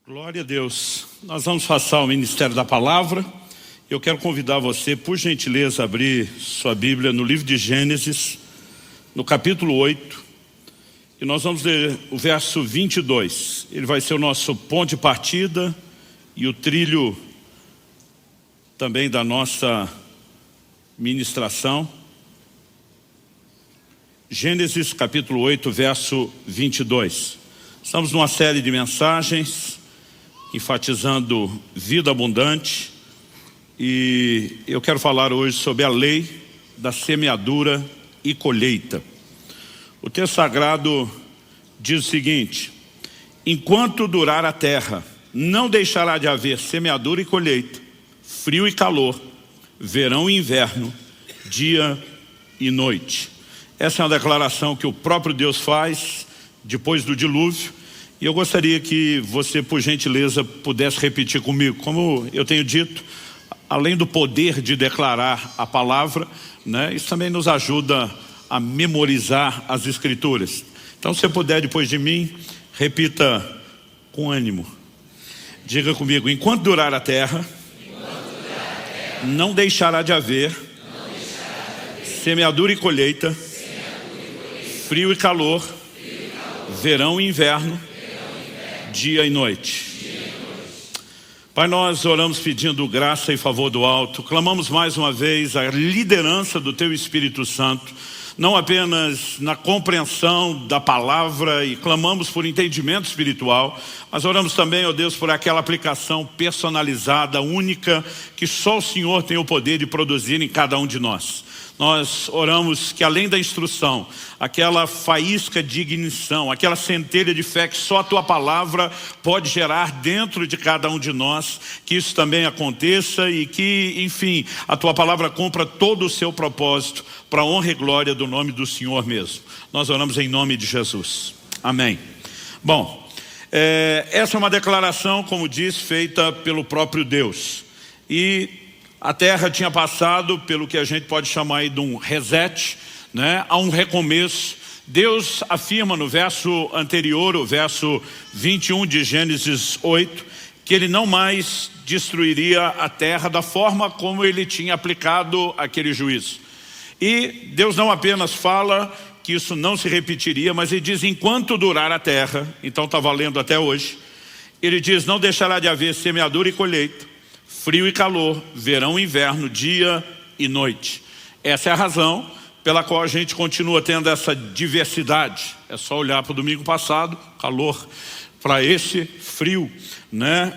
Glória a Deus. Nós vamos passar o Ministério da Palavra. Eu quero convidar você, por gentileza, a abrir sua Bíblia no livro de Gênesis, no capítulo 8. E nós vamos ler o verso 22. Ele vai ser o nosso ponto de partida e o trilho também da nossa ministração. Gênesis capítulo 8, verso 22. Estamos numa série de mensagens enfatizando vida abundante, e eu quero falar hoje sobre a lei da semeadura e colheita. O texto sagrado diz o seguinte: enquanto durar a terra, não deixará de haver semeadura e colheita, frio e calor, verão e inverno, dia e noite. Essa é uma declaração que o próprio Deus faz depois do dilúvio. E eu gostaria que você, por gentileza, pudesse repetir comigo. Como eu tenho dito, além do poder de declarar a palavra, isso também nos ajuda a memorizar as Escrituras. Então, se você puder, depois de mim, repita com ânimo. Diga comigo: enquanto durar a terra, não deixará de haver semeadura e colheita, frio e calor, verão e inverno, dia e noite. Pai, nós oramos pedindo graça e favor do alto. Clamamos mais uma vez a liderança do Teu Espírito Santo, não apenas na compreensão da palavra, e clamamos por entendimento espiritual, mas oramos também, ó Deus, por aquela aplicação personalizada, única, que só o Senhor tem o poder de produzir em cada um de nós. Nós oramos que, além da instrução, aquela faísca de ignição, aquela centelha de fé que só a Tua palavra pode gerar dentro de cada um de nós, que isso também aconteça e que, enfim, a Tua palavra cumpra todo o seu propósito para a honra e glória do nome do Senhor mesmo. Nós oramos em nome de Jesus. Amém. Bom, essa é uma declaração, como diz, feita pelo próprio Deus. E a terra tinha passado pelo que a gente pode chamar aí de um reset, a um recomeço. Deus afirma no verso anterior, o verso 21 de Gênesis 8, que Ele não mais destruiria a terra da forma como Ele tinha aplicado aquele juízo. E Deus não apenas fala que isso não se repetiria, mas Ele diz: enquanto durar a terra, então está valendo até hoje. Ele diz: não deixará de haver semeadura e colheita, frio e calor, verão e inverno, dia e noite. Essa é a razão pela qual a gente continua tendo essa diversidade. É só olhar para o domingo passado, calor, para esse frio,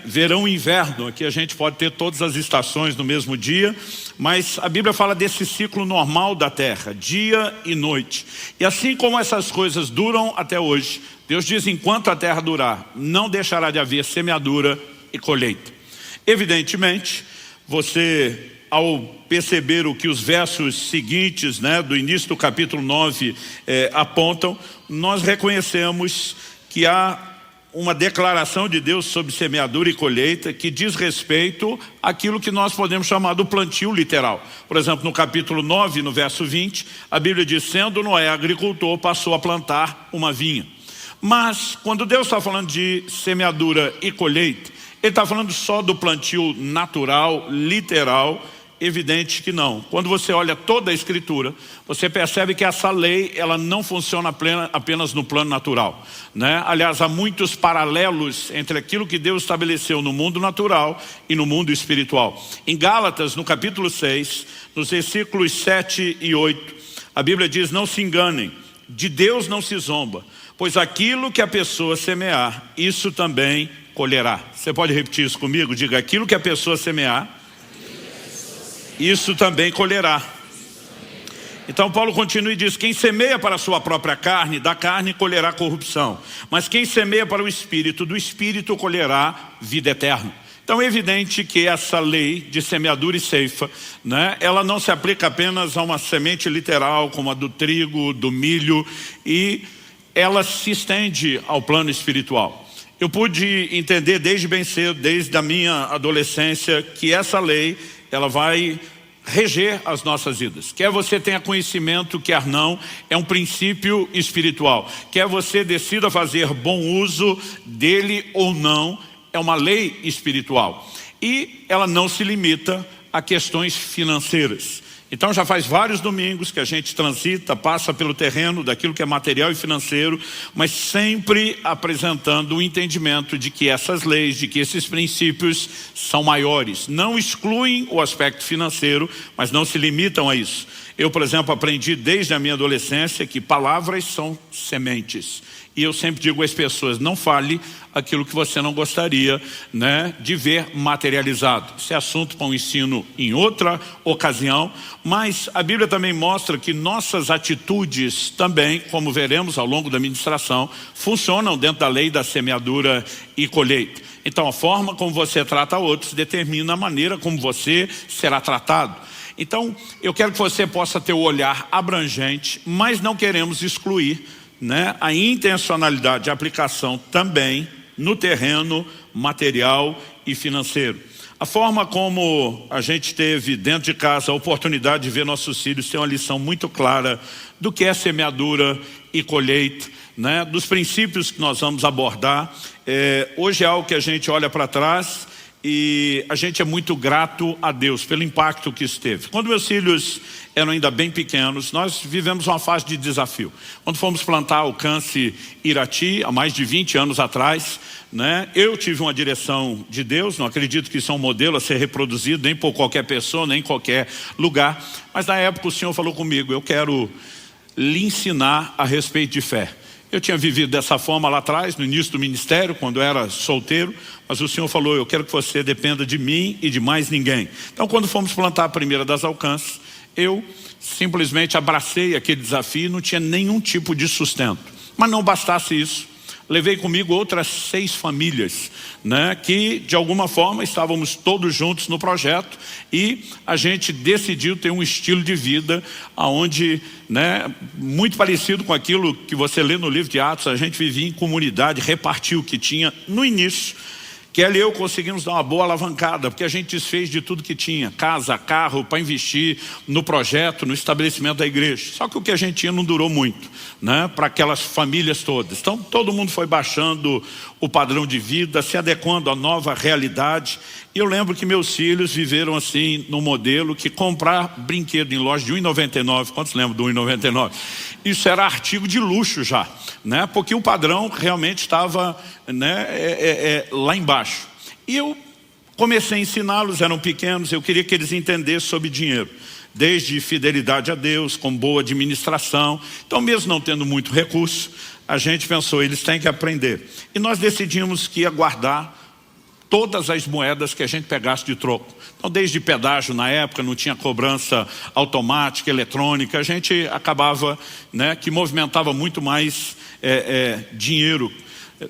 verão e inverno. Aqui a gente pode ter todas as estações no mesmo dia, mas a Bíblia fala desse ciclo normal da terra, dia e noite. E assim como essas coisas duram até hoje, Deus diz: enquanto a terra durar, não deixará de haver semeadura e colheita. Evidentemente, você, ao perceber o que os versos seguintes, do início do capítulo 9 apontam, nós reconhecemos que há uma declaração de Deus sobre semeadura e colheita que diz respeito àquilo que nós podemos chamar do plantio literal. Por exemplo, no capítulo 9, no verso 20, a Bíblia diz: sendo Noé agricultor, passou a plantar uma vinha. Mas, quando Deus está falando de semeadura e colheita, Ele está falando só do plantio natural, literal? Evidente que não. Quando você olha toda a Escritura, você percebe que essa lei, ela não funciona apenas no plano natural, Aliás, há muitos paralelos entre aquilo que Deus estabeleceu no mundo natural e no mundo espiritual. Em Gálatas, no capítulo 6, nos versículos 7 e 8, a Bíblia diz: não se enganem, de Deus não se zomba, pois aquilo que a pessoa semear, isso também colherá. Você pode repetir isso comigo? Diga: aquilo que a pessoa semear, isso também colherá. Então Paulo continua e diz: quem semeia para a sua própria carne, da carne colherá corrupção, mas quem semeia para o Espírito, do Espírito colherá vida eterna. Então é evidente que essa lei de semeadura e ceifa, ela não se aplica apenas a uma semente literal como a do trigo, do milho, e ela se estende ao plano espiritual. Eu pude entender desde bem cedo, desde a minha adolescência, que essa lei, ela vai reger as nossas vidas. Quer você tenha conhecimento, quer não, é um princípio espiritual. Quer você decida fazer bom uso dele ou não, é uma lei espiritual. E ela não se limita a questões financeiras. Então já faz vários domingos que a gente transita, passa pelo terreno daquilo que é material e financeiro, mas sempre apresentando o entendimento de que essas leis, de que esses princípios são maiores. Não excluem o aspecto financeiro, mas não se limitam a isso. Eu, por exemplo, aprendi desde a minha adolescência que palavras são sementes. E eu sempre digo às pessoas, não fale aquilo que você não gostaria, né, de ver materializado. Esse é assunto para um ensino em outra ocasião, mas a Bíblia também mostra que nossas atitudes também, como veremos ao longo da ministração, funcionam dentro da lei da semeadura e colheita. Então a forma como você trata outros determina a maneira como você será tratado. Então eu quero que você possa ter o olhar abrangente, mas não queremos excluir, né, a intencionalidade de aplicação também no terreno material e financeiro. A forma como a gente teve dentro de casa a oportunidade de ver nossos filhos tem uma lição muito clara do que é semeadura e colheita, né, dos princípios que nós vamos abordar. Hoje é algo que a gente olha para trás e a gente é muito grato a Deus pelo impacto que isso teve. Quando meus filhos eram ainda bem pequenos, nós vivemos uma fase de desafio. Quando fomos plantar Alcance Irati, há mais de 20 anos atrás, né, eu tive uma direção de Deus, não acredito que isso é um modelo a ser reproduzido, nem por qualquer pessoa, nem em qualquer lugar. Mas na época o Senhor falou comigo, eu quero lhe ensinar a respeito de fé. Eu tinha vivido dessa forma lá atrás, no início do ministério, quando eu era solteiro, mas o Senhor falou, eu quero que você dependa de mim e de mais ninguém. Então quando fomos plantar a primeira das Alcances, eu simplesmente abracei aquele desafio e não tinha nenhum tipo de sustento. Mas não bastasse isso, levei comigo outras 6 famílias, né, que de alguma forma estávamos todos juntos no projeto e a gente decidiu ter um estilo de vida onde, né, muito parecido com aquilo que você lê no livro de Atos, a gente vivia em comunidade, repartiu o que tinha no início. Kelly e eu conseguimos dar uma boa alavancada, porque a gente desfez de tudo que tinha, casa, carro, para investir no projeto, no estabelecimento da igreja. Só que o que a gente tinha não durou muito, né, para aquelas famílias todas. Então todo mundo foi baixando o padrão de vida, se adequando à nova realidade. E eu lembro que meus filhos viveram assim, no modelo que comprar brinquedo em loja de R$1,99, quantos lembram do R$1,99? Isso era artigo de luxo já, né, porque o padrão realmente estava, né, lá embaixo. E eu comecei a ensiná-los, eram pequenos, eu queria que eles entendessem sobre dinheiro. Desde fidelidade a Deus, com boa administração. Então mesmo não tendo muito recurso, a gente pensou, eles têm que aprender. E nós decidimos que ia guardar todas as moedas que a gente pegasse de troco. Então desde pedágio na época, não tinha cobrança automática, eletrônica, a gente acabava, né, que movimentava muito mais dinheiro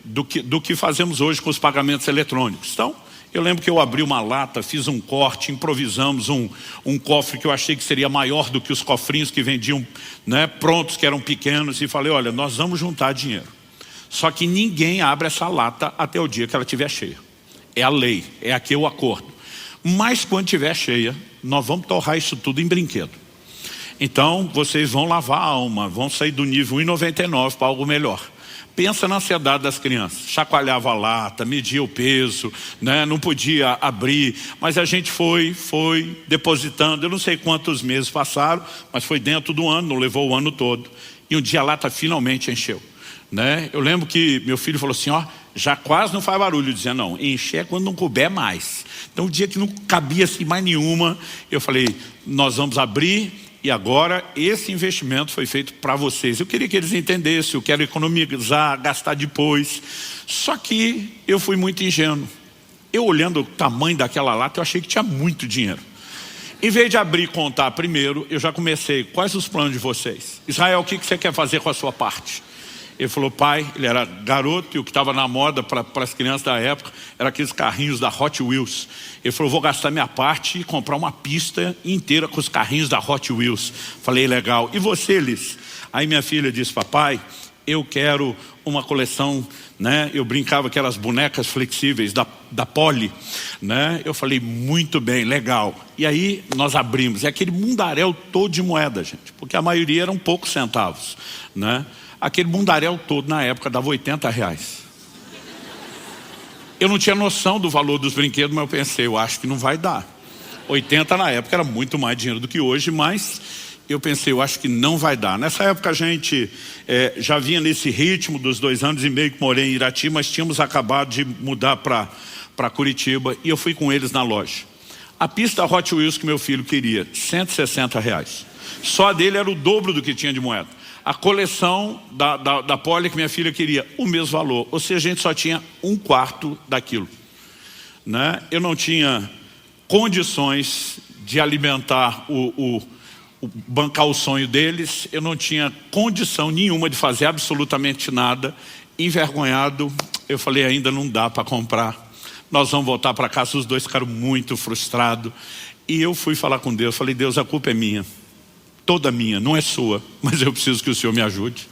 do que fazemos hoje com os pagamentos eletrônicos. Então eu lembro que eu abri uma lata, fiz um corte, improvisamos um cofre que eu achei que seria maior do que os cofrinhos que vendiam, né, prontos, que eram pequenos, e falei, olha, nós vamos juntar dinheiro. Só que ninguém abre essa lata até o dia que ela estiver cheia. É a lei, é aqui o acordo. Mas quando estiver cheia, nós vamos torrar isso tudo em brinquedo. Então vocês vão lavar a alma, vão sair do nível 1,99 para algo melhor. Pensa na ansiedade das crianças, chacoalhava a lata, media o peso, né? Não podia abrir, mas a gente foi depositando, eu não sei quantos meses passaram, mas foi dentro do ano, não levou o ano todo. E um dia a lata finalmente encheu, né? Eu lembro que meu filho falou assim, ó, já quase não faz barulho, dizendo, não, encher é quando não couber mais. Então o dia que não cabia assim mais nenhuma, eu falei, nós vamos abrir. E agora esse investimento foi feito para vocês. Eu queria que eles entendessem, eu quero economizar, gastar depois. Só que eu fui muito ingênuo. Eu olhando o tamanho daquela lata, eu achei que tinha muito dinheiro. Em vez de abrir e contar primeiro, eu já comecei, quais os planos de vocês? Israel, o que você quer fazer com a sua parte? Ele falou, pai, ele era garoto e o que estava na moda para as crianças da época era aqueles carrinhos da Hot Wheels. Ele falou, vou gastar minha parte e comprar uma pista inteira com os carrinhos da Hot Wheels. Falei, legal. E você, Liz? Aí minha filha disse, papai, eu quero uma coleção, né? Eu brincava que eram as bonecas flexíveis da Polly, né? Eu falei, muito bem, legal. E aí nós abrimos, é aquele mundaréu todo de moeda, gente, porque a maioria eram poucos centavos, né? Aquele mundaréu todo na época dava R$80. Eu não tinha noção do valor dos brinquedos, mas eu pensei, eu acho que não vai dar. 80 na época era muito mais dinheiro do que hoje, mas eu pensei, eu acho que não vai dar. Nessa época a gente já vinha nesse ritmo dos 2 anos e meio que morei em Irati, mas tínhamos acabado de mudar para Curitiba e eu fui com eles na loja. A pista Hot Wheels que meu filho queria, R$160. Só a dele era o dobro do que tinha de moeda. A coleção da Poli que minha filha queria, o mesmo valor. Ou seja, a gente só tinha 1/4 daquilo. Né? Eu não tinha condições de alimentar bancar o sonho deles. Eu não tinha condição nenhuma de fazer absolutamente nada. Envergonhado, eu falei, ainda não dá para comprar. Nós vamos voltar para casa. Os dois ficaram muito frustrados. E eu fui falar com Deus. Falei, Deus, a culpa é minha. Toda minha, não é sua. Mas eu preciso que o Senhor me ajude.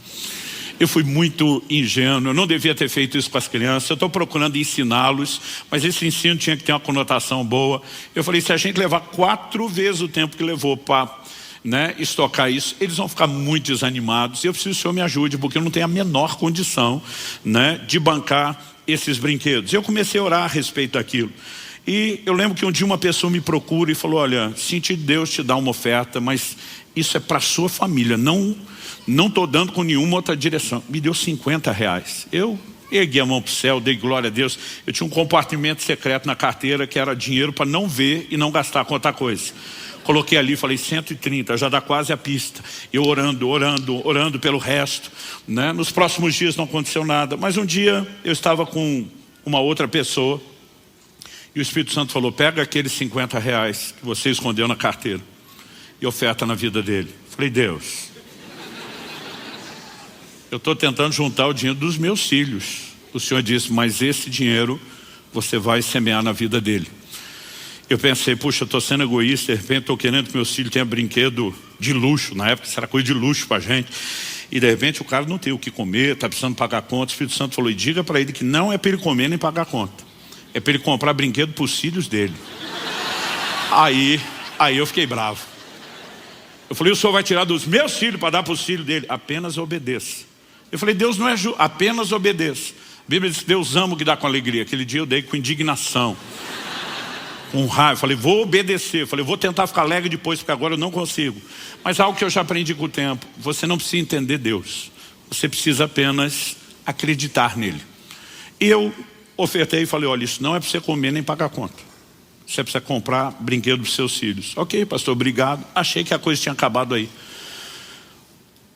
Eu fui muito ingênuo, eu não devia ter feito isso com as crianças. Eu estou procurando ensiná-los, mas esse ensino tinha que ter uma conotação boa. Eu falei, se a gente levar 4 vezes o tempo que levou para estocar isso, eles vão ficar muito desanimados. E eu preciso que o Senhor me ajude, porque eu não tenho a menor condição de bancar esses brinquedos. Eu comecei a orar a respeito daquilo. E eu lembro que um dia uma pessoa me procura e falou, olha, senti Deus te dar uma oferta, mas isso é para a sua família, não estou dando com nenhuma outra direção. Me deu R$50. Eu ergui a mão para o céu, dei glória a Deus. Eu tinha um compartimento secreto na carteira que era dinheiro para não ver e não gastar com outra coisa. Coloquei ali, falei 130, já dá quase a pista. Eu orando pelo resto. Nos próximos dias não aconteceu nada. Mas um dia eu estava com uma outra pessoa e o Espírito Santo falou, pega aqueles R$50 que você escondeu na carteira e oferta na vida dele. Falei, Deus, eu estou tentando juntar o dinheiro dos meus filhos. O Senhor disse, mas esse dinheiro você vai semear na vida dele. Eu pensei, puxa, eu estou sendo egoísta, de repente estou querendo que meus filhos tenham brinquedo de luxo. Na época isso era coisa de luxo para a gente. E de repente o cara não tem o que comer, está precisando pagar conta. O Espírito Santo falou, e diga para ele que não é para ele comer nem pagar conta. É para ele comprar brinquedo para os filhos dele. Aí eu fiquei bravo. Eu falei, o Senhor vai tirar dos meus filhos para dar para os filhos dele. Apenas obedeça. Eu falei, Deus não é justo, apenas obedeça. A Bíblia diz que Deus ama o que dá com alegria. Aquele dia eu dei com indignação, com raiva. Eu falei, vou obedecer. Eu falei, vou tentar ficar alegre depois, porque agora eu não consigo. Mas algo que eu já aprendi com o tempo, você não precisa entender Deus. Você precisa apenas acreditar nele. E eu ofertei e falei, olha, isso não é para você comer nem pagar conta. Você precisa comprar brinquedo para os seus filhos. Ok, pastor, obrigado. Achei que a coisa tinha acabado aí.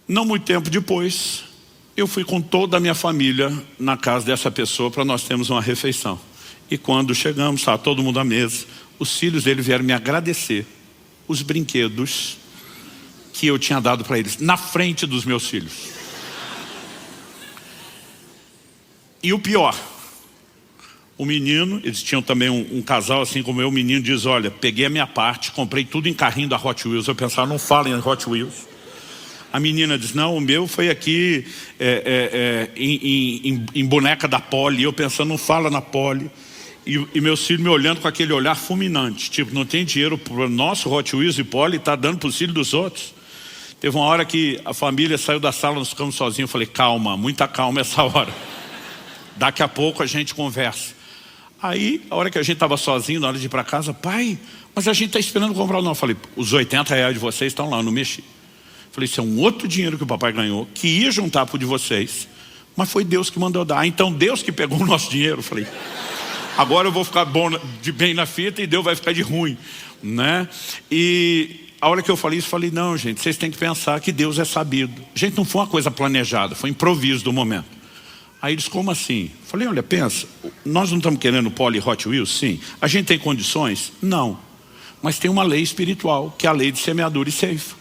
Não muito tempo depois, eu fui com toda a minha família na casa dessa pessoa para nós termos uma refeição. E quando chegamos, estava todo mundo à mesa, os filhos dele vieram me agradecer os brinquedos que eu tinha dado para eles, na frente dos meus filhos. E o pior, o menino, eles tinham também um casal assim como eu, o menino diz, olha, peguei a minha parte, comprei tudo em carrinho da Hot Wheels. Eu pensava, não falem em Hot Wheels. A menina diz, não, o meu foi aqui em boneca da Poli. Eu pensando, não fala na Poli. E meus filhos me olhando com aquele olhar fulminante, tipo, não tem dinheiro para o nosso Hot Wheels e Poli, está dando para os filhos dos outros. Teve uma hora que a família saiu da sala, nós ficamos sozinhos. Eu falei, calma, muita calma essa hora. Daqui a pouco a gente conversa. Aí, a hora que a gente estava sozinho, na hora de ir para casa, pai, mas a gente está esperando comprar. Não, eu falei, os R$80 de vocês estão lá, eu não mexi. Eu falei, isso é um outro dinheiro que o papai ganhou, que ia juntar para o de vocês, mas foi Deus que mandou dar. Então Deus que pegou o nosso dinheiro. Eu falei, agora eu vou ficar bom de bem na fita e Deus vai ficar de ruim, E a hora que eu falei isso, eu falei, não, gente, vocês têm que pensar que Deus é sabido. Gente, não foi uma coisa planejada, foi improviso do momento. Aí eles, como assim? Falei, olha, pensa, nós não estamos querendo Poli Hot Wheels? Sim. A gente tem condições? Não. Mas tem uma lei espiritual, que é a lei de semeadura e ceifa.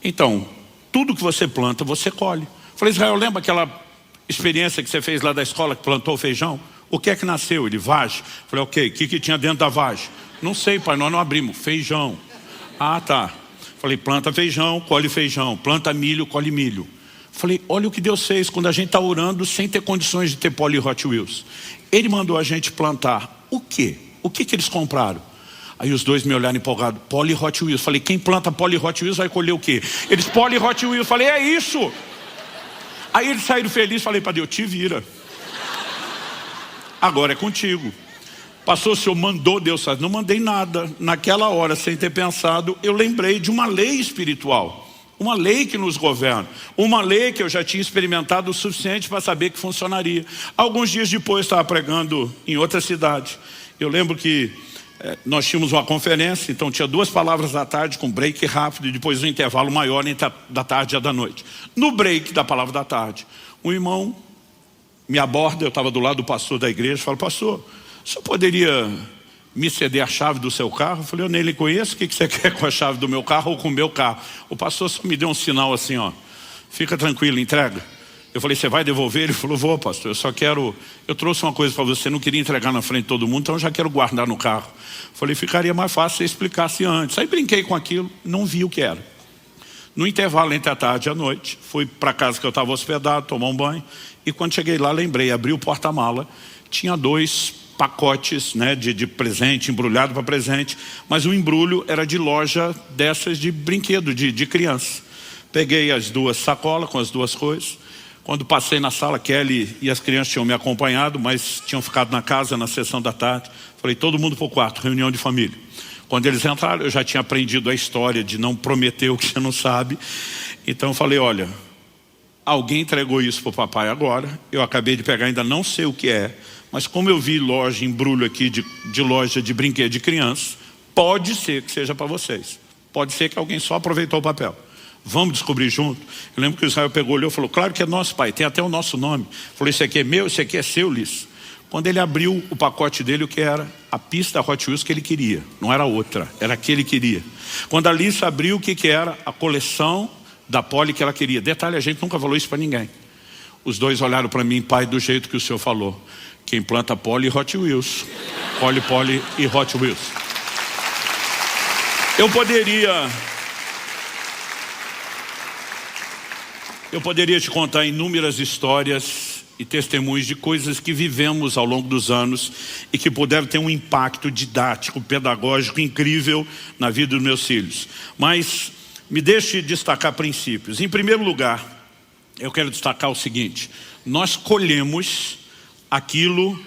Então, tudo que você planta, você colhe. Falei, Israel, lembra aquela experiência que você fez lá da escola, que plantou feijão? O que é que nasceu? Ele, vagem. Falei, ok, o que tinha dentro da vagem? Não sei, pai, nós não abrimos. Feijão. Ah, tá. Falei, planta feijão, colhe feijão. Planta milho, colhe milho. Falei, olha o que Deus fez quando a gente está orando sem ter condições de ter Poli Hot Wheels. Ele mandou a gente plantar. O quê? O que eles compraram? Aí os dois me olharam empolgados. Poli Hot Wheels. Falei, quem planta Poli Hot Wheels vai colher o quê? Eles, Poli Hot Wheels. Falei, é isso. Aí eles saíram felizes. Falei para Deus, te vira. agora é contigo. Pastor, o senhor mandou Deus fazer? Não mandei nada. Naquela hora, sem ter pensado, eu lembrei de uma lei espiritual. Uma lei que nos governa. Uma lei que eu já tinha experimentado o suficiente para saber que funcionaria. Alguns dias depois, estava pregando em outra cidade. Eu lembro que nós tínhamos uma conferência, então tinha 2 palavras da tarde com break rápido e depois um intervalo maior entre da tarde e a da noite. No break da palavra da tarde, um irmão me aborda, eu estava do lado do pastor da igreja, fala: pastor, o senhor poderia me ceder a chave do seu carro? Eu falei: eu nem lhe conheço, o que você quer com a chave do meu carro ou com o meu carro? O pastor só me deu um sinal assim, ó, fica tranquilo, entrega. Eu falei: você vai devolver? Ele falou: vou, pastor, eu trouxe uma coisa para você, não queria entregar na frente de todo mundo, então eu já quero guardar no carro. Eu falei: ficaria mais fácil se você explicasse antes. Aí brinquei com aquilo, não vi o que era. No intervalo entre a tarde e a noite, fui para casa que eu estava hospedado, tomar um banho, e quando cheguei lá, lembrei, abri o porta-mala, tinha 2 pacotes, né, de presente, embrulhado para presente, mas o embrulho era de loja dessas de brinquedo, de criança. Peguei as 2 sacolas com as 2 coisas. Quando passei na sala, Kelly e as crianças tinham me acompanhado, mas tinham ficado na casa na sessão da tarde. Falei: todo mundo para o quarto, reunião de família. Quando eles entraram, eu já tinha aprendido a história de não prometer o que você não sabe. Então eu falei: olha, alguém entregou isso para o papai agora, eu acabei de pegar, ainda não sei o que é, mas como eu vi loja, embrulho aqui de loja de brinquedo de criança, pode ser que seja para vocês. Pode ser que alguém só aproveitou o papel. Vamos descobrir junto. Eu lembro que o Israel pegou, olhou e falou: claro que é nosso, pai, tem até o nosso nome. Falou: isso aqui é meu, isso aqui é seu, Liz. Quando ele abriu o pacote dele, o que era? A pista Hot Wheels que ele queria. Não era outra, era a que ele queria. Quando a Liz abriu, o que era? A coleção da Polly que ela queria. Detalhe, a gente nunca falou isso para ninguém. Os 2 olharam para mim: pai, do jeito que o senhor falou. Quem planta Polly e Hot Wheels. Polly e Hot Wheels. Eu poderia te contar inúmeras histórias e testemunhos de coisas que vivemos ao longo dos anos e que puderam ter um impacto didático, pedagógico incrível na vida dos meus filhos. Mas me deixe destacar princípios. Em primeiro lugar, eu quero destacar o seguinte: nós colhemos aquilo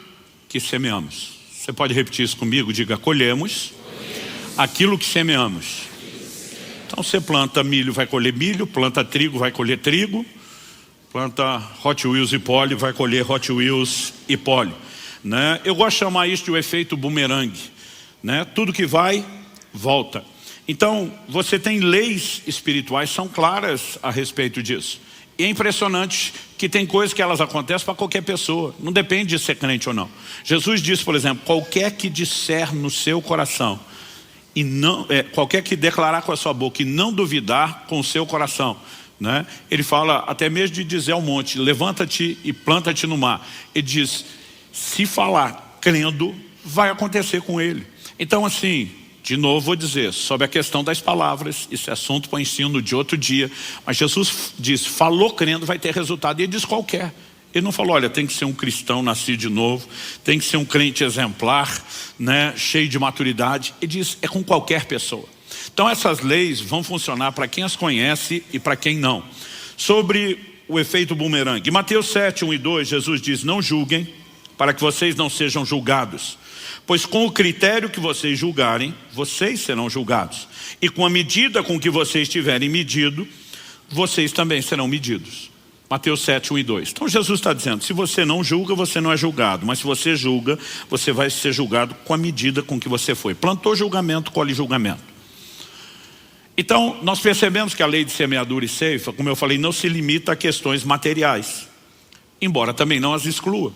que semeamos. Você pode repetir isso comigo? Diga: colhemos aquilo que semeamos. Então você planta milho, vai colher milho. Planta trigo, vai colher trigo. Planta Hot Wheels e Polly, vai colher Hot Wheels e Polly, né? Eu gosto de chamar isso de o efeito bumerangue, né? Tudo que vai, volta. Então você tem leis espirituais, são claras a respeito disso. E é impressionante que tem coisas que elas acontecem para qualquer pessoa. Não depende de ser crente ou não. Jesus diz, por exemplo: qualquer que disser no seu coração e não, qualquer que declarar com a sua boca e não duvidar com o seu coração, né? Ele fala até mesmo de dizer ao monte: levanta-te e planta-te no mar. Ele diz: se falar crendo, vai acontecer com ele. Então, assim, de novo vou dizer sobre a questão das palavras, isso é assunto para o ensino de outro dia, mas Jesus diz: falou crendo, vai ter resultado. E ele diz qualquer. Ele não falou: olha, tem que ser um cristão nascido de novo, tem que ser um crente exemplar, né, cheio de maturidade. Ele diz: é com qualquer pessoa. Então essas leis vão funcionar para quem as conhece e para quem não. Sobre o efeito bumerangue, Mateus 7, 1 e 2, Jesus diz: não julguem, para que vocês não sejam julgados. Pois com o critério que vocês julgarem, vocês serão julgados. E com a medida com que vocês tiverem medido, vocês também serão medidos. Mateus 7, 1 e 2. Então Jesus está dizendo: se você não julga, você não é julgado. Mas se você julga, você vai ser julgado com a medida com que você foi. Plantou julgamento, colhe julgamento. Então nós percebemos que a lei de semeadura e ceifa, como eu falei, não se limita a questões materiais, embora também não as exclua.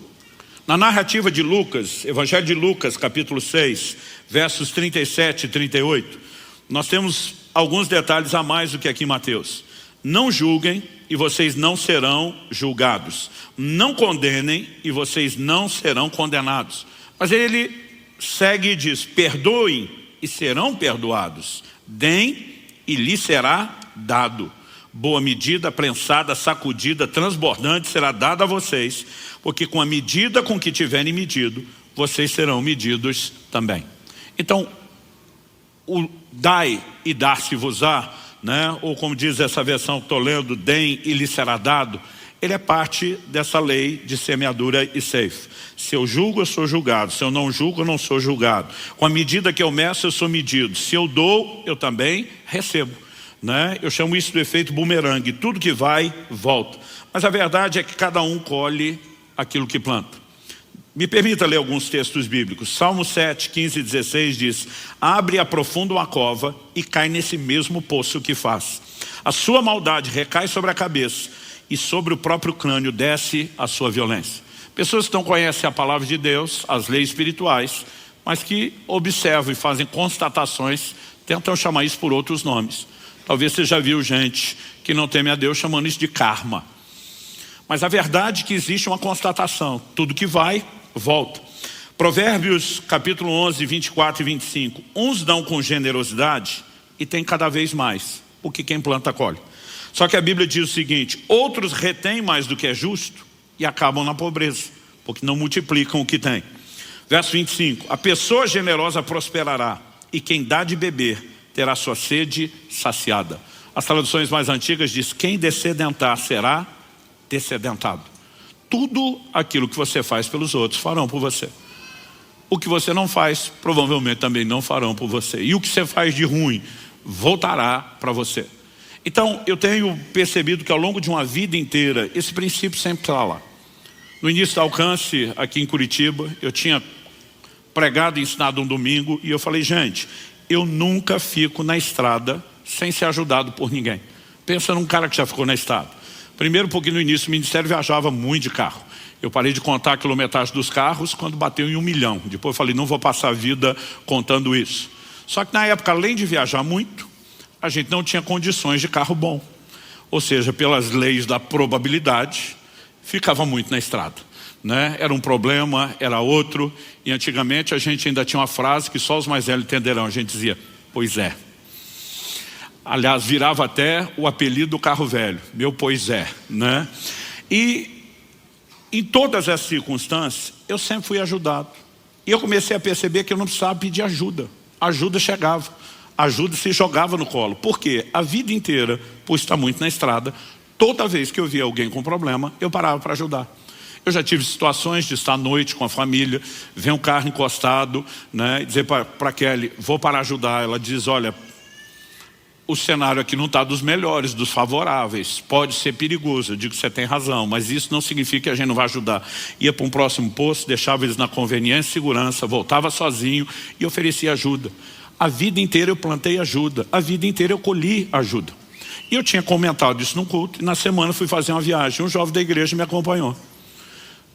Na narrativa de Lucas, Evangelho de Lucas, capítulo 6, versos 37 e 38, nós temos alguns detalhes a mais do que aqui em Mateus. Não julguem e vocês não serão julgados. Não condenem e vocês não serão condenados. Mas ele segue e diz: perdoem e serão perdoados. Deem e lhes será dado. Boa medida, prensada, sacudida, transbordante será dada a vocês, porque com a medida com que tiverem medido, vocês serão medidos também. Então, o dai e dar-se-vos-á, né? Ou como diz essa versão que estou lendo, deem e lhes será dado, ele é parte dessa lei de semeadura e ceifa. Se eu julgo, eu sou julgado. Se eu não julgo, eu não sou julgado. Com a medida que eu meço, eu sou medido. Se eu dou, eu também recebo, né? Eu chamo isso do efeito bumerangue. Tudo que vai, volta. Mas a verdade é que cada um colhe aquilo que planta. Me permita ler alguns textos bíblicos. Salmo 7, 15 e 16 diz: abre e aprofunda uma cova e cai nesse mesmo poço que faz. A sua maldade recai sobre a cabeça e sobre o próprio crânio desce a sua violência. Pessoas que não conhecem a palavra de Deus, as leis espirituais, mas que observam e fazem constatações, tentam chamar isso por outros nomes. Talvez você já viu gente que não teme a Deus chamando isso de karma. Mas a verdade é que existe uma constatação. Tudo que vai, volta. Provérbios capítulo 11, 24 e 25. Uns dão com generosidade e tem cada vez mais, porque quem planta colhe. Só que a Bíblia diz o seguinte: outros retêm mais do que é justo e acabam na pobreza, porque não multiplicam o que tem. Verso 25. A pessoa generosa prosperará e quem dá de beber terá sua sede saciada. As traduções mais antigas diz: quem descedentar será descedentado. Tudo aquilo que você faz pelos outros farão por você. O que você não faz, provavelmente também não farão por você. E o que você faz de ruim voltará para você. Então, eu tenho percebido que ao longo de uma vida inteira, esse princípio sempre está lá. No início do Alcance, aqui em Curitiba, eu tinha pregado e ensinado um domingo, e eu falei: gente, eu nunca fico na estrada sem ser ajudado por ninguém. Pensa num cara que já ficou na estrada. Primeiro porque no início o ministério viajava muito de carro. Eu parei de contar a quilometragem dos carros quando bateu em 1 milhão. Depois eu falei: não vou passar a vida contando isso. Só que na época, além de viajar muito, a gente não tinha condições de carro bom. Ou seja, pelas leis da probabilidade, ficava muito na estrada, né? Era um problema, era outro. E antigamente a gente ainda tinha uma frase que só os mais velhos entenderão. A gente dizia: pois é. Aliás, virava até o apelido do carro velho, meu pois é, né? E em todas essas circunstâncias, eu sempre fui ajudado. E eu comecei a perceber que eu não precisava pedir ajuda. A ajuda chegava. A ajuda se jogava no colo. Por quê? A vida inteira, por estar muito na estrada, toda vez que eu via alguém com problema, eu parava para ajudar. Eu já tive situações de estar à noite com a família, ver um carro encostado, né, dizer para Kelly: vou para ajudar. Ela diz: olha, o cenário aqui não está dos melhores, dos favoráveis, pode ser perigoso. Eu digo: você tem razão, mas isso não significa que a gente não vai ajudar. Ia para um próximo posto, deixava eles na conveniência e segurança, voltava sozinho e oferecia ajuda. A vida inteira eu plantei ajuda, a vida inteira eu colhi ajuda. E eu tinha comentado isso num culto, e na semana fui fazer uma viagem. Um jovem da igreja me acompanhou.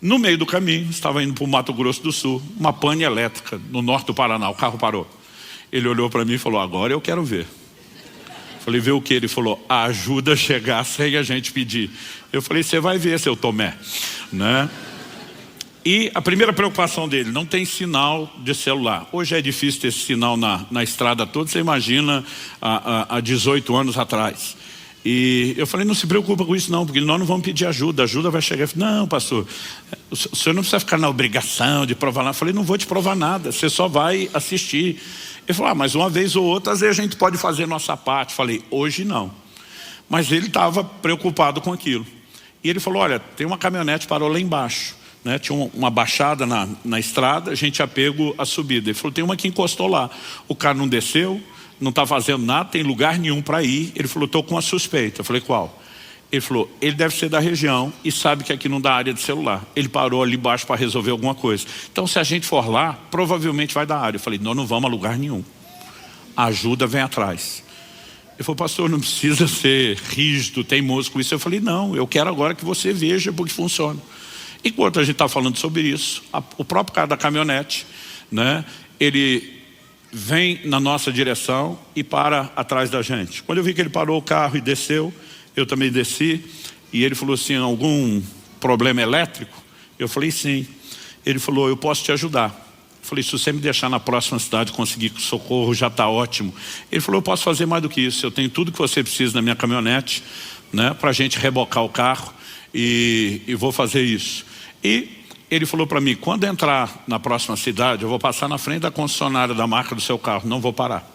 No meio do caminho, estava indo para o Mato Grosso do Sul, uma pane elétrica no norte do Paraná, o carro parou. Ele olhou para mim e falou: agora eu quero ver. Falei: ver o que? Ele falou: a ajuda chegar sem a gente pedir. Eu falei: você vai ver, seu Tomé, né? E a primeira preocupação dele: não tem sinal de celular. Hoje é difícil ter esse sinal na estrada toda, você imagina há 18 anos atrás. E eu falei: não se preocupa com isso não, porque nós não vamos pedir ajuda, a ajuda vai chegar. Falei: não, pastor, o senhor não precisa ficar na obrigação de provar nada. Eu falei: não vou te provar nada, você só vai assistir. Ele falou: mas uma vez ou outra, às vezes a gente pode fazer nossa parte. Eu falei: hoje não. Mas ele estava preocupado com aquilo. E ele falou: olha, tem uma caminhonete parou lá embaixo, né? Tinha uma baixada na estrada, a gente tinha pego a subida. Ele falou: tem uma que encostou lá. O cara não desceu, não está fazendo nada, tem lugar nenhum para ir. Ele falou: estou com uma suspeita. Eu falei: qual? Ele falou: ele deve ser da região e sabe que aqui não dá área de celular. Ele parou ali embaixo para resolver alguma coisa. Então, se a gente for lá, provavelmente vai dar área. Eu falei: nós não vamos a lugar nenhum. A ajuda vem atrás. Ele falou: pastor, não precisa ser rígido, teimoso com isso. Eu falei: não, eu quero agora que você veja porque funciona. Enquanto a gente está falando sobre isso, o próprio cara da caminhonete, né, ele vem na nossa direção e para atrás da gente. Quando eu vi que ele parou o carro e desceu, eu também desci, e ele falou assim: algum problema elétrico? Eu falei: sim. Ele falou: eu posso te ajudar. Eu falei: se você me deixar na próxima cidade conseguir socorro, já está ótimo. Ele falou: eu posso fazer mais do que isso, eu tenho tudo que você precisa na minha caminhonete, né, para a gente rebocar o carro, e vou fazer isso. E ele falou para mim: quando entrar na próxima cidade, eu vou passar na frente da concessionária da marca do seu carro, não vou parar.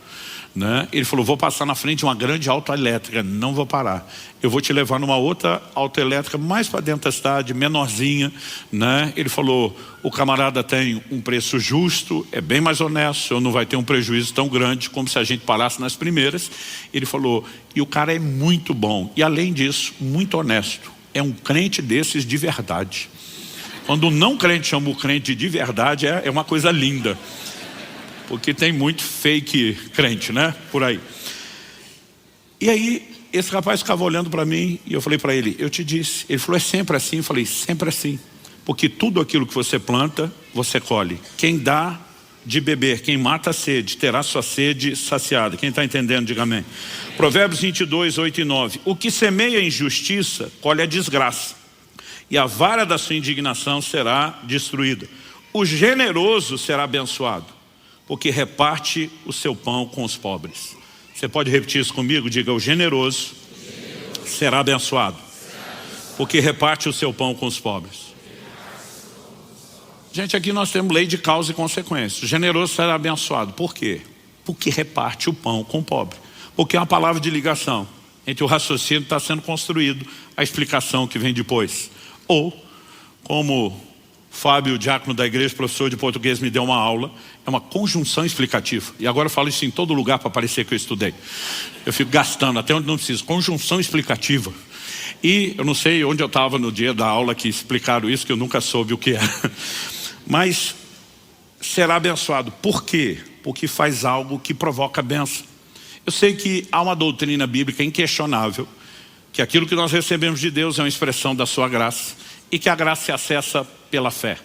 né? Ele falou, vou passar na frente de uma grande autoelétrica. Não vou parar. Eu vou te levar numa outra autoelétrica mais para dentro da cidade, menorzinha, né? Ele falou, o camarada tem um preço justo, é bem mais honesto, eu não vai ter um prejuízo tão grande como se a gente parasse nas primeiras. Ele falou, e o cara é muito bom. E além disso, muito honesto. É um crente desses de verdade. Quando um não crente chama o crente de verdade, é uma coisa linda. Porque tem muito fake crente, né? Por aí. E aí, esse rapaz ficava olhando para mim e eu falei para ele, eu te disse. Ele falou, é sempre assim? Eu falei, sempre assim. Porque tudo aquilo que você planta, você colhe. Quem dá de beber, quem mata a sede, terá sua sede saciada. Quem está entendendo, diga amém. Provérbios 22, 8 e 9. O que semeia injustiça, colhe a desgraça. E a vara da sua indignação será destruída. O generoso será abençoado, porque reparte o seu pão com os pobres. Você pode repetir isso comigo? Diga, o generoso será abençoado, porque reparte o seu pão com os pobres. Gente, aqui nós temos lei de causa e consequência. O generoso será abençoado. Por quê? Porque reparte o pão com o pobre. Porque é uma palavra de ligação entre o raciocínio que está sendo construído, a explicação que vem depois. Ou, como Fábio, diácono da igreja, professor de português, me deu uma aula, é uma conjunção explicativa. E agora eu falo isso em todo lugar para parecer que eu estudei. Eu fico gastando até onde não preciso. Conjunção explicativa. E eu não sei onde eu estava no dia da aula que explicaram isso, que eu nunca soube o que era. Mas será abençoado. Por quê? Porque faz algo que provoca bênção. Eu sei que há uma doutrina bíblica inquestionável, que aquilo que nós recebemos de Deus é uma expressão da sua graça, e que a graça se acessa pela fé.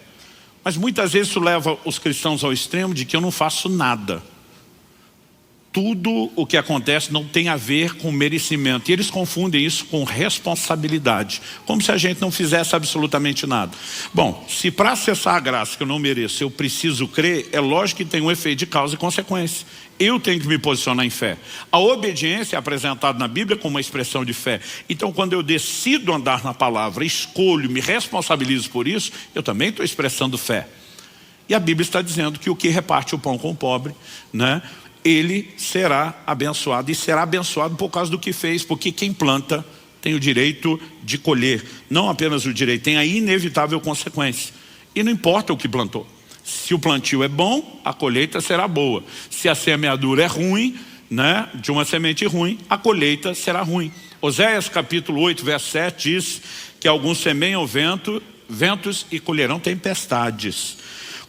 Mas muitas vezes isso leva os cristãos ao extremo de que eu não faço nada. Tudo o que acontece não tem a ver com merecimento. E eles confundem isso com responsabilidade. Como se a gente não fizesse absolutamente nada. Bom, se para acessar a graça que eu não mereço, eu preciso crer, é lógico que tem um efeito de causa e consequência. Eu tenho que me posicionar em fé. A obediência é apresentada na Bíblia como uma expressão de fé. Então, quando eu decido andar na palavra, escolho, me responsabilizo por isso, eu também estou expressando fé. E a Bíblia está dizendo que o que reparte o pão com o pobre, né, ele será abençoado. E será abençoado por causa do que fez. Porque quem planta tem o direito de colher. Não apenas o direito, tem a inevitável consequência. E não importa o que plantou. Se o plantio é bom, a colheita será boa. Se a semeadura é ruim, né, de uma semente ruim, a colheita será ruim. Oséias capítulo 8, verso 7 diz que alguns semeiam ventos e colherão tempestades.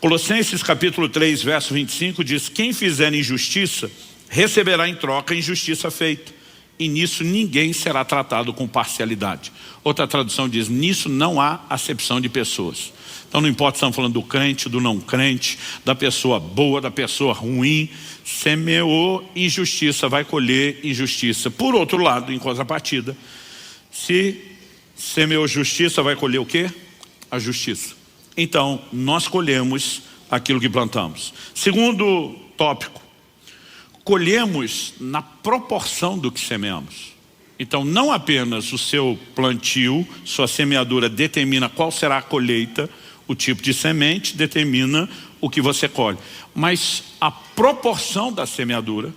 Colossenses capítulo 3, verso 25 diz, quem fizer injustiça, receberá em troca a injustiça feita. E nisso ninguém será tratado com parcialidade. Outra tradução diz, nisso não há acepção de pessoas. Então não importa se estamos falando do crente, do não crente, da pessoa boa, da pessoa ruim. Semeou injustiça, vai colher injustiça. Por outro lado, em contrapartida, se semeou justiça, vai colher o quê? A justiça. Então, nós colhemos aquilo que plantamos. Segundo tópico, colhemos na proporção do que semeamos. Então, não apenas o seu plantio, sua semeadura determina qual será a colheita, o tipo de semente determina o que você colhe. Mas a proporção da semeadura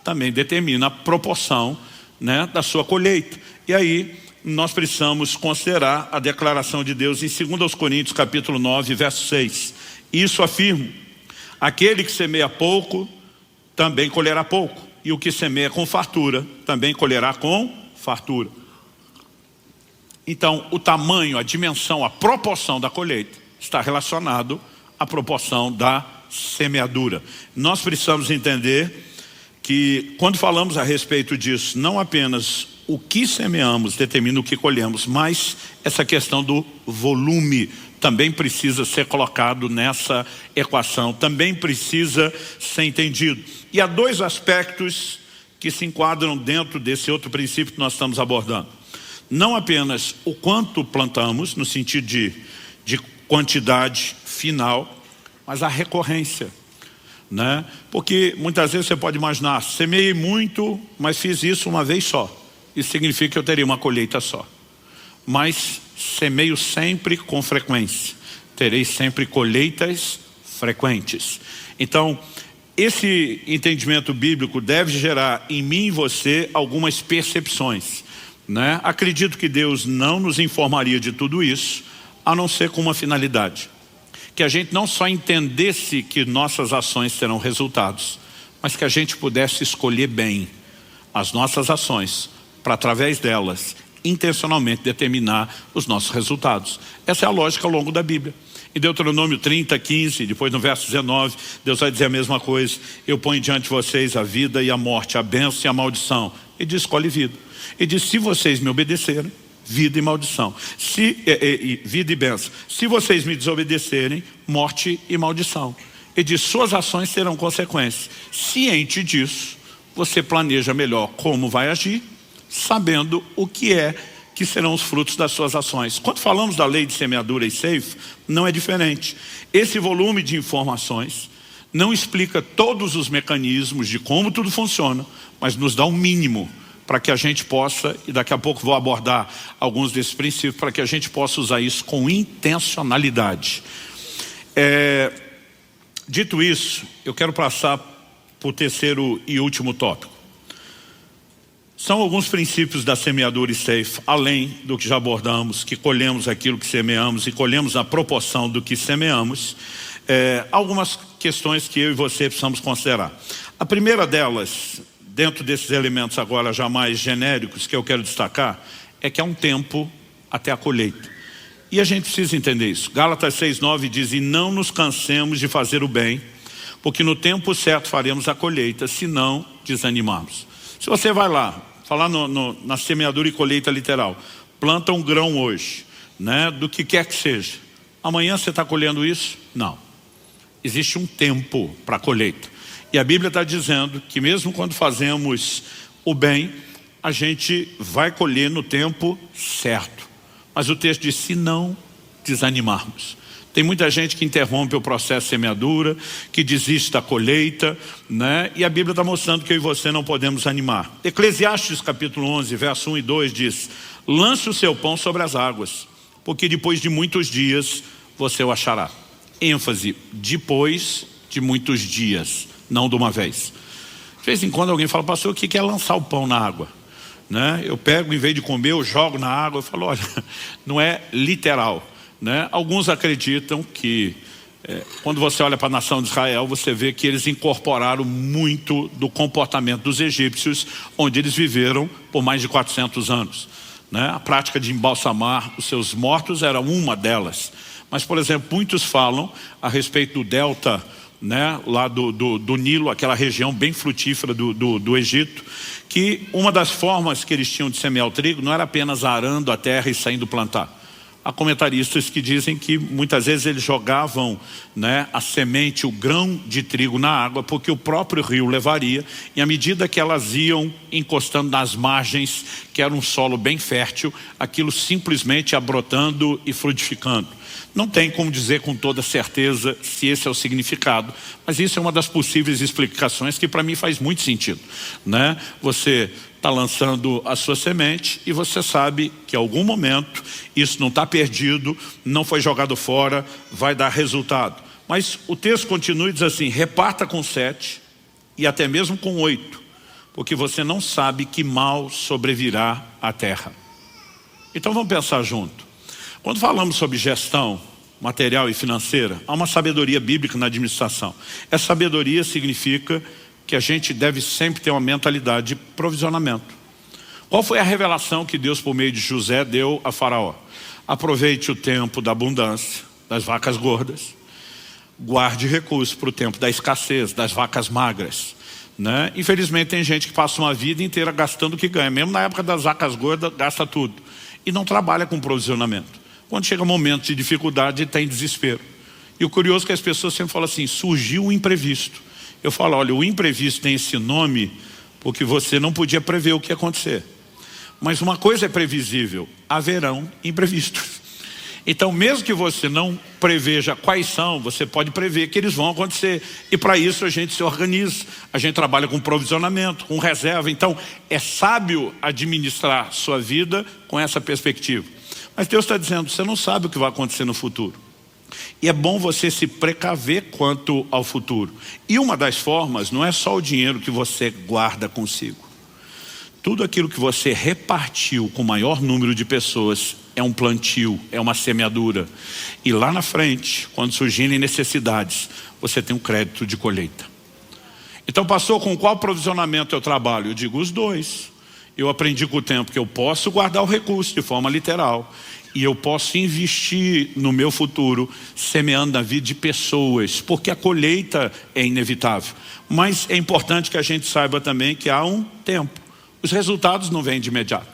também determina a proporção, né, da sua colheita. E aí, nós precisamos considerar a declaração de Deus em 2 Coríntios capítulo 9, verso 6. Isso afirmo, aquele que semeia pouco, também colherá pouco. E o que semeia com fartura, também colherá com fartura. Então, o tamanho, a dimensão, a proporção da colheita está relacionado à proporção da semeadura. Nós precisamos entender que quando falamos a respeito disso, não apenas o que semeamos determina o que colhemos, mas essa questão do volume também precisa ser colocado nessa equação, também precisa ser entendido. E há dois aspectos que se enquadram dentro desse outro princípio que nós estamos abordando. Não apenas o quanto plantamos, no sentido de quantidade final, mas a recorrência, né? Porque muitas vezes você pode imaginar, semeei muito, mas fiz isso uma vez só. Isso significa que eu teria uma colheita só. Mas semeio sempre com frequência. Terei sempre colheitas frequentes. Então, Esse entendimento bíblico deve gerar em mim e você algumas percepções, né? Acredito que Deus não nos informaria de tudo isso, a não ser com uma finalidade. Que a gente não só entendesse que nossas ações terão resultados, mas que a gente pudesse escolher bem as nossas ações, para através delas, intencionalmente determinar os nossos resultados. Essa é a lógica ao longo da Bíblia. Em Deuteronômio 30, 15, depois no verso 19, Deus vai dizer a mesma coisa. Eu ponho diante de vocês a vida e a morte, a bênção e a maldição. E diz, escolhe vida. E diz, se vocês me obedecerem, vida e maldição. Vida e bênção. Se vocês me desobedecerem, morte e maldição. E diz, suas ações terão consequências. Ciente disso, você planeja melhor como vai agir, sabendo o que serão os frutos das suas ações. Quando falamos da lei de semeadura e ceifa, não é diferente. Esse volume de informações não explica todos os mecanismos de como tudo funciona, mas nos dá um mínimo para que a gente possa, e daqui a pouco vou abordar alguns desses princípios, para que a gente possa usar isso com intencionalidade. Dito isso, eu quero passar para o terceiro e último tópico. São alguns princípios da semeadura e ceifa, além do que já abordamos, que colhemos aquilo que semeamos e colhemos a proporção do que semeamos. Algumas questões que eu e você precisamos considerar. A primeira delas, dentro desses elementos agora já mais genéricos que eu quero destacar, é que há um tempo até a colheita. E a gente precisa entender isso. Gálatas 6:9 diz, e não nos cansemos de fazer o bem, porque no tempo certo faremos a colheita, se não desanimarmos. Se você vai lá, falar na semeadura e colheita literal, planta um grão hoje, né, do que quer que seja. Amanhã você está colhendo isso? Não. Existe um tempo para a colheita. E a Bíblia está dizendo que mesmo quando fazemos o bem, a gente vai colher no tempo certo. Mas o texto diz, se não desanimarmos. Tem muita gente que interrompe o processo de semeadura, que desiste da colheita, né? E a Bíblia está mostrando que eu e você não podemos animar. Eclesiastes capítulo 11, verso 1 e 2 diz, lance o seu pão sobre as águas, porque depois de muitos dias você o achará. ênfase, depois de muitos dias, não de uma vez. De vez em quando alguém fala, pastor, o que é lançar o pão na água? Né? Eu pego, em vez de comer, eu jogo na água. Eu falo, olha, não é literal. Né? Alguns acreditam que, quando você olha para a nação de Israel, você vê que eles incorporaram muito do comportamento dos egípcios, onde eles viveram por mais de 400 anos. Né? A prática de embalsamar os seus mortos era uma delas. Mas, por exemplo, muitos falam a respeito do delta, né, lá do Nilo, aquela região bem frutífera do Egito, que uma das formas que eles tinham de semear o trigo não era apenas arando a terra e saindo plantar. Há comentaristas que dizem que muitas vezes eles jogavam, né, a semente, o grão de trigo na água, porque o próprio rio levaria, e à medida que elas iam encostando nas margens, que era um solo bem fértil, aquilo simplesmente ia brotando e frutificando. Não tem como dizer com toda certeza se esse é o significado, mas isso é uma das possíveis explicações que para mim faz muito sentido. Né? Você está lançando a sua semente e você sabe que em algum momento isso não está perdido, não foi jogado fora, vai dar resultado. Mas o texto continua e diz assim, reparta com 7 e até mesmo com 8, porque você não sabe que mal sobrevirá à terra. Então vamos pensar junto. Quando falamos sobre gestão material e financeira, há uma sabedoria bíblica na administração. Essa sabedoria significa que a gente deve sempre ter uma mentalidade de provisionamento. Qual foi a revelação que Deus, por meio de José, deu a Faraó? Aproveite o tempo da abundância, das vacas gordas. Guarde recursos para o tempo da escassez, das vacas magras. Né? Infelizmente tem gente que passa uma vida inteira gastando o que ganha. Mesmo na época das vacas gordas, gasta tudo. E não trabalha com provisionamento. Quando chega um momento de dificuldade, tem desespero. E o curioso é que as pessoas sempre falam assim, surgiu um imprevisto. Eu falo, olha, o imprevisto tem esse nome porque você não podia prever o que ia acontecer. Mas uma coisa é previsível, haverão imprevistos. Então, mesmo que você não preveja quais são, você pode prever que eles vão acontecer. E para isso a gente se organiza, a gente trabalha com provisionamento, com reserva. Então, é sábio administrar sua vida com essa perspectiva. Mas Deus está dizendo, você não sabe o que vai acontecer no futuro. E é bom você se precaver quanto ao futuro. E uma das formas não é só o dinheiro que você guarda consigo. Tudo aquilo que você repartiu com o maior número de pessoas é um plantio, é uma semeadura. E lá na frente, quando surgirem necessidades, você tem um crédito de colheita. Então, pastor, com qual provisionamento eu trabalho? Eu digo os dois. Eu aprendi com o tempo que eu posso guardar o recurso de forma literal. E eu posso investir no meu futuro, semeando na vida de pessoas, porque a colheita é inevitável. Mas é importante que a gente saiba também que há um tempo. Os resultados não vêm de imediato.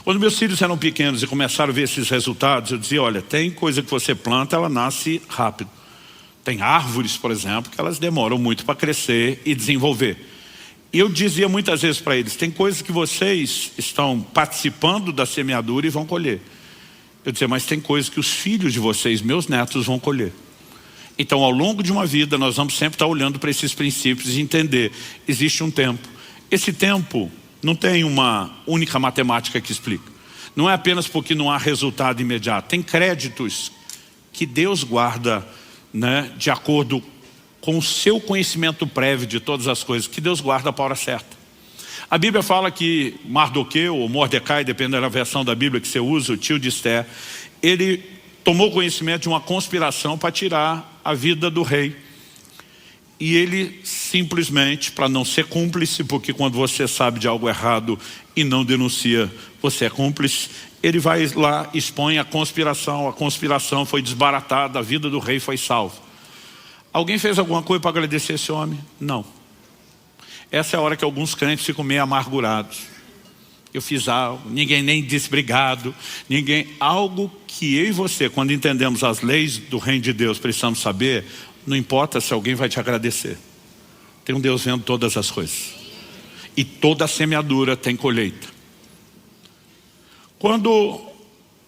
Quando meus filhos eram pequenos e começaram a ver esses resultados, eu dizia, olha, tem coisa que você planta, ela nasce rápido. Tem árvores, por exemplo, que elas demoram muito para crescer e desenvolver. E eu dizia muitas vezes para eles, tem coisas que vocês estão participando da semeadura e vão colher. Eu dizia, mas tem coisas que os filhos de vocês, meus netos, vão colher. Então, ao longo de uma vida, nós vamos sempre estar olhando para esses princípios e entender, existe um tempo. Esse tempo não tem uma única matemática que explica. Não é apenas porque não há resultado imediato. Tem créditos que Deus guarda, né, de acordo com o seu conhecimento prévio de todas as coisas, que Deus guarda para a hora certa. A Bíblia fala que Mardoqueu, ou Mordecai, dependendo da versão da Bíblia que você usa, o tio de Esther, ele tomou conhecimento de uma conspiração para tirar a vida do rei. E ele simplesmente, para não ser cúmplice, porque quando você sabe de algo errado e não denuncia, você é cúmplice, ele vai lá, expõe a conspiração foi desbaratada, a vida do rei foi salva. Alguém fez alguma coisa para agradecer esse homem? Não. Essa é a hora que alguns crentes ficam meio amargurados. Eu fiz algo, ninguém nem disse obrigado, algo que eu e você, quando entendemos as leis do reino de Deus, precisamos saber. Não importa se alguém vai te agradecer. Tem um Deus vendo todas as coisas. E toda semeadura tem colheita. Quando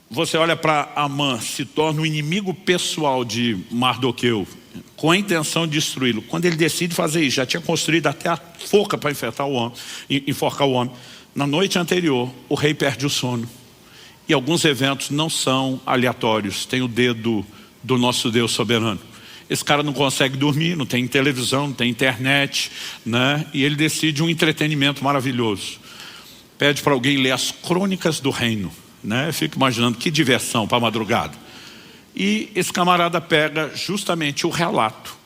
você olha para Amã, se torna o inimigo pessoal de Mardoqueu, com a intenção de destruí-lo. Quando ele decide fazer isso, já tinha construído até a forca para enforcar o homem. Na noite anterior, o rei perde o sono. E alguns eventos não são aleatórios. Tem o dedo do nosso Deus soberano. Esse cara não consegue dormir, não tem televisão, não tem internet, né? E ele decide um entretenimento maravilhoso. Pede para alguém ler as crônicas do reino, né? Eu fico imaginando que diversão para a madrugada. E esse camarada pega justamente o relato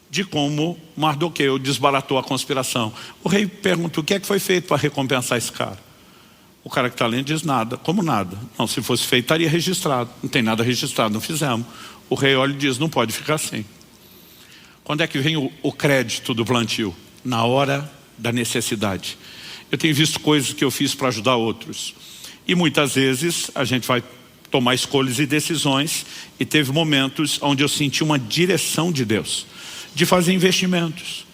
de como Mardoqueu desbaratou a conspiração. O rei pergunta, o que é que foi feito para recompensar esse cara? O cara que está lendo diz nada. Como nada? Não, se fosse feito estaria registrado. Não tem nada registrado, não fizemos. O rei olha e diz, não pode ficar assim. Quando é que vem o crédito do plantio? Na hora da necessidade. Eu tenho visto coisas que eu fiz para ajudar outros. E muitas vezes a gente vai tomar escolhas e decisões. E teve momentos onde eu senti uma direção de Deus. De fazer investimentos.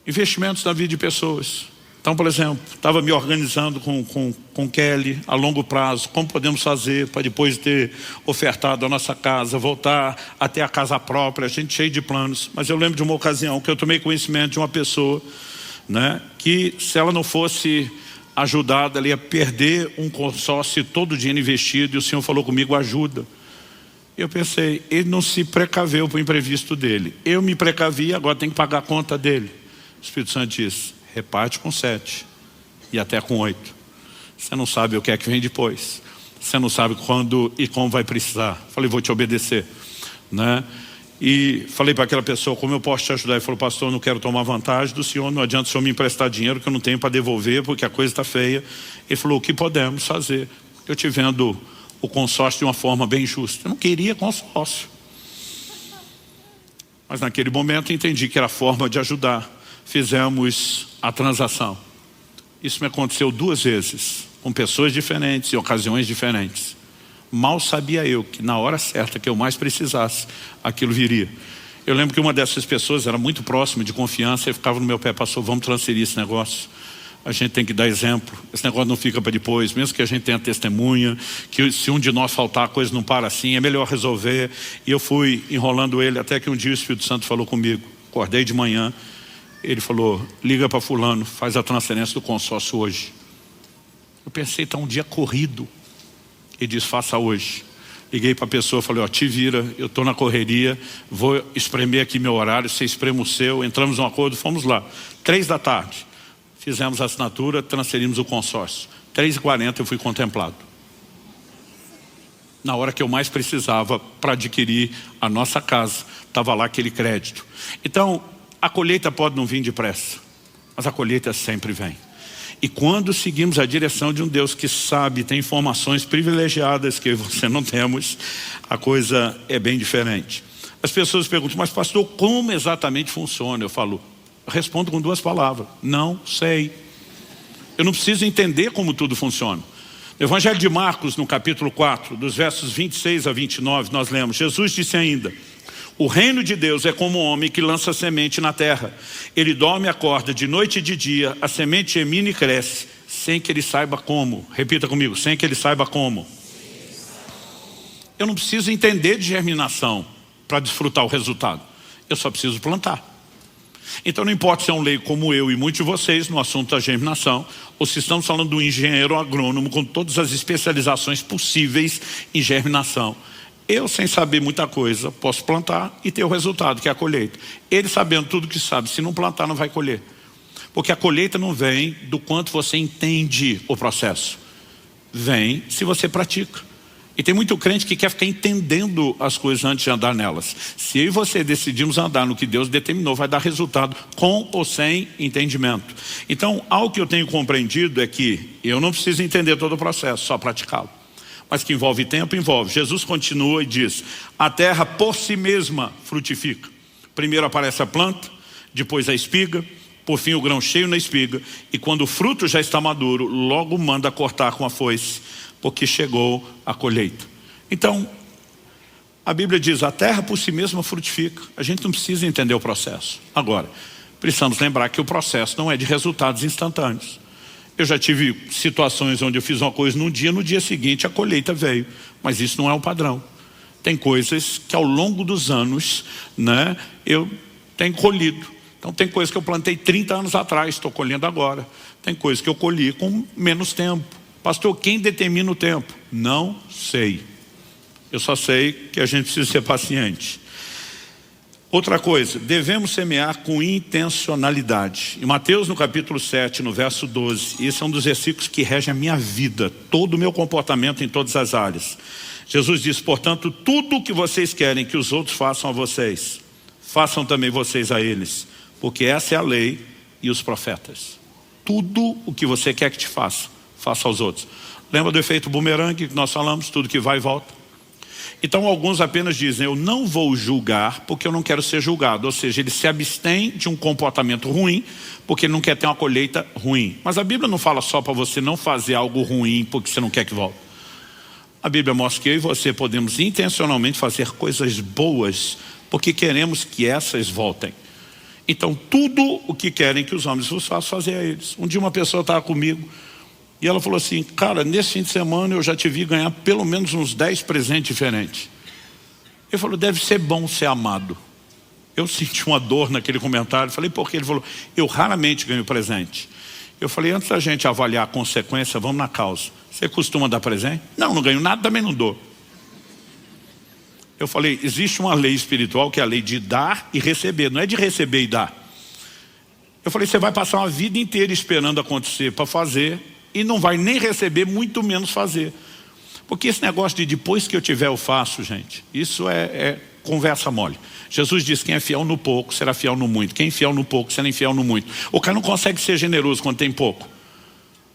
Investimentos na vida de pessoas. Então, por exemplo, estava me organizando com Kelly a longo prazo, como podemos fazer para depois de ter ofertado a nossa casa, voltar até a casa própria, a gente cheio de planos. Mas eu lembro de uma ocasião que eu tomei conhecimento de uma pessoa, né, que se ela não fosse ajudada, ela ia perder um consórcio, todo o dinheiro investido, e o Senhor falou comigo, ajuda. Eu pensei, ele não se precaveu para o imprevisto dele. Eu me precavi, agora tem que pagar a conta dele. O Espírito Santo disse, reparte com 7 e até com 8. Você não sabe o que é que vem depois. Você não sabe quando e como vai precisar. Falei, vou te obedecer, né? E falei para aquela pessoa, como eu posso te ajudar? Ele falou, pastor, eu não quero tomar vantagem do senhor, não adianta o senhor me emprestar dinheiro que eu não tenho para devolver porque a coisa está feia. Ele falou, o que podemos fazer? Eu te vendo o consórcio de uma forma bem justa. Eu não queria consórcio. Mas naquele momento entendi que era a forma de ajudar. Fizemos a transação. Isso me aconteceu 2 vezes, com pessoas diferentes, em ocasiões diferentes. Mal sabia eu que na hora certa que eu mais precisasse, aquilo viria. Eu lembro que uma dessas pessoas era muito próxima, de confiança, e ficava no meu pé, pastor, vamos transferir esse negócio. A gente tem que dar exemplo, esse negócio não fica para depois, mesmo que a gente tenha testemunha, que se um de nós faltar, a coisa não para assim, é melhor resolver. E eu fui enrolando ele, até que um dia o Espírito Santo falou comigo, acordei de manhã, ele falou, liga para fulano, faz a transferência do consórcio hoje. Eu pensei, está um dia corrido. Ele diz, faça hoje. Liguei para a pessoa, falei, ó, te vira, eu estou na correria, vou espremer aqui meu horário, você esprema o seu, entramos num acordo, fomos lá. 3 da tarde, fizemos a assinatura, transferimos o consórcio. 3h40 eu fui contemplado. Na hora que eu mais precisava para adquirir a nossa casa, estava lá aquele crédito. Então, a colheita pode não vir depressa, mas a colheita sempre vem. E quando seguimos a direção de um Deus que sabe, tem informações privilegiadas que você não temos, a coisa é bem diferente. As pessoas perguntam, mas pastor, como exatamente funciona? Eu respondo com 2 palavras, não sei. Eu não preciso entender como tudo funciona. No Evangelho de Marcos, no capítulo 4, dos versos 26 a 29, nós lemos, Jesus disse ainda, o reino de Deus é como um homem que lança semente na terra. Ele dorme e acorda de noite e de dia, a semente germina e cresce, sem que ele saiba como. Repita comigo, sem que ele saiba como. Eu não preciso entender de germinação para desfrutar o resultado. Eu só preciso plantar. Então não importa se é um leigo como eu e muitos de vocês no assunto da germinação, ou se estamos falando de um engenheiro agrônomo com todas as especializações possíveis em germinação. Eu, sem saber muita coisa, posso plantar e ter o resultado, que é a colheita. Ele sabendo tudo que sabe, se não plantar não vai colher. Porque a colheita não vem do quanto você entende o processo. Vem se você pratica. E tem muito crente que quer ficar entendendo as coisas antes de andar nelas. Se eu e você decidimos andar no que Deus determinou, vai dar resultado com ou sem entendimento. Então, algo que eu tenho compreendido é que eu não preciso entender todo o processo, só praticá-lo. Mas que envolve tempo, envolve. Jesus continua e diz, a terra por si mesma frutifica. Primeiro aparece a planta, depois a espiga, por fim o grão cheio na espiga, e quando o fruto já está maduro, logo manda cortar com a foice, porque chegou a colheita. Então, a Bíblia diz, a terra por si mesma frutifica. A gente não precisa entender o processo. Agora, precisamos lembrar que o processo não é de resultados instantâneos. Eu já tive situações onde eu fiz uma coisa num dia, no dia seguinte a colheita veio. Mas isso não é um padrão. Tem coisas que ao longo dos anos, né, eu tenho colhido. Então tem coisas que eu plantei 30 anos atrás, estou colhendo agora. Tem coisas que eu colhi com menos tempo. Pastor, quem determina o tempo? Não sei. Eu só sei que a gente precisa ser paciente. Outra coisa, devemos semear com intencionalidade. Em Mateus, no capítulo 7, no verso 12, esse é um dos versículos que rege a minha vida, todo o meu comportamento em todas as áreas. Jesus diz, portanto, tudo o que vocês querem que os outros façam a vocês, façam também vocês a eles, porque essa é a lei e os profetas. Tudo o que você quer que te faça, faça aos outros. Lembra do efeito bumerangue que nós falamos? Tudo que vai e volta. Então alguns apenas dizem, eu não vou julgar porque eu não quero ser julgado. Ou seja, ele se abstém de um comportamento ruim porque ele não quer ter uma colheita ruim. Mas a Bíblia não fala só para você não fazer algo ruim porque você não quer que volte. A Bíblia mostra que eu e você podemos intencionalmente fazer coisas boas porque queremos que essas voltem. Então tudo o que querem que os homens vos façam, fazer a eles. Um dia uma pessoa estava comigo e ela falou assim, cara, nesse fim de semana eu já te vi ganhar pelo menos uns 10 presentes diferentes. Ele falou, deve ser bom ser amado. Eu senti uma dor naquele comentário, falei, por quê? Ele falou, eu raramente ganho presente. Eu falei, antes da gente avaliar a consequência, vamos na causa. Você costuma dar presente? Não, não ganho nada, também não dou. Eu falei, existe uma lei espiritual que é a lei de dar e receber, não é de receber e dar. Eu falei, você vai passar uma vida inteira esperando acontecer para fazer e não vai nem receber, muito menos fazer. Porque esse negócio de depois que eu tiver eu faço, gente, isso é conversa mole. Jesus diz, quem é fiel no pouco será fiel no muito. Quem é fiel no pouco será infiel no muito. O cara não consegue ser generoso quando tem pouco.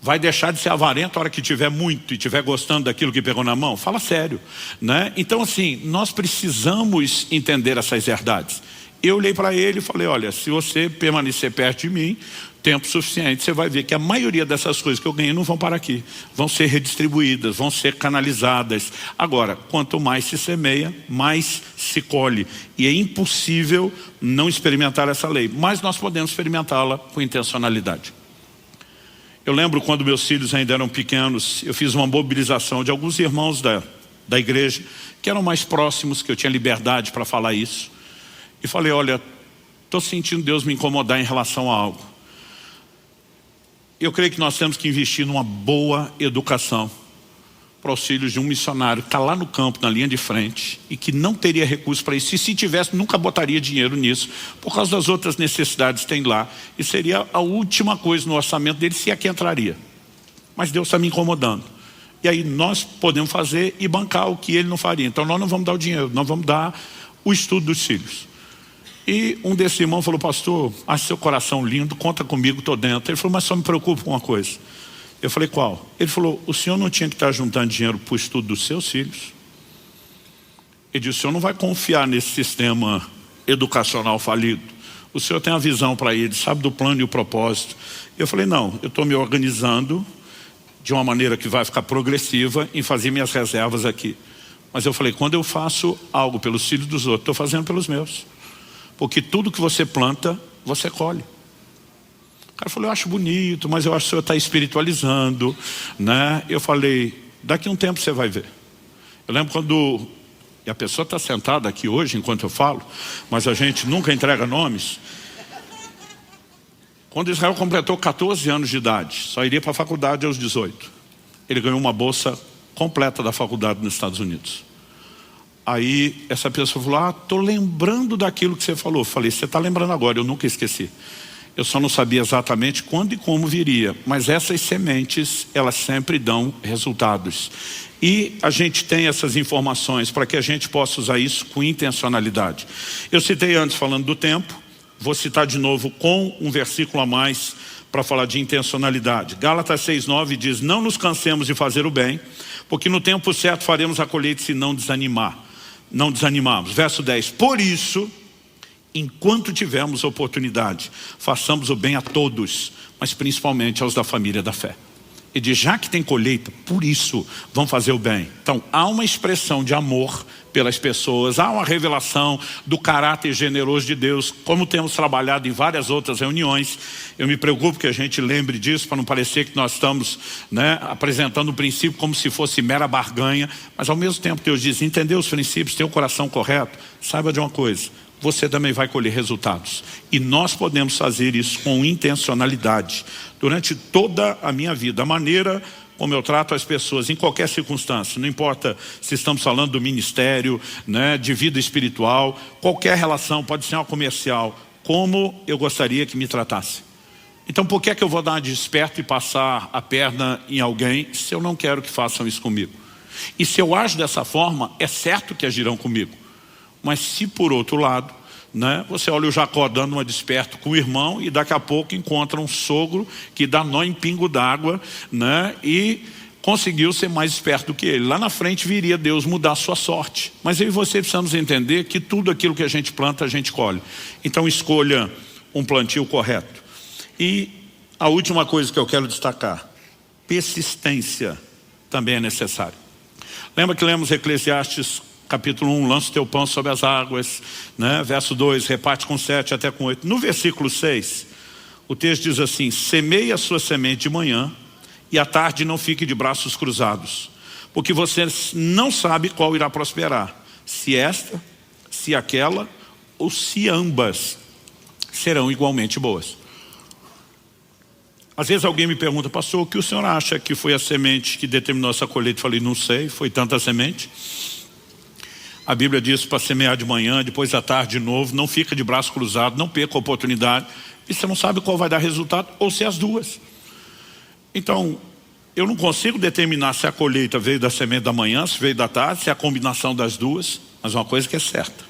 Vai deixar de ser avarento a hora que tiver muito e tiver gostando daquilo que pegou na mão? Fala sério, né? Então assim, nós precisamos entender essas verdades. Eu olhei para ele e falei, olha, se você permanecer perto de mim, tempo suficiente, você vai ver que a maioria dessas coisas que eu ganhei não vão para aqui. Vão ser redistribuídas, vão ser canalizadas. Agora, quanto mais se semeia, mais se colhe. E é impossível não experimentar essa lei. Mas nós podemos experimentá-la com intencionalidade. Eu lembro quando meus filhos ainda eram pequenos, eu fiz uma mobilização de alguns irmãos da igreja, que eram mais próximos, que eu tinha liberdade para falar isso. E falei, olha, estou sentindo Deus me incomodar em relação a algo. Eu creio que nós temos que investir numa boa educação. O para os filhos de um missionário que está lá no campo, na linha de frente, e que não teria recurso para isso, e se tivesse, nunca botaria dinheiro nisso, por causa das outras necessidades que tem lá, e seria a última coisa no orçamento dele, se é que entraria. Mas Deus está me incomodando. E aí nós podemos fazer e bancar o que ele não faria. Então nós não vamos dar o dinheiro, nós vamos dar o estudo dos filhos. E um desses irmãos falou: pastor, acho seu coração lindo, conta comigo, estou dentro. Ele falou: mas só me preocupa com uma coisa. Eu falei: qual? Ele falou: o senhor não tinha que estar juntando dinheiro para o estudo dos seus filhos? Ele disse: o senhor não vai confiar nesse sistema educacional falido. O senhor tem a visão para ele, sabe do plano e o propósito. Eu falei: não, eu estou me organizando de uma maneira que vai ficar progressiva em fazer minhas reservas aqui. Mas eu falei: quando eu faço algo pelos filhos dos outros, estou fazendo pelos meus. Porque tudo que você planta, você colhe. O cara falou: eu acho bonito, mas eu acho que o senhor está espiritualizando, né? Eu falei: daqui a um tempo você vai ver. Eu lembro quando, e a pessoa está sentada aqui hoje enquanto eu falo, mas a gente nunca entrega nomes. Quando Israel completou 14 anos de idade, só iria para a faculdade aos 18. Ele ganhou uma bolsa completa da faculdade nos Estados Unidos. Aí essa pessoa falou: estou lembrando daquilo que você falou. Eu falei: você está lembrando agora, eu nunca esqueci. Eu só não sabia exatamente quando e como viria. Mas essas sementes, elas sempre dão resultados. E a gente tem essas informações para que a gente possa usar isso com intencionalidade. Eu citei antes falando do tempo. Vou citar de novo com um versículo a mais para falar de intencionalidade. Gálatas 6:9 diz: não nos cansemos de fazer o bem, porque no tempo certo faremos a colheita se não desanimamos. Verso 10: por isso, enquanto tivermos oportunidade, façamos o bem a todos, mas principalmente aos da família da fé. E diz: já que tem colheita, por isso vão fazer o bem. Então há uma expressão de amor pelas pessoas, há uma revelação do caráter generoso de Deus, como temos trabalhado em várias outras reuniões. Eu me preocupo que a gente lembre disso, para não parecer que nós estamos, apresentando o princípio como se fosse mera barganha, mas ao mesmo tempo Deus diz: entendeu os princípios, tem o coração correto, saiba de uma coisa, você também vai colher resultados. E nós podemos fazer isso com intencionalidade. Durante toda a minha vida, a maneira como eu trato as pessoas em qualquer circunstância, não importa se estamos falando do ministério, de vida espiritual, qualquer relação, pode ser uma comercial, como eu gostaria que me tratasse. Então por que é que eu vou dar uma de esperto e passar a perna em alguém se eu não quero que façam isso comigo? E se eu ajo dessa forma, é certo que agirão comigo. Mas se por outro lado, você olha o Jacó dando uma desperto com o irmão e daqui a pouco encontra um sogro que dá nó em pingo d'água, e conseguiu ser mais esperto do que ele. Lá na frente viria Deus mudar a sua sorte. Mas eu e você precisamos entender que tudo aquilo que a gente planta, a gente colhe. Então escolha um plantio correto. E a última coisa que eu quero destacar: persistência também é necessária. Lembra que lemos Eclesiastes capítulo 1, lança o teu pão sobre as águas, verso 2, reparte com 7 até com 8. No versículo 6, o texto diz assim: semeie a sua semente de manhã e à tarde não fique de braços cruzados, porque você não sabe qual irá prosperar, se esta, se aquela ou se ambas serão igualmente boas. Às vezes alguém me pergunta: pastor, o que o senhor acha que foi a semente que determinou essa colheita? Eu falei: não sei, foi tanta semente. A Bíblia diz para semear de manhã, depois da tarde de novo, não fica de braço cruzado, não perca a oportunidade. E você não sabe qual vai dar resultado, ou se as duas. Então, eu não consigo determinar se a colheita veio da semente da manhã, se veio da tarde, se é a combinação das duas. Mas uma coisa que é certa: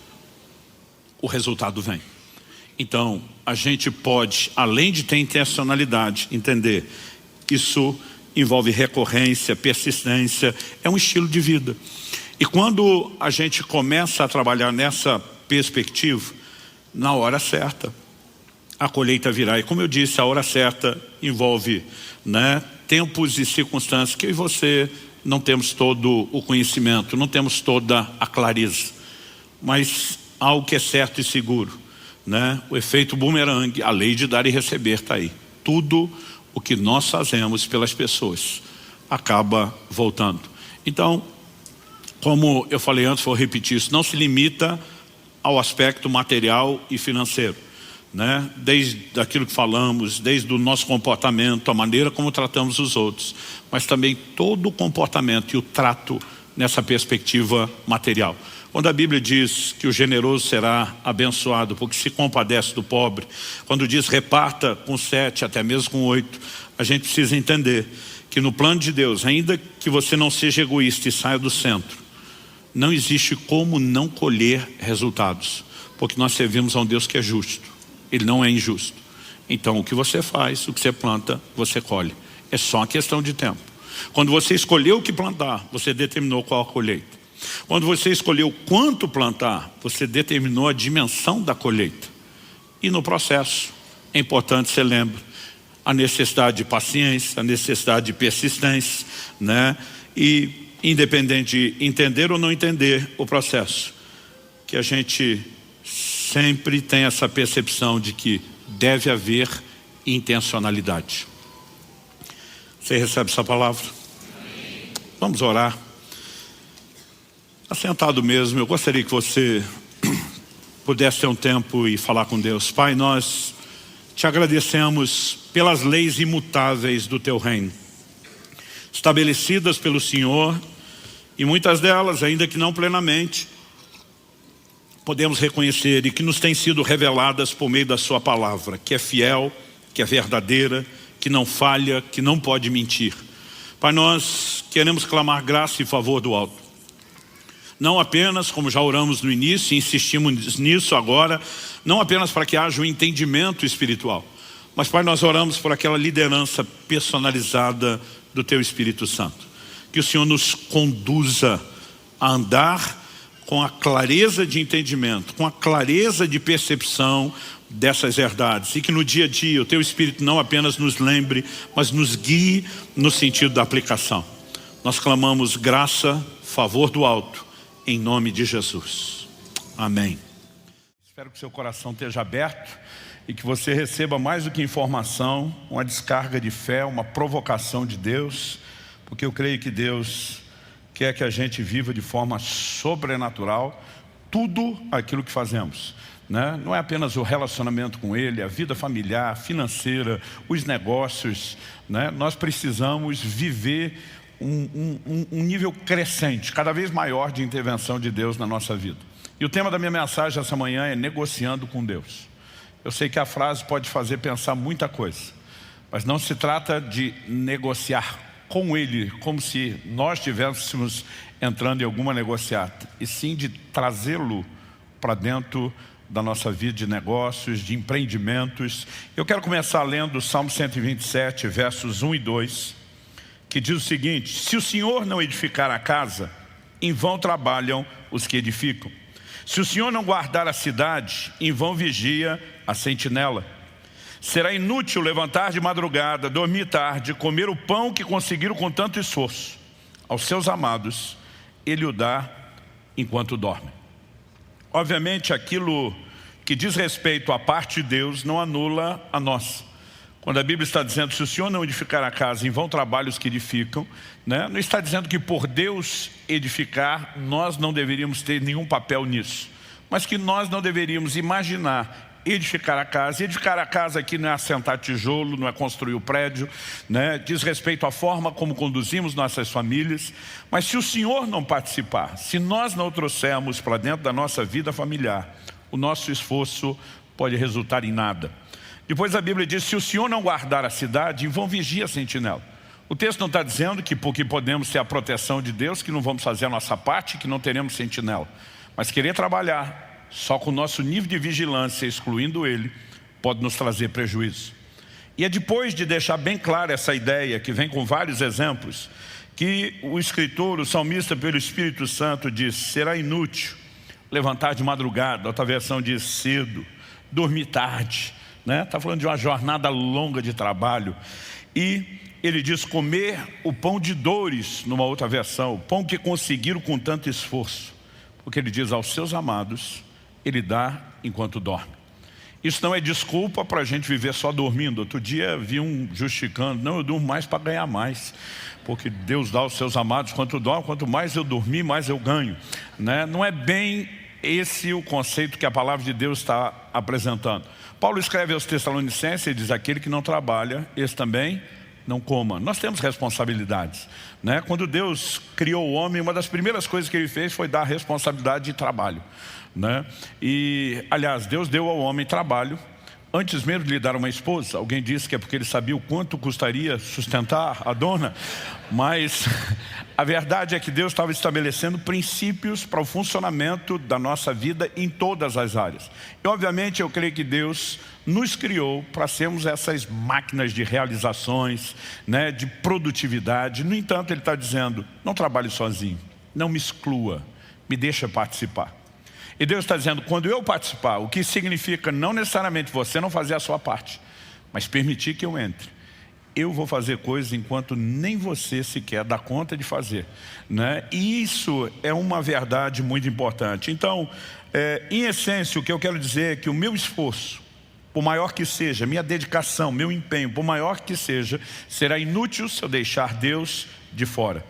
o resultado vem. Então, a gente pode, além de ter intencionalidade, entender, isso envolve recorrência, persistência, é um estilo de vida. E quando a gente começa a trabalhar nessa perspectiva, na hora certa, a colheita virá. E como eu disse, a hora certa envolve tempos e circunstâncias que eu e você não temos todo o conhecimento, não temos toda a clareza. Mas algo que é certo e seguro, o efeito bumerangue, a lei de dar e receber está aí. Tudo o que nós fazemos pelas pessoas acaba voltando. Então, como eu falei antes, vou repetir isso, não se limita ao aspecto material e financeiro. né? Desde aquilo que falamos, desde o nosso comportamento, a maneira como tratamos os outros, mas também todo o comportamento e o trato nessa perspectiva material. Quando a Bíblia diz que o generoso será abençoado porque se compadece do pobre, quando diz reparta com 7, até mesmo com 8, a gente precisa entender que no plano de Deus, ainda que você não seja egoísta e saia do centro, não existe como não colher resultados, porque nós servimos a um Deus que é justo, Ele não é injusto. Então o que você faz, o que você planta, você colhe. É só uma questão de tempo. Quando você escolheu o que plantar, você determinou qual a colheita. Quando você escolheu quanto plantar, você determinou a dimensão da colheita. E no processo, é importante você lembre a necessidade de paciência, a necessidade de persistência, né? E independente de entender ou não entender o processo, que a gente sempre tem essa percepção de que deve haver intencionalidade. Você recebe essa palavra? Vamos orar. Assentado mesmo, eu gostaria que você pudesse ter um tempo e falar com Deus. Pai, nós te agradecemos pelas leis imutáveis do teu reino, estabelecidas pelo Senhor, e muitas delas, ainda que não plenamente, podemos reconhecer e que nos têm sido reveladas por meio da sua palavra, que é fiel, que é verdadeira, que não falha, que não pode mentir. Pai, nós queremos clamar graça e favor do alto. Não apenas, como já oramos no início e insistimos nisso agora, não apenas para que haja um entendimento espiritual, mas, Pai, nós oramos por aquela liderança personalizada do Teu Espírito Santo. Que o Senhor nos conduza a andar com a clareza de entendimento, com a clareza de percepção dessas verdades, e que no dia a dia o Teu Espírito não apenas nos lembre, mas nos guie no sentido da aplicação. Nós clamamos graça, favor do alto, em nome de Jesus. Amém. Espero que seu coração esteja aberto e que você receba mais do que informação, uma descarga de fé, uma provocação de Deus, porque eu creio que Deus quer que a gente viva de forma sobrenatural tudo aquilo que fazemos, né? Não é apenas o relacionamento com Ele, a vida familiar, financeira, os negócios, né? Nós precisamos viver um nível crescente, cada vez maior de intervenção de Deus na nossa vida. E o tema da minha mensagem essa manhã é negociando com Deus. Eu sei que a frase pode fazer pensar muita coisa, mas não se trata de negociar com Ele, como se nós estivéssemos entrando em alguma negociata, e sim de trazê-lo para dentro da nossa vida de negócios, de empreendimentos. Eu quero começar lendo o Salmo 127, versos 1 e 2, que diz o seguinte: se o Senhor não edificar a casa, em vão trabalham os que edificam. Se o Senhor não guardar a cidade, em vão vigia a sentinela. Será inútil levantar de madrugada, dormir tarde, comer o pão que conseguiram com tanto esforço. Aos seus amados, Ele o dá enquanto dorme. Obviamente, aquilo que diz respeito à parte de Deus não anula a nossa. Quando a Bíblia está dizendo, se o Senhor não edificar a casa, em vão trabalham os que edificam, né? Não está dizendo que por Deus edificar, nós não deveríamos ter nenhum papel nisso, mas que nós não deveríamos imaginar edificar a casa. E edificar a casa aqui não é assentar tijolo, não é construir o prédio, né? Diz respeito à forma como conduzimos nossas famílias. Mas se o Senhor não participar, se nós não o trouxermos para dentro da nossa vida familiar, o nosso esforço pode resultar em nada. Depois a Bíblia diz, se o Senhor não guardar a cidade, em vão vigia a sentinela. O texto não está dizendo que porque podemos ter a proteção de Deus, que não vamos fazer a nossa parte, que não teremos sentinela. Mas querer trabalhar só com o nosso nível de vigilância, excluindo Ele, pode nos trazer prejuízo. E é depois de deixar bem clara essa ideia, que vem com vários exemplos, que o escritor, o salmista, pelo Espírito Santo, diz, será inútil levantar de madrugada, outra versão diz cedo, dormir tarde, né? Está falando de uma jornada longa de trabalho. E ele diz comer o pão de dores, numa outra versão, o pão que conseguiram com tanto esforço. Porque ele diz aos seus amados, Ele dá enquanto dorme. Isso não é desculpa para a gente viver só dormindo. Outro dia vi um justificando, não, eu durmo mais para ganhar mais, porque Deus dá aos seus amados quanto dorme, quanto mais eu dormir, mais eu ganho, né? Não é bem esse é o conceito que a palavra de Deus está apresentando. Paulo escreve aos Tessalonicenses e diz: aquele que não trabalha, esse também não coma. Nós temos responsabilidades, né? Quando Deus criou o homem, uma das primeiras coisas que ele fez foi dar responsabilidade de trabalho, né? E, aliás, Deus deu ao homem trabalho antes mesmo de lhe dar uma esposa. Alguém disse que é porque ele sabia o quanto custaria sustentar a dona, mas a verdade é que Deus estava estabelecendo princípios para o funcionamento da nossa vida em todas as áreas. E obviamente eu creio que Deus nos criou para sermos essas máquinas de realizações, né, de produtividade. No entanto, Ele está dizendo: não trabalhe sozinho, não me exclua, me deixa participar. E Deus está dizendo: quando eu participar, o que significa não necessariamente você não fazer a sua parte, mas permitir que eu entre. Eu vou fazer coisas enquanto nem você sequer dá conta de fazer, né? E isso é uma verdade muito importante. Então, em essência, o que eu quero dizer é que o meu esforço, por maior que seja, minha dedicação, meu empenho, por maior que seja, será inútil se eu deixar Deus de fora.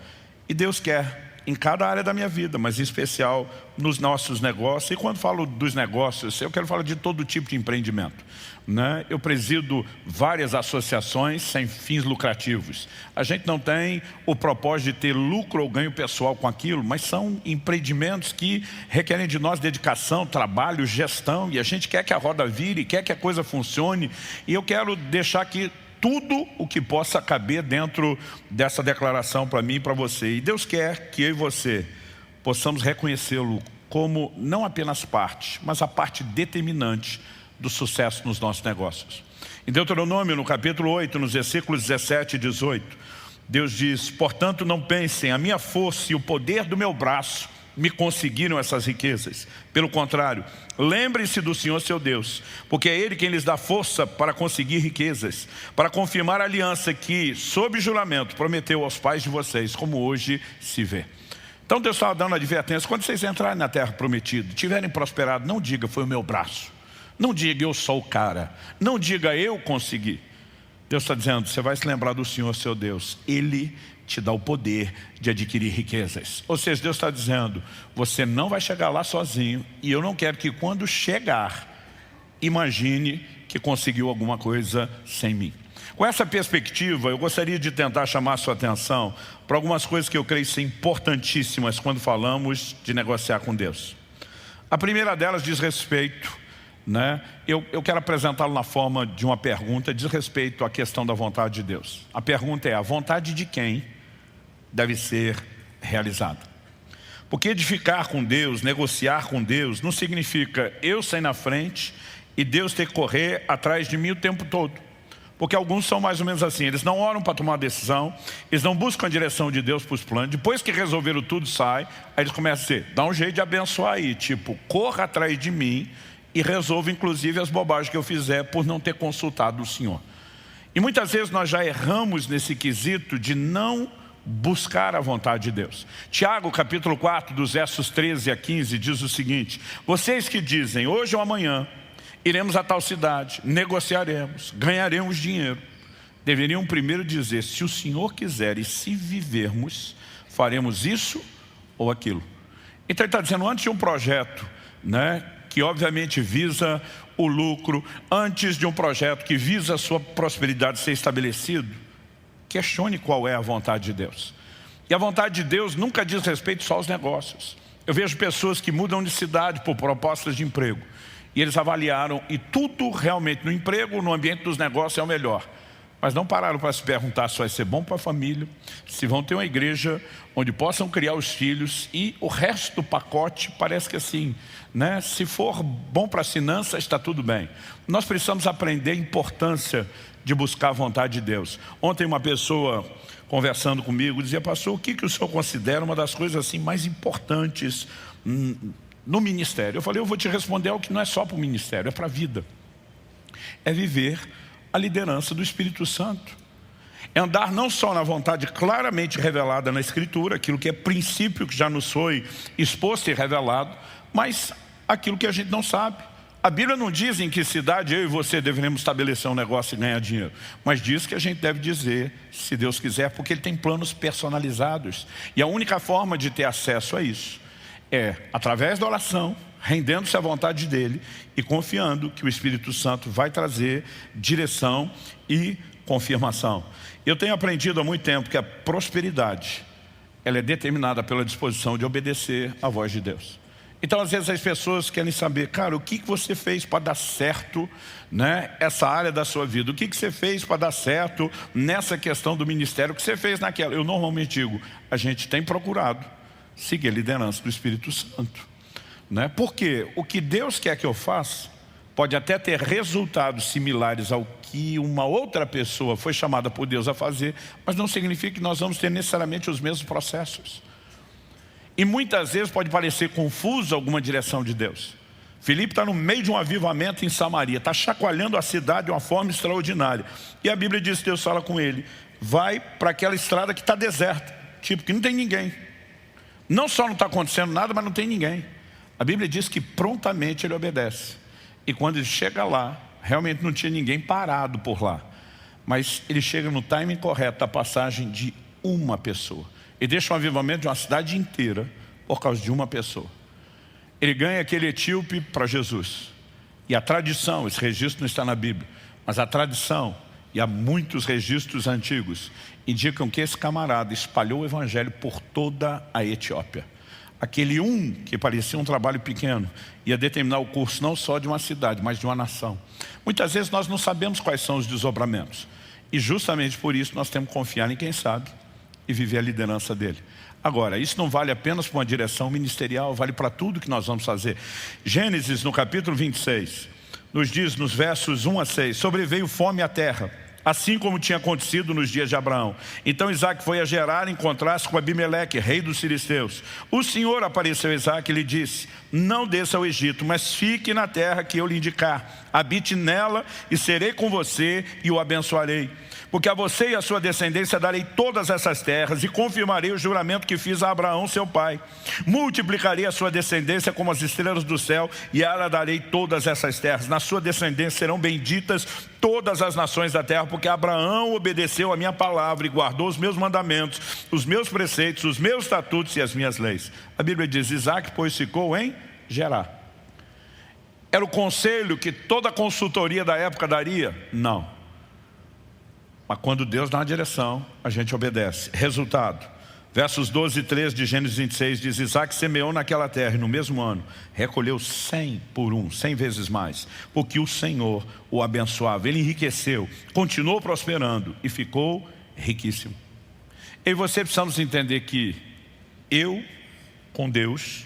E Deus quer em cada área da minha vida, mas em especial nos nossos negócios. E quando falo dos negócios, eu quero falar de todo tipo de empreendimento, né? Eu presido várias associações sem fins lucrativos. A gente não tem o propósito de ter lucro ou ganho pessoal com aquilo, mas são empreendimentos que requerem de nós dedicação, trabalho, gestão, e a gente quer que a roda vire, quer que a coisa funcione. E eu quero deixar aqui tudo o que possa caber dentro dessa declaração para mim e para você. E Deus quer que eu e você possamos reconhecê-lo como não apenas parte, mas a parte determinante do sucesso nos nossos negócios. Em Deuteronômio, no capítulo 8, nos versículos 17 e 18, Deus diz: portanto não pensem, a minha força e o poder do meu braço me conseguiram essas riquezas. Pelo contrário, lembrem-se do Senhor seu Deus, porque é Ele quem lhes dá força para conseguir riquezas, para confirmar a aliança que, sob juramento, prometeu aos pais de vocês, como hoje se vê. Então Deus estava dando advertência: quando vocês entrarem na terra prometida, tiverem prosperado, não diga foi o meu braço, não diga eu sou o cara, não diga eu consegui. Deus está dizendo: você vai se lembrar do Senhor seu Deus, Ele te dá o poder de adquirir riquezas. Ou seja, Deus está dizendo: você não vai chegar lá sozinho, e eu não quero que quando chegar, imagine que conseguiu alguma coisa sem mim. Com essa perspectiva, eu gostaria de tentar chamar a sua atenção para algumas coisas que eu creio ser importantíssimas quando falamos de negociar com Deus. A primeira delas diz respeito, né? Eu quero apresentá-lo na forma de uma pergunta, diz respeito à questão da vontade de Deus. A pergunta é: a vontade de quem deve ser realizada? Porque edificar com Deus, negociar com Deus, não significa eu sair na frente e Deus ter que correr atrás de mim o tempo todo. Porque alguns são mais ou menos assim: eles não oram para tomar uma decisão, eles não buscam a direção de Deus para os planos. Depois que resolveram tudo, sai, aí eles começam a dizer: dá um jeito de abençoar aí, tipo, corra atrás de mim e resolva inclusive as bobagens que eu fizer por não ter consultado o Senhor. E muitas vezes nós já erramos nesse quesito de não buscar a vontade de Deus. Tiago, capítulo 4, dos versos 13 a 15, diz o seguinte: vocês que dizem, hoje ou amanhã iremos a tal cidade, negociaremos, ganharemos dinheiro, deveriam primeiro dizer: se o Senhor quiser e se vivermos, faremos isso ou aquilo. Então ele está dizendo, antes de um projeto, né, que obviamente visa o lucro, antes de um projeto que visa a sua prosperidade ser estabelecido, questione qual é a vontade de Deus. E a vontade de Deus nunca diz respeito só aos negócios. Eu vejo pessoas que mudam de cidade por propostas de emprego, e eles avaliaram, e tudo realmente no emprego, no ambiente dos negócios é o melhor. Mas não pararam para se perguntar se vai ser bom para a família, se vão ter uma igreja onde possam criar os filhos, e o resto do pacote parece que assim, né? Se for bom para as finanças, está tudo bem. Nós precisamos aprender a importância de buscar a vontade de Deus. Ontem uma pessoa conversando comigo dizia: pastor, o que o senhor considera uma das coisas assim mais importantes no ministério? Eu falei: eu vou te responder algo que não é só para o ministério, é para a vida. É viver a liderança do Espírito Santo. É andar não só na vontade claramente revelada na Escritura, aquilo que é princípio que já nos foi exposto e revelado, mas aquilo que a gente não sabe. A Bíblia não diz em que cidade eu e você deveremos estabelecer um negócio e ganhar dinheiro, mas diz que a gente deve dizer, se Deus quiser, porque Ele tem planos personalizados. E a única forma de ter acesso a isso é através da oração, rendendo-se à vontade dele e confiando que o Espírito Santo vai trazer direção e confirmação. Eu tenho aprendido há muito tempo que a prosperidade, ela é determinada pela disposição de obedecer à voz de Deus. Então, às vezes, as pessoas querem saber, cara, o que você fez para dar certo, né, essa área da sua vida? O que você fez para dar certo nessa questão do ministério? O que você fez naquela? Eu normalmente digo, a gente tem procurado seguir a liderança do Espírito Santo, né? Porque o que Deus quer que eu faça pode até ter resultados similares ao que uma outra pessoa foi chamada por Deus a fazer, mas não significa que nós vamos ter necessariamente os mesmos processos. E muitas vezes pode parecer confuso alguma direção de Deus. Filipe está no meio de um avivamento em Samaria, está chacoalhando a cidade de uma forma extraordinária. E a Bíblia diz que Deus fala com ele, vai para aquela estrada que está deserta, tipo que não tem ninguém. Não só não está acontecendo nada, mas não tem ninguém. A Bíblia diz que prontamente ele obedece. E quando ele chega lá, realmente não tinha ninguém parado por lá. Mas ele chega no timing correto da passagem de uma pessoa. E deixa um avivamento de uma cidade inteira por causa de uma pessoa. Ele ganha aquele etíope para Jesus. E a tradição, esse registro não está na Bíblia, mas a tradição, e há muitos registros antigos, indicam que esse camarada espalhou o evangelho por toda a Etiópia. Aquele que parecia um trabalho pequeno, ia determinar o curso não só de uma cidade, mas de uma nação. Muitas vezes nós não sabemos quais são os desdobramentos. E justamente por isso nós temos que confiar em quem sabe e viver a liderança dele. Agora, isso não vale apenas para uma direção ministerial, vale para tudo que nós vamos fazer. Gênesis, no capítulo 26, nos diz, nos versos 1 a 6, sobreveio fome à terra, assim como tinha acontecido nos dias de Abraão. Então Isaac foi a Gerar encontrar-se com Abimeleque, rei dos filisteus. O Senhor apareceu a Isaac e lhe disse, não desça ao Egito, mas fique na terra que eu lhe indicar. Habite nela e serei com você e o abençoarei. Porque a você e a sua descendência darei todas essas terras e confirmarei o juramento que fiz a Abraão, seu pai. Multiplicarei a sua descendência como as estrelas do céu e a ela darei todas essas terras. Na sua descendência serão benditas todas as nações da terra, porque Abraão obedeceu a minha palavra e guardou os meus mandamentos, os meus preceitos, os meus estatutos e as minhas leis. A Bíblia diz, Isaac, pois, ficou em Gerar. Era o conselho que toda a consultoria da época daria? Não. Mas quando Deus dá uma direção, a gente obedece. Resultado, versos 12 e 13 de Gênesis 26 diz, Isaac semeou naquela terra e no mesmo ano recolheu 100 por 1, 100 vezes mais, porque o Senhor o abençoava. Ele enriqueceu, continuou prosperando e ficou riquíssimo. Eu e você precisamos entender que eu com Deus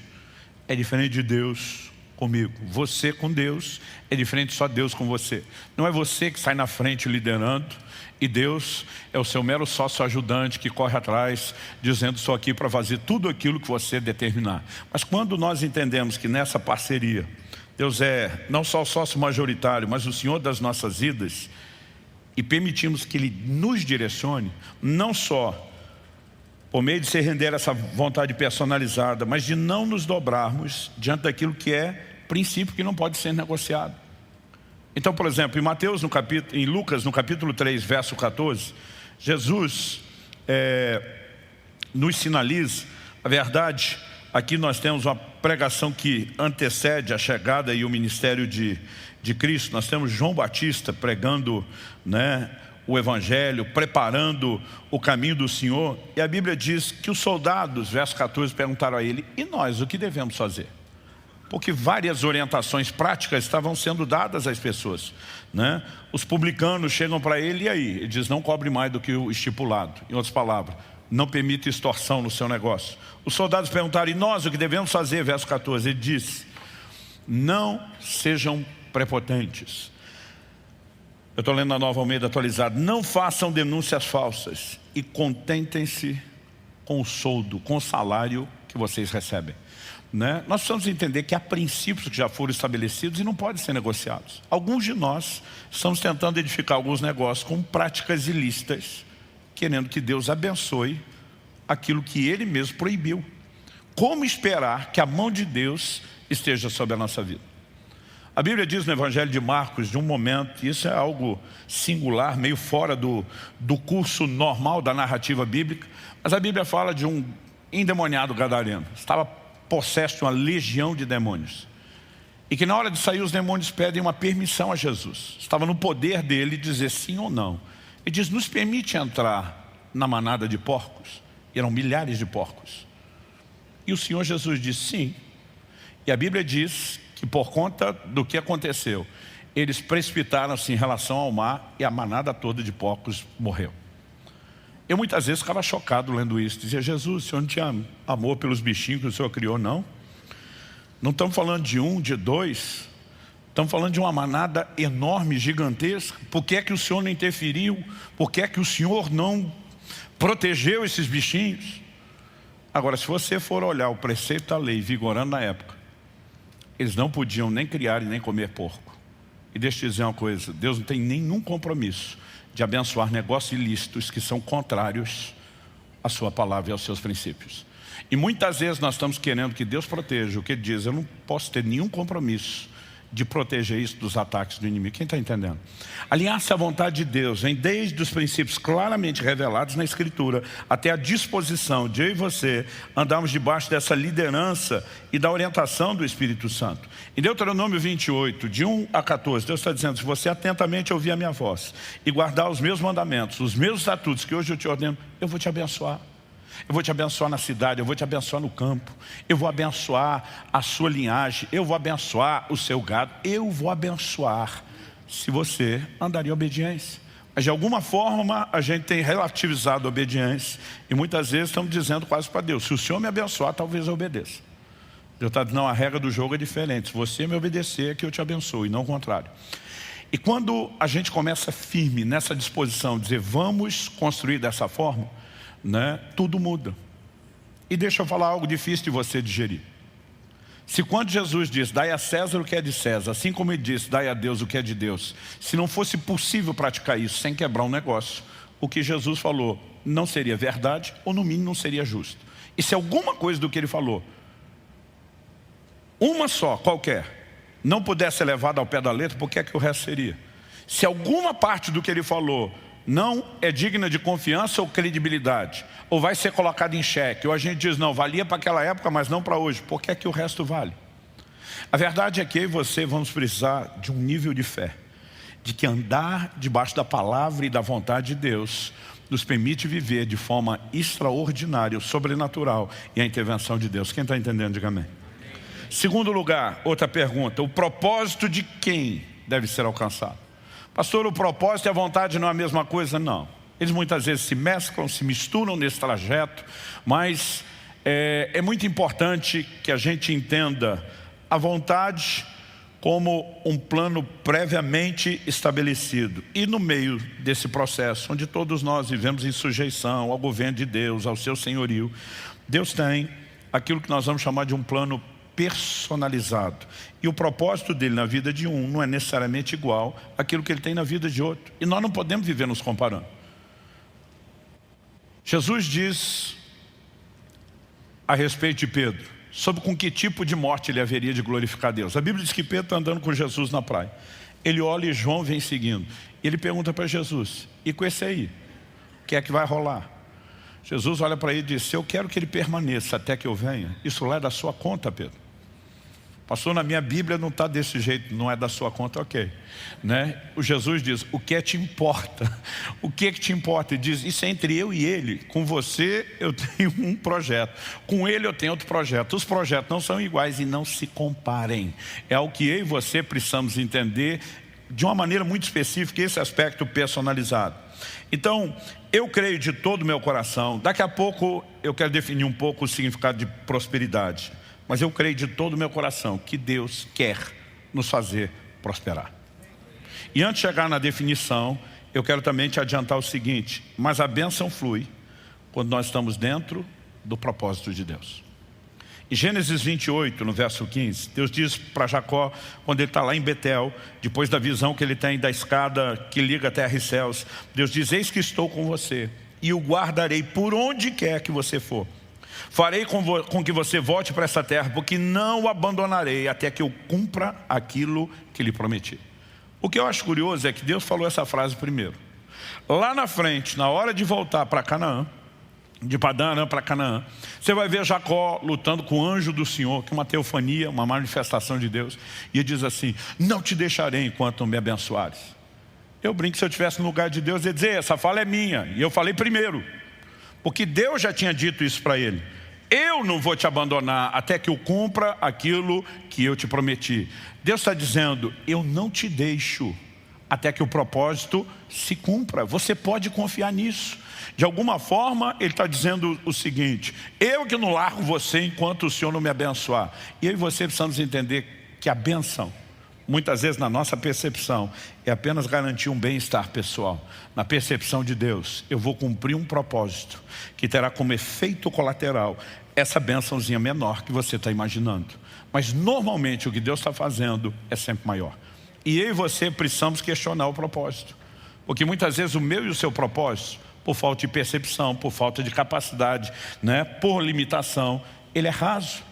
é diferente de Deus comigo. Você com Deus é diferente só Deus com você. Não é você que sai na frente liderando, e Deus é o seu mero sócio ajudante que corre atrás, dizendo, sou aqui para fazer tudo aquilo que você determinar. Mas quando nós entendemos que nessa parceria, Deus é não só o sócio majoritário, mas o Senhor das nossas vidas, e permitimos que Ele nos direcione, não só por meio de se render a essa vontade personalizada, mas de não nos dobrarmos diante daquilo que é princípio que não pode ser negociado. Então, por exemplo, em Lucas, no capítulo 3, verso 14, Jesus nos sinaliza a verdade. Aqui nós temos uma pregação que antecede a chegada e o ministério de Cristo. Nós temos João Batista pregando, né, o Evangelho, preparando o caminho do Senhor. E a Bíblia diz que os soldados, verso 14, perguntaram a ele, e nós, o que devemos fazer? Porque várias orientações práticas estavam sendo dadas às pessoas, né? Os publicanos chegam para ele, e aí? Ele diz, não cobre mais do que o estipulado. Em outras palavras, não permita extorsão no seu negócio. Os soldados perguntaram, e nós, o que devemos fazer? Verso 14, ele disse, não sejam prepotentes. Eu estou lendo a Nova Almeida atualizada. Não façam denúncias falsas e contentem-se com o soldo, com o salário que vocês recebem. Né? Nós precisamos entender que há princípios que já foram estabelecidos e não podem ser negociados. Alguns de nós estamos tentando edificar alguns negócios com práticas ilícitas, querendo que Deus abençoe aquilo que Ele mesmo proibiu. Como esperar que a mão de Deus esteja sobre a nossa vida? A Bíblia diz no Evangelho de Marcos, de um momento, e isso é algo singular, meio fora do curso normal da narrativa bíblica, mas a Bíblia fala de um endemoniado gadareno. Estava possesso de uma legião de demônios. E que na hora de sair os demônios pedem uma permissão a Jesus. Estava no poder dele dizer sim ou não. Ele diz, nos permite entrar na manada de porcos? E eram milhares de porcos. E o Senhor Jesus disse sim. E a Bíblia diz que por conta do que aconteceu, eles precipitaram-se em relação ao mar e a manada toda de porcos morreu. Eu muitas vezes ficava chocado lendo isso. Dizia, Jesus, o Senhor não tinha amor pelos bichinhos que o Senhor criou, não? Não estamos falando de um, de dois. Estamos falando de uma manada enorme, gigantesca. Por que é que o Senhor não interferiu? Por que é que o Senhor não protegeu esses bichinhos? Agora, se você for olhar o preceito da lei vigorando na época, eles não podiam nem criar e nem comer porco. E deixa eu te dizer uma coisa, Deus não tem nenhum compromisso de abençoar negócios ilícitos que são contrários à sua palavra e aos seus princípios. E muitas vezes nós estamos querendo que Deus proteja o que Ele diz. Eu não posso ter nenhum compromisso de proteger isso dos ataques do inimigo. Quem está entendendo? Alinhar-se à vontade de Deus vem desde os princípios claramente revelados na Escritura até a disposição de eu e você andarmos debaixo dessa liderança e da orientação do Espírito Santo. Em Deuteronômio 28, de 1 a 14, Deus está dizendo, se você atentamente ouvir a minha voz e guardar os meus mandamentos, os meus estatutos que hoje eu te ordeno, eu vou te abençoar. Eu vou te abençoar na cidade, eu vou te abençoar no campo, eu vou abençoar a sua linhagem, eu vou abençoar o seu gado, eu vou abençoar se você andar em obediência. Mas de alguma forma a gente tem relativizado a obediência e muitas vezes estamos dizendo quase para Deus, se o Senhor me abençoar, talvez eu obedeça. Deus está dizendo, não, a regra do jogo é diferente, se você me obedecer é que eu te abençoo e não o contrário. E quando a gente começa firme nessa disposição de dizer, vamos construir dessa forma, tudo muda. E deixa eu falar algo difícil de você digerir. Se quando Jesus diz, dai a César o que é de César, assim como ele disse, dai a Deus o que é de Deus, se não fosse possível praticar isso sem quebrar um negócio, o que Jesus falou não seria verdade, ou no mínimo não seria justo. E se alguma coisa do que ele falou, uma só, qualquer, não pudesse ser levada ao pé da letra, por que é que o resto seria? Se alguma parte do que ele falou não é digna de confiança ou credibilidade, ou vai ser colocado em xeque, ou a gente diz, não, valia para aquela época, mas não para hoje, por que é que o resto vale? A verdade é que eu e você vamos precisar de um nível de fé, de que andar debaixo da palavra e da vontade de Deus nos permite viver de forma extraordinária, sobrenatural e a intervenção de Deus. Quem está entendendo, diga amém. Segundo lugar, outra pergunta, o propósito de quem deve ser alcançado? Pastor, o propósito e a vontade não é a mesma coisa? Não. Eles muitas vezes se mesclam, se misturam nesse trajeto, mas é muito importante que a gente entenda a vontade como um plano previamente estabelecido. E no meio desse processo, onde todos nós vivemos em sujeição ao governo de Deus, ao seu senhorio, Deus tem aquilo que nós vamos chamar de um plano personalizado. E o propósito dele na vida de um não é necessariamente igual àquilo que ele tem na vida de outro. E nós não podemos viver nos comparando. Jesus diz a respeito de Pedro, sobre com que tipo de morte ele haveria de glorificar a Deus. A Bíblia diz que Pedro está andando com Jesus na praia. Ele olha e João vem seguindo. E ele pergunta para Jesus, e com esse aí, o que é que vai rolar? Jesus olha para ele e diz, eu quero que ele permaneça até que eu venha. Isso lá é da sua conta, Pedro. Pastor, na minha Bíblia não está desse jeito, não é da sua conta, ok. O Jesus diz, o que te importa? O que te importa? Ele diz, isso é entre eu e ele. Com você eu tenho um projeto, com ele eu tenho outro projeto. Os projetos não são iguais e não se comparem. É o que eu e você precisamos entender de uma maneira muito específica, esse aspecto personalizado. Então, eu creio de todo o meu coração, daqui a pouco eu quero definir um pouco o significado de prosperidade, mas eu creio de todo o meu coração que Deus quer nos fazer prosperar. E antes de chegar na definição, eu quero também te adiantar o seguinte, mas a bênção flui quando nós estamos dentro do propósito de Deus. Em Gênesis 28, no verso 15, Deus diz para Jacó, quando ele está lá em Betel, depois da visão que ele tem da escada que liga a terra e céus, Deus diz, eis que estou com você, e o guardarei por onde quer que você for. Farei com que você volte para essa terra, porque não o abandonarei até que eu cumpra aquilo que lhe prometi. O que eu acho curioso é que Deus falou essa frase primeiro. Lá na frente, na hora de voltar para Canaã, de Padã Arã para Canaã. Você vai ver Jacó lutando com o anjo do Senhor, que é uma teofania, uma manifestação de Deus. E ele diz assim: não te deixarei enquanto não me abençoares. Eu brinco, se eu estivesse no lugar de Deus, eu ia dizer: essa fala é minha. E eu falei primeiro, porque Deus já tinha dito isso para ele. Eu não vou te abandonar até que eu cumpra aquilo que eu te prometi. Deus está dizendo: eu não te deixo até que o propósito se cumpra. Você pode confiar nisso. De alguma forma, ele está dizendo o seguinte: eu que não largo você enquanto o Senhor não me abençoar. E eu e você precisamos entender que a bênção, muitas vezes na nossa percepção, é apenas garantir um bem-estar pessoal. Na percepção de Deus, eu vou cumprir um propósito que terá como efeito colateral essa bênçãozinha menor que você está imaginando. Mas normalmente o que Deus está fazendo é sempre maior. E eu e você precisamos questionar o propósito. Porque muitas vezes o meu e o seu propósito, por falta de percepção, por falta de capacidade, por limitação, ele é raso.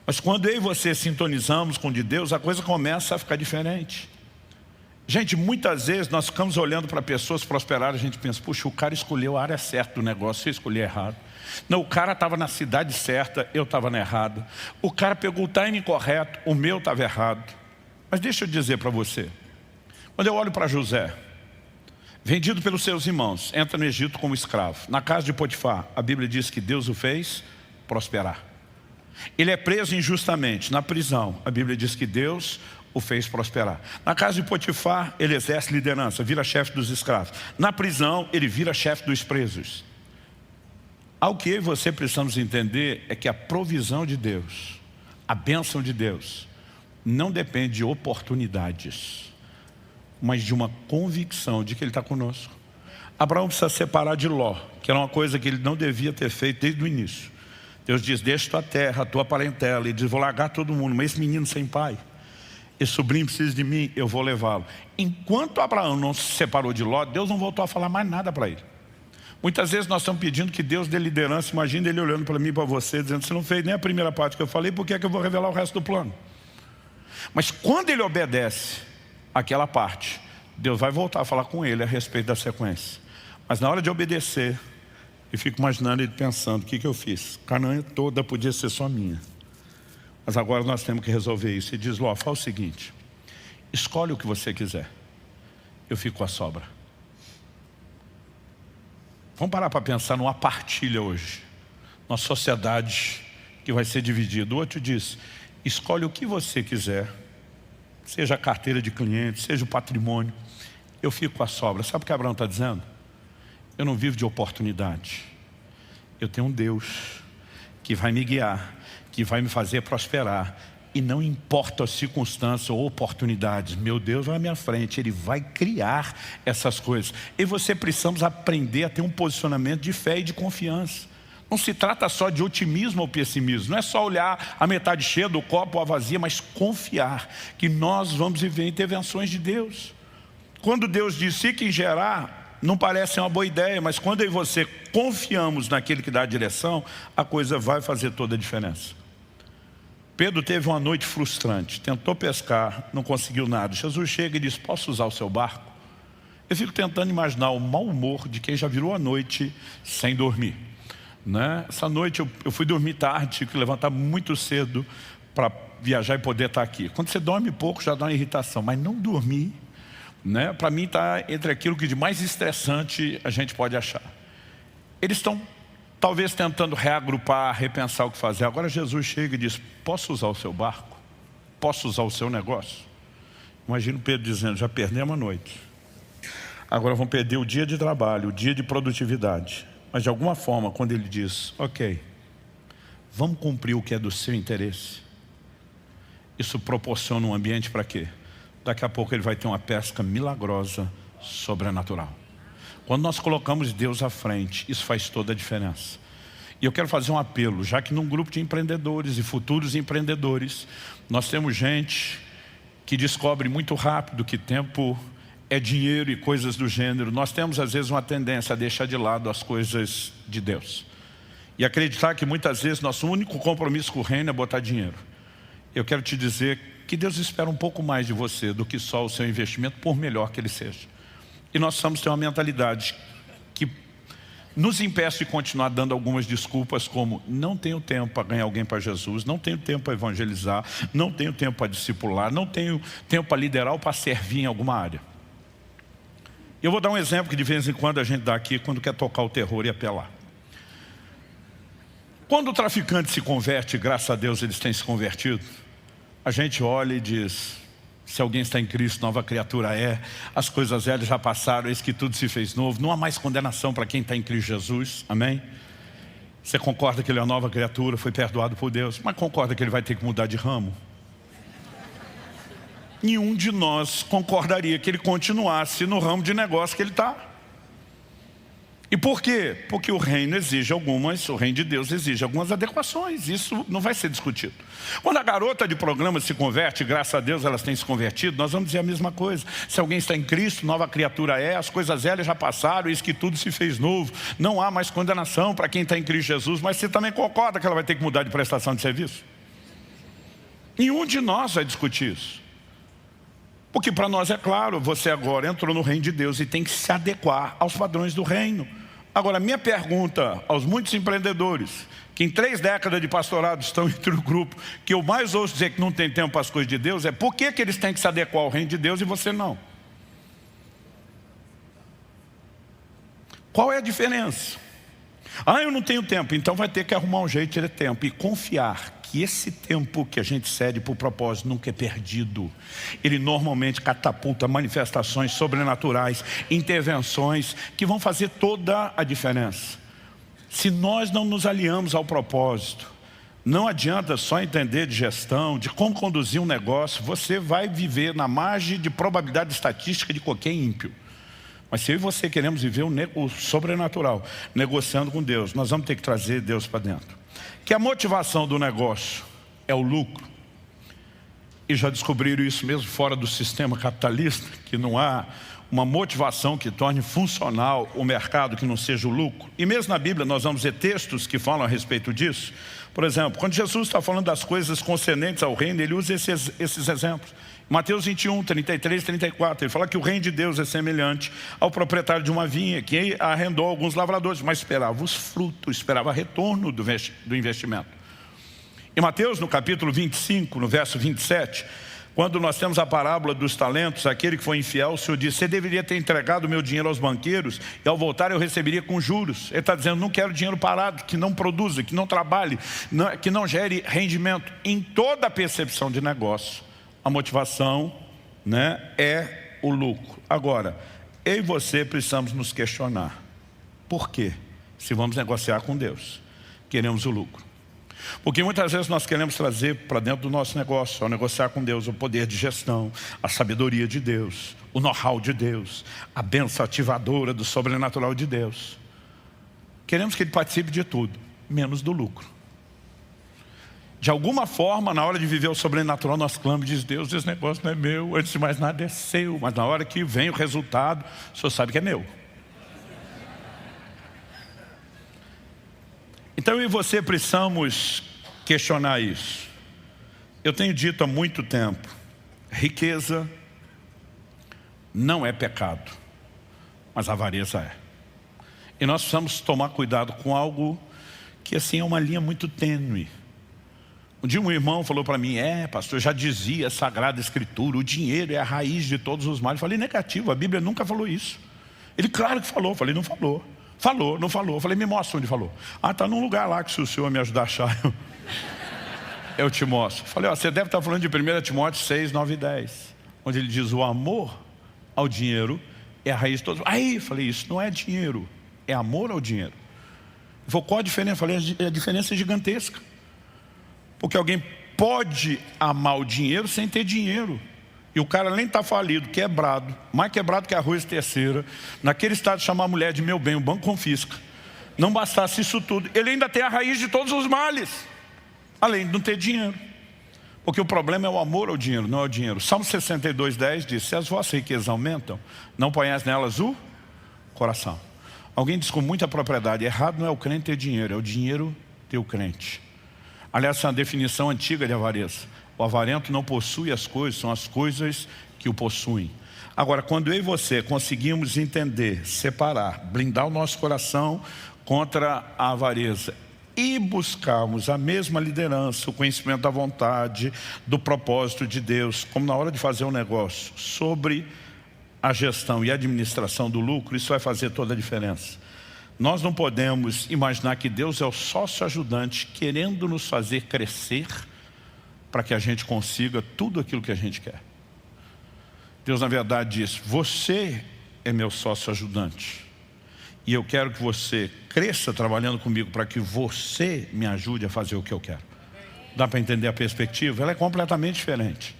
Mas quando eu e você sintonizamos com o de Deus, a coisa começa a ficar diferente. Gente, muitas vezes nós ficamos olhando para pessoas prosperar, a gente pensa: puxa, o cara escolheu a área certa do negócio, eu escolhi errado. Não, o cara estava na cidade certa, eu estava na errada. O cara pegou o timing correto, o meu estava errado. Mas deixa eu dizer para você, quando eu olho para José, vendido pelos seus irmãos, entra no Egito como escravo. Na casa de Potifar, a Bíblia diz que Deus o fez prosperar. Ele é preso injustamente. Na prisão, a Bíblia diz que Deus o fez prosperar. Na casa de Potifar, ele exerce liderança, vira chefe dos escravos. Na prisão, ele vira chefe dos presos. Algo que eu e você precisamos entender é que a provisão de Deus, a bênção de Deus, não depende de oportunidades, mas de uma convicção de que Ele está conosco. Abraão precisa separar de Ló, que era uma coisa que ele não devia ter feito desde o início. Deus diz: deixa tua terra, tua parentela. Ele diz: vou largar todo mundo, mas esse menino sem pai, esse sobrinho precisa de mim, eu vou levá-lo. Enquanto Abraão não se separou de Ló, Deus não voltou a falar mais nada para ele. Muitas vezes nós estamos pedindo que Deus dê liderança. Imagina ele olhando para mim e para você, dizendo: você não fez nem a primeira parte que eu falei, por que é que eu vou revelar o resto do plano? Mas quando ele obedece aquela parte, Deus vai voltar a falar com ele a respeito da sequência. Mas na hora de obedecer, eu fico imaginando ele pensando: o que eu fiz? Canaã toda podia ser só minha, mas agora nós temos que resolver isso. E diz: Ló, faz o seguinte, escolhe o que você quiser, eu fico com a sobra. Vamos parar para pensar numa partilha hoje, numa sociedade que vai ser dividida. O outro diz: escolhe o que você quiser, seja a carteira de cliente, seja o patrimônio, eu fico com a sobra. Sabe o que Abraão está dizendo? Eu não vivo de oportunidade. Eu tenho um Deus que vai me guiar, que vai me fazer prosperar. E não importa as circunstâncias ou oportunidades, meu Deus vai à minha frente, Ele vai criar essas coisas. E você precisamos aprender a ter um posicionamento de fé e de confiança. Não se trata só de otimismo ou pessimismo, não é só olhar a metade cheia do copo ou a vazia, mas confiar que nós vamos viver intervenções de Deus. Quando Deus diz: fique em Gerar, não parece ser uma boa ideia, mas quando eu e você confiamos naquele que dá a direção, a coisa vai fazer toda a diferença. Pedro teve uma noite frustrante, tentou pescar, não conseguiu nada. Jesus chega e diz: posso usar o seu barco? Eu fico tentando imaginar o mau humor de quem já virou a noite sem dormir. Essa noite eu fui dormir tarde, tive que levantar muito cedo para viajar e poder estar aqui. Quando você dorme pouco já dá uma irritação, mas não dormir, para mim está entre aquilo que de mais estressante a gente pode achar. Eles estão talvez tentando reagrupar, repensar o que fazer. Agora Jesus chega e diz: posso usar o seu barco? Posso usar o seu negócio? Imagino Pedro dizendo: já perdemos a noite, agora vamos perder o dia de trabalho, o dia de produtividade. Mas de alguma forma, quando ele diz: ok, vamos cumprir o que é do seu interesse, isso proporciona um ambiente para quê? Daqui a pouco ele vai ter uma pesca milagrosa, sobrenatural. Quando nós colocamos Deus à frente, isso faz toda a diferença. E eu quero fazer um apelo, já que num grupo de empreendedores e futuros empreendedores, nós temos gente que descobre muito rápido que tempo é dinheiro e coisas do gênero. Nós temos às vezes uma tendência a deixar de lado as coisas de Deus e acreditar que muitas vezes nosso único compromisso com o reino é botar dinheiro. Eu quero te dizer que Deus espera um pouco mais de você do que só o seu investimento, por melhor que ele seja. E nós precisamos ter uma mentalidade que nos impeça de continuar dando algumas desculpas como não tenho tempo para ganhar alguém para Jesus, não tenho tempo para evangelizar, não tenho tempo para discipular, não tenho tempo para liderar ou para servir em alguma área. Eu vou dar um exemplo que de vez em quando a gente dá aqui quando quer tocar o terror e apelar. Quando o traficante se converte, graças a Deus eles têm se convertido, a gente olha e diz, se alguém está em Cristo, nova criatura é, as coisas velhas já passaram, eis que tudo se fez novo, não há mais condenação para quem está em Cristo Jesus, amém? Você concorda que ele é uma nova criatura, foi perdoado por Deus, mas concorda que ele vai ter que mudar de ramo? Nenhum de nós concordaria que ele continuasse no ramo de negócio que ele está. E por quê? Porque o reino de Deus exige algumas adequações, isso não vai ser discutido. Quando a garota de programa se converte, graças a Deus elas têm se convertido, nós vamos dizer a mesma coisa. Se alguém está em Cristo, nova criatura é, as coisas velhas já passaram, eis que tudo se fez novo. Não há mais condenação para quem está em Cristo Jesus, mas você também concorda que ela vai ter que mudar de prestação de serviço? Nenhum de nós vai discutir isso. Porque para nós é claro, você agora entrou no reino de Deus e tem que se adequar aos padrões do reino. Agora, minha pergunta aos muitos empreendedores, que em 3 décadas de pastorado estão entre o grupo, que eu mais ouço dizer que não tem tempo para as coisas de Deus, é por que eles têm que se adequar ao reino de Deus e você não? Qual é a diferença? Eu não tenho tempo, então vai ter que arrumar um jeito de ter tempo e confiar que esse tempo que a gente cede por propósito nunca é perdido. Ele normalmente catapulta manifestações sobrenaturais, intervenções que vão fazer toda a diferença. Se nós não nos aliamos ao propósito, não adianta só entender de gestão, de como conduzir um negócio, você vai viver na margem de probabilidade estatística de qualquer ímpio. Mas se eu e você queremos viver o sobrenatural, negociando com Deus, nós vamos ter que trazer Deus para dentro. Que a motivação do negócio é o lucro. E já descobriram isso mesmo fora do sistema capitalista, que não há uma motivação que torne funcional o mercado que não seja o lucro. E mesmo na Bíblia nós vamos ver textos que falam a respeito disso. Por exemplo, quando Jesus está falando das coisas concernentes ao reino, ele usa esses exemplos. Mateus 21, 33, 34, ele fala que o reino de Deus é semelhante ao proprietário de uma vinha que arrendou alguns lavradores, mas esperava os frutos, esperava retorno do investimento. Em Mateus, no capítulo 25, no verso 27, quando nós temos a parábola dos talentos, aquele que foi infiel, o Senhor disse, você deveria ter entregado o meu dinheiro aos banqueiros e ao voltar eu receberia com juros. Ele está dizendo, não quero dinheiro parado, que não produza, que não trabalhe, que não gere rendimento. Em toda a percepção de negócio, a motivação, é o lucro. Agora, eu e você precisamos nos questionar. Por quê? Se vamos negociar com Deus, queremos o lucro. Porque muitas vezes nós queremos trazer para dentro do nosso negócio, ao negociar com Deus, o poder de gestão, a sabedoria de Deus, o know-how de Deus, a bênção ativadora do sobrenatural de Deus. Queremos que Ele participe de tudo, menos do lucro. De alguma forma, na hora de viver o sobrenatural, nós clamamos e diz, Deus, esse negócio não é meu, antes de mais nada é seu. Mas na hora que vem o resultado, o Senhor sabe que é meu. Então eu e você precisamos questionar isso. Eu tenho dito há muito tempo, riqueza não é pecado, mas a avareza é. E nós precisamos tomar cuidado com algo que assim é uma linha muito tênue. Um dia um irmão falou para mim, pastor, já dizia a Sagrada Escritura, o dinheiro é a raiz de todos os males. Eu falei, negativo, a Bíblia nunca falou isso. Ele, claro que falou. Eu falei, não falou. Falou, não falou. Eu falei, me mostra onde falou. Está num lugar lá que se o senhor me ajudar a achar, eu te mostro. Eu falei, você deve estar falando de 1 Timóteo 6, 9 e 10, onde ele diz, o amor ao dinheiro é a raiz de todos. Aí, eu falei, isso não é dinheiro, é amor ao dinheiro. Ele falou, qual a diferença? Eu falei, a diferença é gigantesca. Porque alguém pode amar o dinheiro sem ter dinheiro. E o cara nem está falido, quebrado, mais quebrado que arroz terceira, naquele estado de chamar a mulher de meu bem, o banco confisca. Não bastasse isso tudo, ele ainda tem a raiz de todos os males, além de não ter dinheiro. Porque o problema é o amor ao dinheiro, não é o dinheiro. Salmo 62, 10 diz, se as vossas riquezas aumentam, não ponhais nelas o coração. Alguém diz com muita propriedade, errado não é o crente ter dinheiro, é o dinheiro ter o crente. Aliás, essa é uma definição antiga de avareza. O avarento não possui as coisas, são as coisas que o possuem. Agora, quando eu e você conseguimos entender, separar, blindar o nosso coração contra a avareza e buscarmos a mesma liderança, o conhecimento da vontade, do propósito de Deus, como na hora de fazer um negócio, sobre a gestão e administração do lucro, isso vai fazer toda a diferença. Nós não podemos imaginar que Deus é o sócio ajudante querendo nos fazer crescer para que a gente consiga tudo aquilo que a gente quer. Deus, na verdade, diz: você é meu sócio ajudante e eu quero que você cresça trabalhando comigo para que você me ajude a fazer o que eu quero. Dá para entender a perspectiva? Ela é completamente diferente.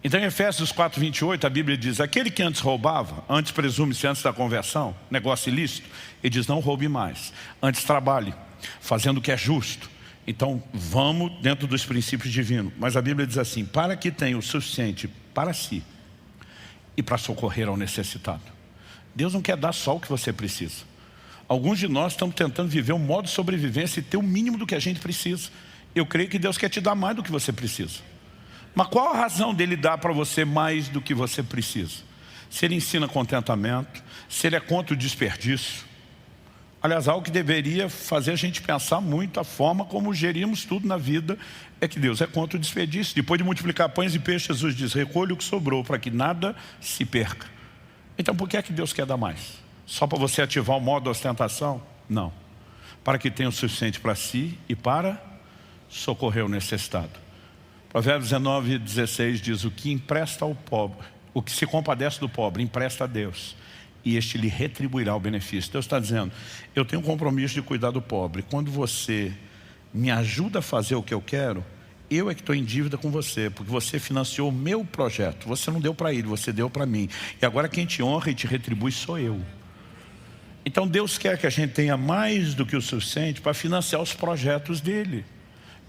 Então, em Efésios 4:28, a Bíblia diz: aquele que antes roubava, antes presume-se antes da conversão, negócio ilícito, ele diz: não roube mais, antes trabalhe, fazendo o que é justo. Então, vamos dentro dos princípios divinos. Mas a Bíblia diz assim: para que tenha o suficiente para si e para socorrer ao necessitado. Deus não quer dar só o que você precisa. Alguns de nós estamos tentando viver um modo de sobrevivência e ter o mínimo do que a gente precisa. Eu creio que Deus quer te dar mais do que você precisa. Mas qual a razão dele dar para você mais do que você precisa? Se ele ensina contentamento, se ele é contra o desperdício. Aliás, algo que deveria fazer a gente pensar muito a forma como gerimos tudo na vida é que Deus é contra o desperdício. Depois de multiplicar pães e peixes, Jesus diz: recolha o que sobrou para que nada se perca. Então por que é que Deus quer dar mais? Só para você ativar o modo ostentação? Não. Para que tenha o suficiente para si e para socorrer o necessitado. Provérbios 19:16 diz: o que empresta ao pobre, o que se compadece do pobre, empresta a Deus, e este lhe retribuirá o benefício. Deus está dizendo: eu tenho um compromisso de cuidar do pobre. Quando você me ajuda a fazer o que eu quero, eu é que estou em dívida com você, porque você financiou o meu projeto. Você não deu para ele, você deu para mim. E agora quem te honra e te retribui sou eu. Então Deus quer que a gente tenha mais do que o suficiente para financiar os projetos dele,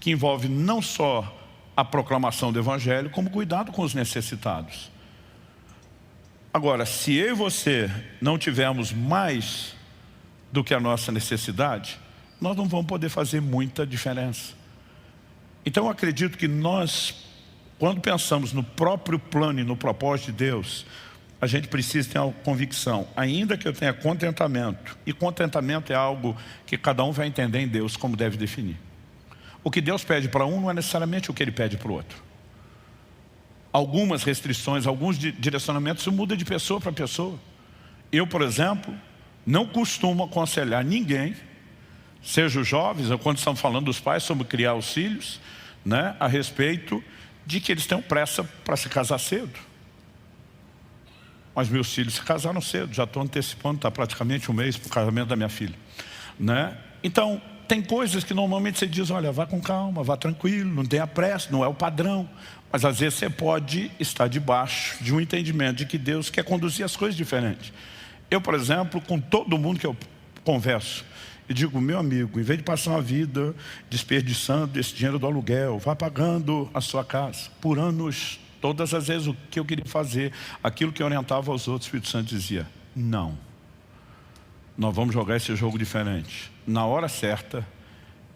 que envolve não só a proclamação do Evangelho, como cuidado com os necessitados. Agora, se eu e você não tivermos mais do que a nossa necessidade, nós não vamos poder fazer muita diferença. Então eu acredito que nós, quando pensamos no próprio plano e no propósito de Deus, a gente precisa ter uma convicção, ainda que eu tenha contentamento, e contentamento é algo que cada um vai entender em Deus como deve definir. O que Deus pede para um não é necessariamente o que Ele pede para o outro. Algumas restrições, alguns direcionamentos, isso muda de pessoa para pessoa. Eu, por exemplo, não costumo aconselhar ninguém, seja os jovens, ou quando estamos falando dos pais sobre criar os filhos, né, a respeito de que eles tenham pressa para se casar cedo. Mas meus filhos se casaram cedo, já estou antecipando, está praticamente um mês para o casamento da minha filha, né? Então, tem coisas que normalmente você diz: olha, vá com calma, vá tranquilo, não tenha pressa, não é o padrão. Mas às vezes você pode estar debaixo de um entendimento de que Deus quer conduzir as coisas diferentes. Eu, por exemplo, com todo mundo que eu converso, eu digo: meu amigo, em vez de passar uma vida desperdiçando esse dinheiro do aluguel, vá pagando a sua casa por anos. Todas as vezes o que eu queria fazer, aquilo que eu orientava aos outros, o Espírito Santo dizia: não, nós vamos jogar esse jogo diferente. Na hora certa,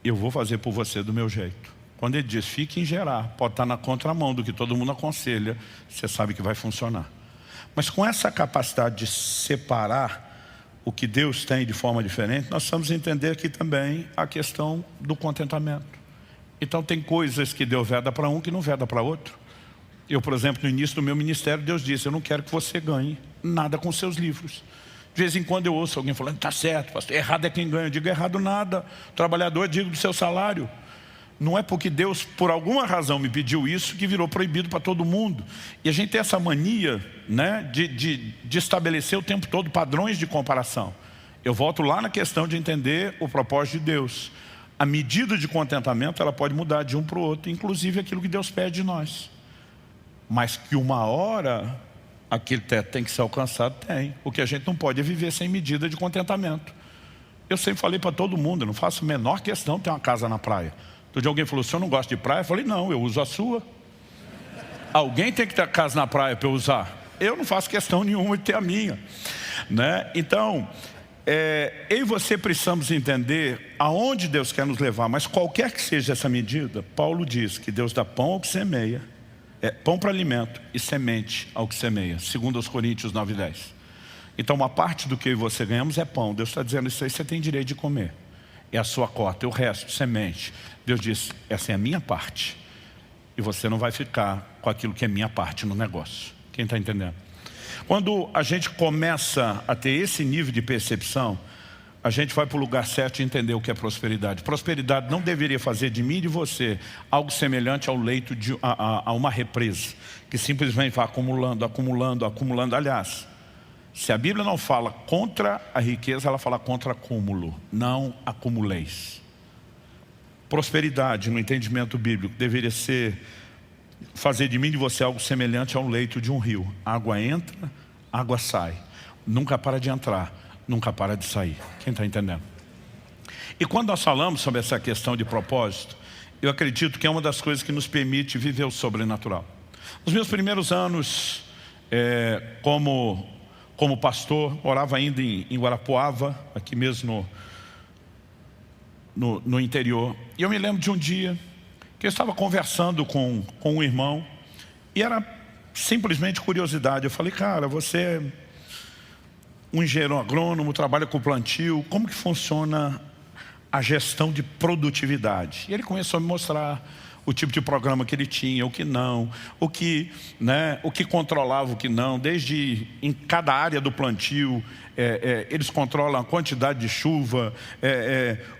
eu vou fazer por você do meu jeito. Quando ele diz: fique em Gerar, pode estar na contramão do que todo mundo aconselha, você sabe que vai funcionar. Mas com essa capacidade de separar o que Deus tem de forma diferente, nós precisamos entender aqui também a questão do contentamento. Então tem coisas que Deus veda para um que não veda para outro. Eu, por exemplo, no início do meu ministério, Deus disse: eu não quero que você ganhe nada com seus livros. De vez em quando eu ouço alguém falando: está certo, pastor, errado é quem ganha. Eu digo: errado nada, o trabalhador é digno do seu salário. Não é porque Deus, por alguma razão, me pediu isso que virou proibido para todo mundo. E a gente tem essa mania, né, de estabelecer o tempo todo padrões de comparação. Eu volto lá na questão de entender o propósito de Deus. A medida de contentamento, ela pode mudar de um para o outro, inclusive aquilo que Deus pede de nós. Mas que uma hora aquele teto tem que ser alcançado, tem. O que a gente não pode é viver sem medida de contentamento. Eu sempre falei para todo mundo, eu não faço a menor questão de ter uma casa na praia. Todo dia alguém falou: o senhor não gosta de praia? Eu falei: não, eu uso a sua. Alguém tem que ter casa na praia para eu usar. Eu não faço questão nenhuma de ter a minha, né? Então, eu e você precisamos entender aonde Deus quer nos levar. Mas qualquer que seja essa medida, Paulo diz que Deus dá pão ao que semeia. pão para alimento e semente ao que semeia, segundo aos Coríntios 9:10. Então uma parte do que eu e você ganhamos é pão. Deus está dizendo, isso aí você tem direito de comer. É a sua cota, e o resto, semente. Deus diz, essa é a minha parte. E você não vai ficar com aquilo que é minha parte no negócio. Quem está entendendo? Quando a gente começa a ter esse nível de percepção, a gente vai para o lugar certo e entender o que é prosperidade. Prosperidade não deveria fazer de mim e de você algo semelhante ao leito de a uma represa, que simplesmente vai acumulando, acumulando, acumulando. Aliás, se a Bíblia não fala contra a riqueza, ela fala contra acúmulo. Não acumuleis. Prosperidade, no entendimento bíblico, deveria ser fazer de mim e de você algo semelhante ao leito de um rio. Água entra, água sai. Nunca para de entrar, nunca para de sair. Quem está entendendo? E quando nós falamos sobre essa questão de propósito, eu acredito que é uma das coisas que nos permite viver o sobrenatural. Nos meus primeiros anos como pastor, morava ainda em Guarapuava, aqui mesmo no interior. E eu me lembro de um dia que eu estava conversando com um irmão e era simplesmente curiosidade. Eu falei, cara, você é um engenheiro agrônomo, trabalha com plantio, como que funciona a gestão de produtividade? E ele começou a me mostrar o tipo de programa que ele tinha, o que não, o que controlava, o que não. Desde em cada área do plantio, eles controlam a quantidade de chuva,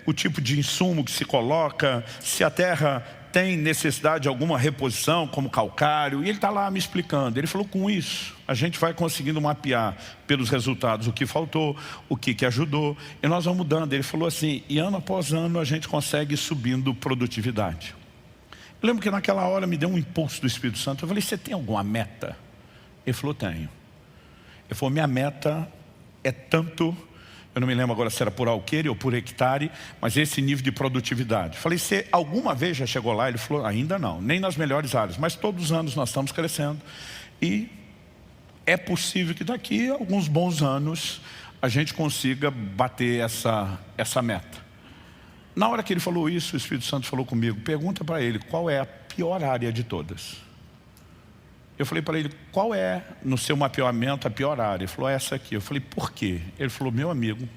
o tipo de insumo que se coloca, se a terra tem necessidade de alguma reposição, como calcário, e ele está lá me explicando. Ele falou, com isso, a gente vai conseguindo mapear pelos resultados o que faltou, o que ajudou, e nós vamos mudando. Ele falou assim, e ano após ano a gente consegue ir subindo produtividade. Eu lembro que naquela hora me deu um impulso do Espírito Santo. Eu falei, você tem alguma meta? Ele falou, tenho. Ele falou, minha meta é tanto, eu não me lembro agora se era por alqueire ou por hectare, mas esse nível de produtividade. Eu falei, você alguma vez já chegou lá? Ele falou, ainda não, nem nas melhores áreas, mas todos os anos nós estamos crescendo. E é possível que daqui a alguns bons anos a gente consiga bater essa meta. Na hora que ele falou isso, o Espírito Santo falou comigo, pergunta para ele, qual é a pior área de todas? Eu falei para ele, qual é, no seu mapeamento, a pior área? Ele falou, essa aqui. Eu falei, por quê? Ele falou, meu amigo,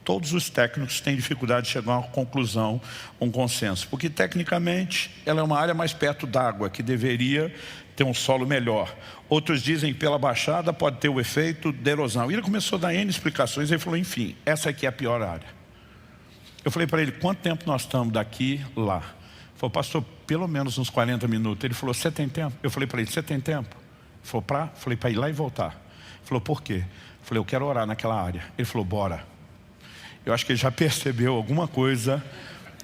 todos os técnicos têm dificuldade de chegar a uma conclusão, um consenso. Porque, tecnicamente, ela é uma área mais perto d'água, que deveria ter um solo melhor. Outros dizem que pela baixada pode ter o efeito de erosão. E ele começou a dar N explicações, ele falou, enfim, essa aqui é a pior área. Eu falei para ele, quanto tempo nós estamos daqui lá? Ele falou, pastor, pelo menos uns 40 minutos. Ele falou, você tem tempo? Eu falei para ele, você tem tempo? Ele falou, falei para ir lá e voltar. Ele falou, por quê? Eu falei, eu quero orar naquela área. Ele falou, bora. Eu acho que ele já percebeu alguma coisa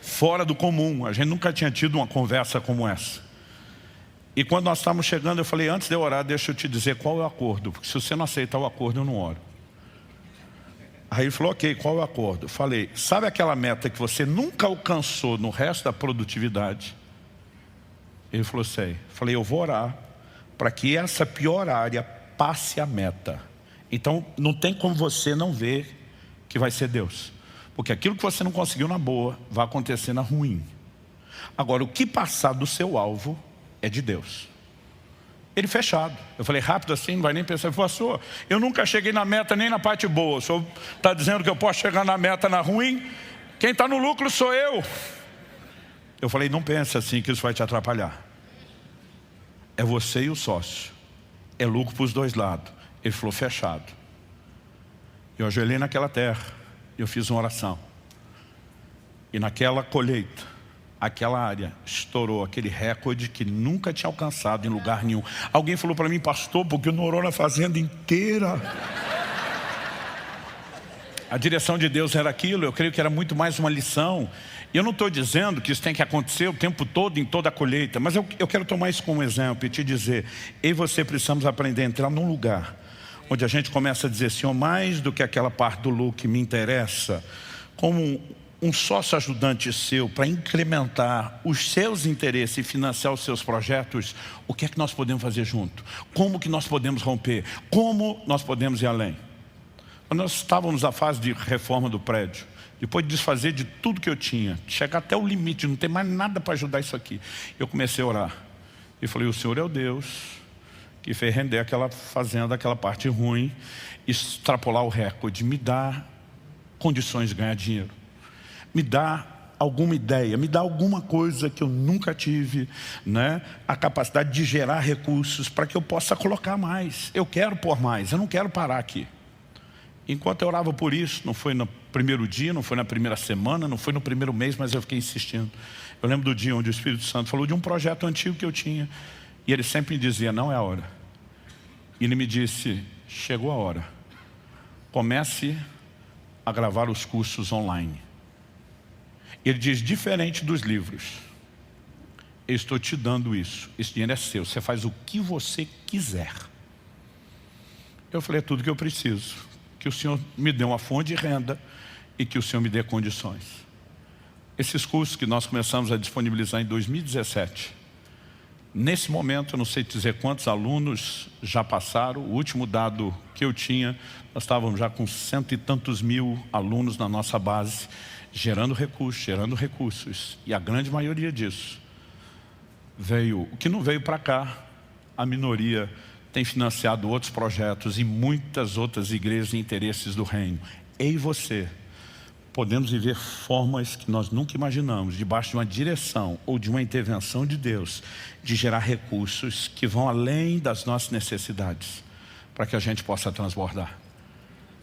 fora do comum. A gente nunca tinha tido uma conversa como essa. E quando nós estávamos chegando, eu falei, antes de eu orar, deixa eu te dizer qual é o acordo. Porque se você não aceitar o acordo, eu não oro. Aí ele falou, ok, qual é o acordo? Eu falei, sabe aquela meta que você nunca alcançou no resto da produtividade? Ele falou, sei. Eu falei, eu vou orar para que essa pior área passe a meta. Então, não tem como você não ver que vai ser Deus. Porque aquilo que você não conseguiu na boa, vai acontecer na ruim. Agora, o que passar do seu alvo é de Deus. Ele fechado. Eu falei, rápido assim, não vai nem pensar. Ele falou, pastor, eu nunca cheguei na meta nem na parte boa. O senhor está dizendo que eu posso chegar na meta na ruim? Quem está no lucro sou eu. Eu falei, não pense assim que isso vai te atrapalhar. É você e o sócio. É lucro para os dois lados. Ele falou, fechado. Eu ajoelhei naquela terra. Eu fiz uma oração. E naquela colheita, aquela área estourou aquele recorde que nunca tinha alcançado em lugar nenhum. Alguém falou para mim, pastor, porque não orou na fazenda inteira. A direção de Deus era aquilo, eu creio que era muito mais uma lição. E eu não estou dizendo que isso tem que acontecer o tempo todo, em toda a colheita, mas eu quero tomar isso como exemplo e te dizer, eu e você precisamos aprender a entrar num lugar onde a gente começa a dizer, Senhor, mais do que aquela parte do lucro que me interessa, como um sócio ajudante seu para incrementar os seus interesses e financiar os seus projetos, o que é que nós podemos fazer junto? Como que nós podemos romper? Como nós podemos ir além? Quando nós estávamos na fase de reforma do prédio, depois de desfazer de tudo que eu tinha, chegar até o limite, não ter mais nada para ajudar isso aqui, eu comecei a orar. E falei, o Senhor é o Deus que fez render aquela fazenda, aquela parte ruim, extrapolar o recorde. Me dá condições de ganhar dinheiro. Me dá alguma ideia, me dá alguma coisa que eu nunca tive, né? A capacidade de gerar recursos para que eu possa colocar mais. Eu quero pôr mais, eu não quero parar aqui. Enquanto eu orava por isso, não foi no primeiro dia, não foi na primeira semana, não foi no primeiro mês, mas eu fiquei insistindo. Eu lembro do dia onde o Espírito Santo falou de um projeto antigo que eu tinha, e ele sempre me dizia, não é a hora. E ele me disse, chegou a hora. Comece a gravar os cursos online. Ele diz, diferente dos livros, eu estou te dando isso, esse dinheiro é seu, você faz o que você quiser. Eu falei, é tudo que eu preciso, que o Senhor me dê uma fonte de renda e que o Senhor me dê condições. Esses cursos que nós começamos a disponibilizar em 2017, nesse momento, eu não sei dizer quantos alunos já passaram, o último dado que eu tinha, nós estávamos já com 100 e tantos mil alunos na nossa base, gerando recursos, e a grande maioria disso veio, o que não veio para cá, a minoria tem financiado outros projetos e muitas outras igrejas e interesses do reino. Eu e você podemos viver formas que nós nunca imaginamos, debaixo de uma direção ou de uma intervenção de Deus, de gerar recursos que vão além das nossas necessidades, para que a gente possa transbordar.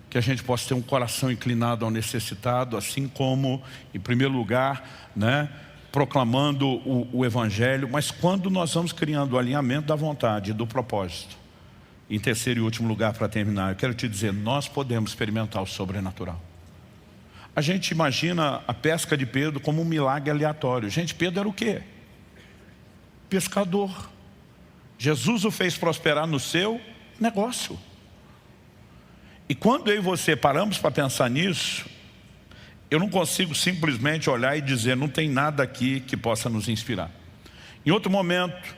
Que a gente possa ter um coração inclinado ao necessitado, assim como, em primeiro lugar, né, proclamando o Evangelho, mas quando nós vamos criando o alinhamento da vontade e do propósito. Em terceiro e último lugar, para terminar, eu quero te dizer, nós podemos experimentar o sobrenatural. A gente imagina a pesca de Pedro como um milagre aleatório. Gente, Pedro era o quê? Pescador. Jesus o fez prosperar no seu negócio. E quando eu e você paramos para pensar nisso, eu não consigo simplesmente olhar e dizer, não tem nada aqui que possa nos inspirar. Em outro momento,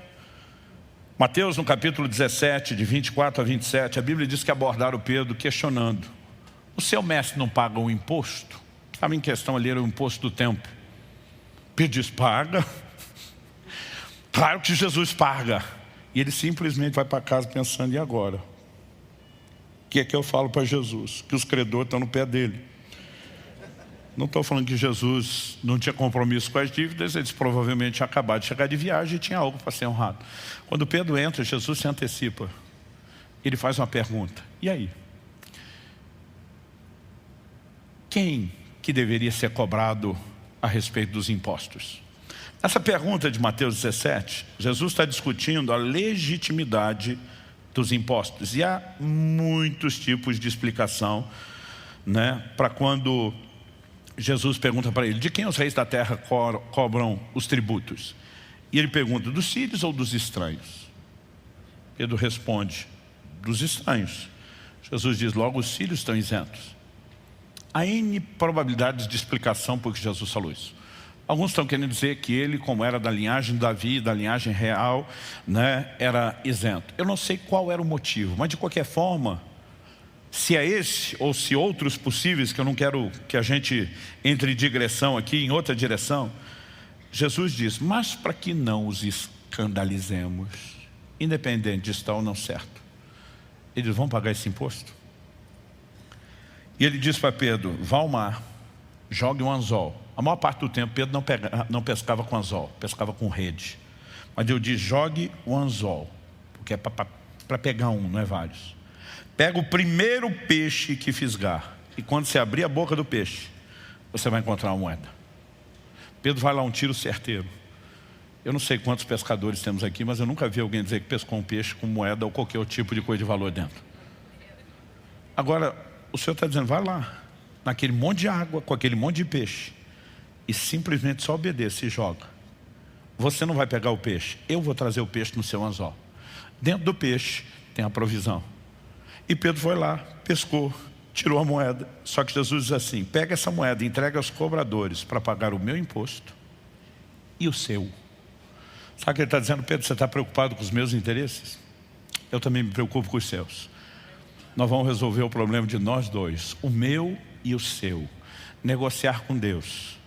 Mateus no capítulo 17, de 24 a 27, a Bíblia diz que abordaram Pedro questionando, o seu mestre não paga um imposto? Estava em questão ali, era o imposto do templo. Pedro diz, paga. Claro que Jesus paga. E ele simplesmente vai para casa pensando, e agora? O que é que eu falo para Jesus? Que os credores estão no pé dele. Não estou falando que Jesus não tinha compromisso com as dívidas, eles provavelmente tinham acabado de chegar de viagem e tinha algo para ser honrado. Quando Pedro entra, Jesus se antecipa. Ele faz uma pergunta, e aí? Quem que deveria ser cobrado a respeito dos impostos? Essa pergunta de Mateus 17, Jesus está discutindo a legitimidade dos impostos. E há muitos tipos de explicação, né, para quando Jesus pergunta para ele, de quem os reis da terra cobram os tributos? E ele pergunta, dos sírios ou dos estranhos? Pedro responde, dos estranhos. Jesus diz, logo os sírios estão isentos. Há N probabilidades de explicação por que Jesus falou isso. Alguns estão querendo dizer que ele, como era da linhagem de Davi, da linhagem real, né, era isento. Eu não sei qual era o motivo, mas de qualquer forma, se é esse ou se outros possíveis, que eu não quero que a gente entre em digressão aqui, em outra direção, Jesus diz, mas para que não os escandalizemos, independente de estar ou não certo, eles vão pagar esse imposto? E ele diz para Pedro, vá ao mar, jogue um anzol. A maior parte do tempo Pedro não pescava com anzol, pescava com rede. Mas eu disse, jogue o anzol, porque é para pegar um, não é vários. Pega o primeiro peixe que fisgar, e quando você abrir a boca do peixe, você vai encontrar uma moeda. Pedro vai lá, um tiro certeiro. Eu não sei quantos pescadores temos aqui, mas eu nunca vi alguém dizer que pescou um peixe com moeda ou qualquer outro tipo de coisa de valor dentro. Agora, o Senhor está dizendo, vai lá, naquele monte de água, com aquele monte de peixe, e simplesmente só obedeça e joga. Você não vai pegar o peixe, eu vou trazer o peixe no seu anzol. Dentro do peixe tem a provisão. E Pedro foi lá, pescou, tirou a moeda. Só que Jesus diz assim, pega essa moeda e entrega aos cobradores para pagar o meu imposto e o seu. Sabe o que ele está dizendo? Pedro, você está preocupado com os meus interesses? Eu também me preocupo com os seus. Nós vamos resolver o problema de nós dois, o meu e o seu. Negociar com Deus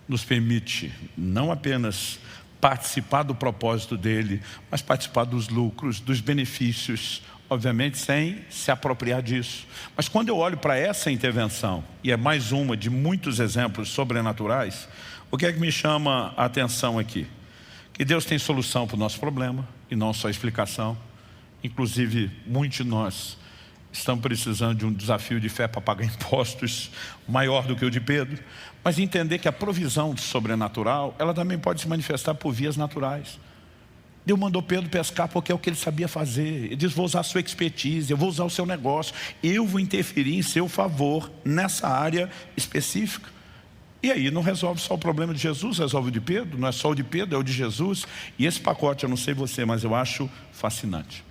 nos permite não apenas participar do propósito dele, mas participar dos lucros, dos benefícios, obviamente sem se apropriar disso. Mas quando eu olho para essa intervenção, e é mais uma de muitos exemplos sobrenaturais, o que é que me chama a atenção aqui? Que Deus tem solução para o nosso problema, e não só explicação. Inclusive, muitos de nós estamos precisando de um desafio de fé para pagar impostos maior do que o de Pedro, mas entender que a provisão sobrenatural, ela também pode se manifestar por vias naturais. Deus mandou Pedro pescar porque é o que ele sabia fazer. Ele diz, vou usar a sua expertise, eu vou usar o seu negócio, eu vou interferir em seu favor nessa área específica. E aí não resolve só o problema de Jesus, resolve o de Pedro, não é só o de Pedro, é o de Jesus. E esse pacote, eu não sei você, mas eu acho fascinante.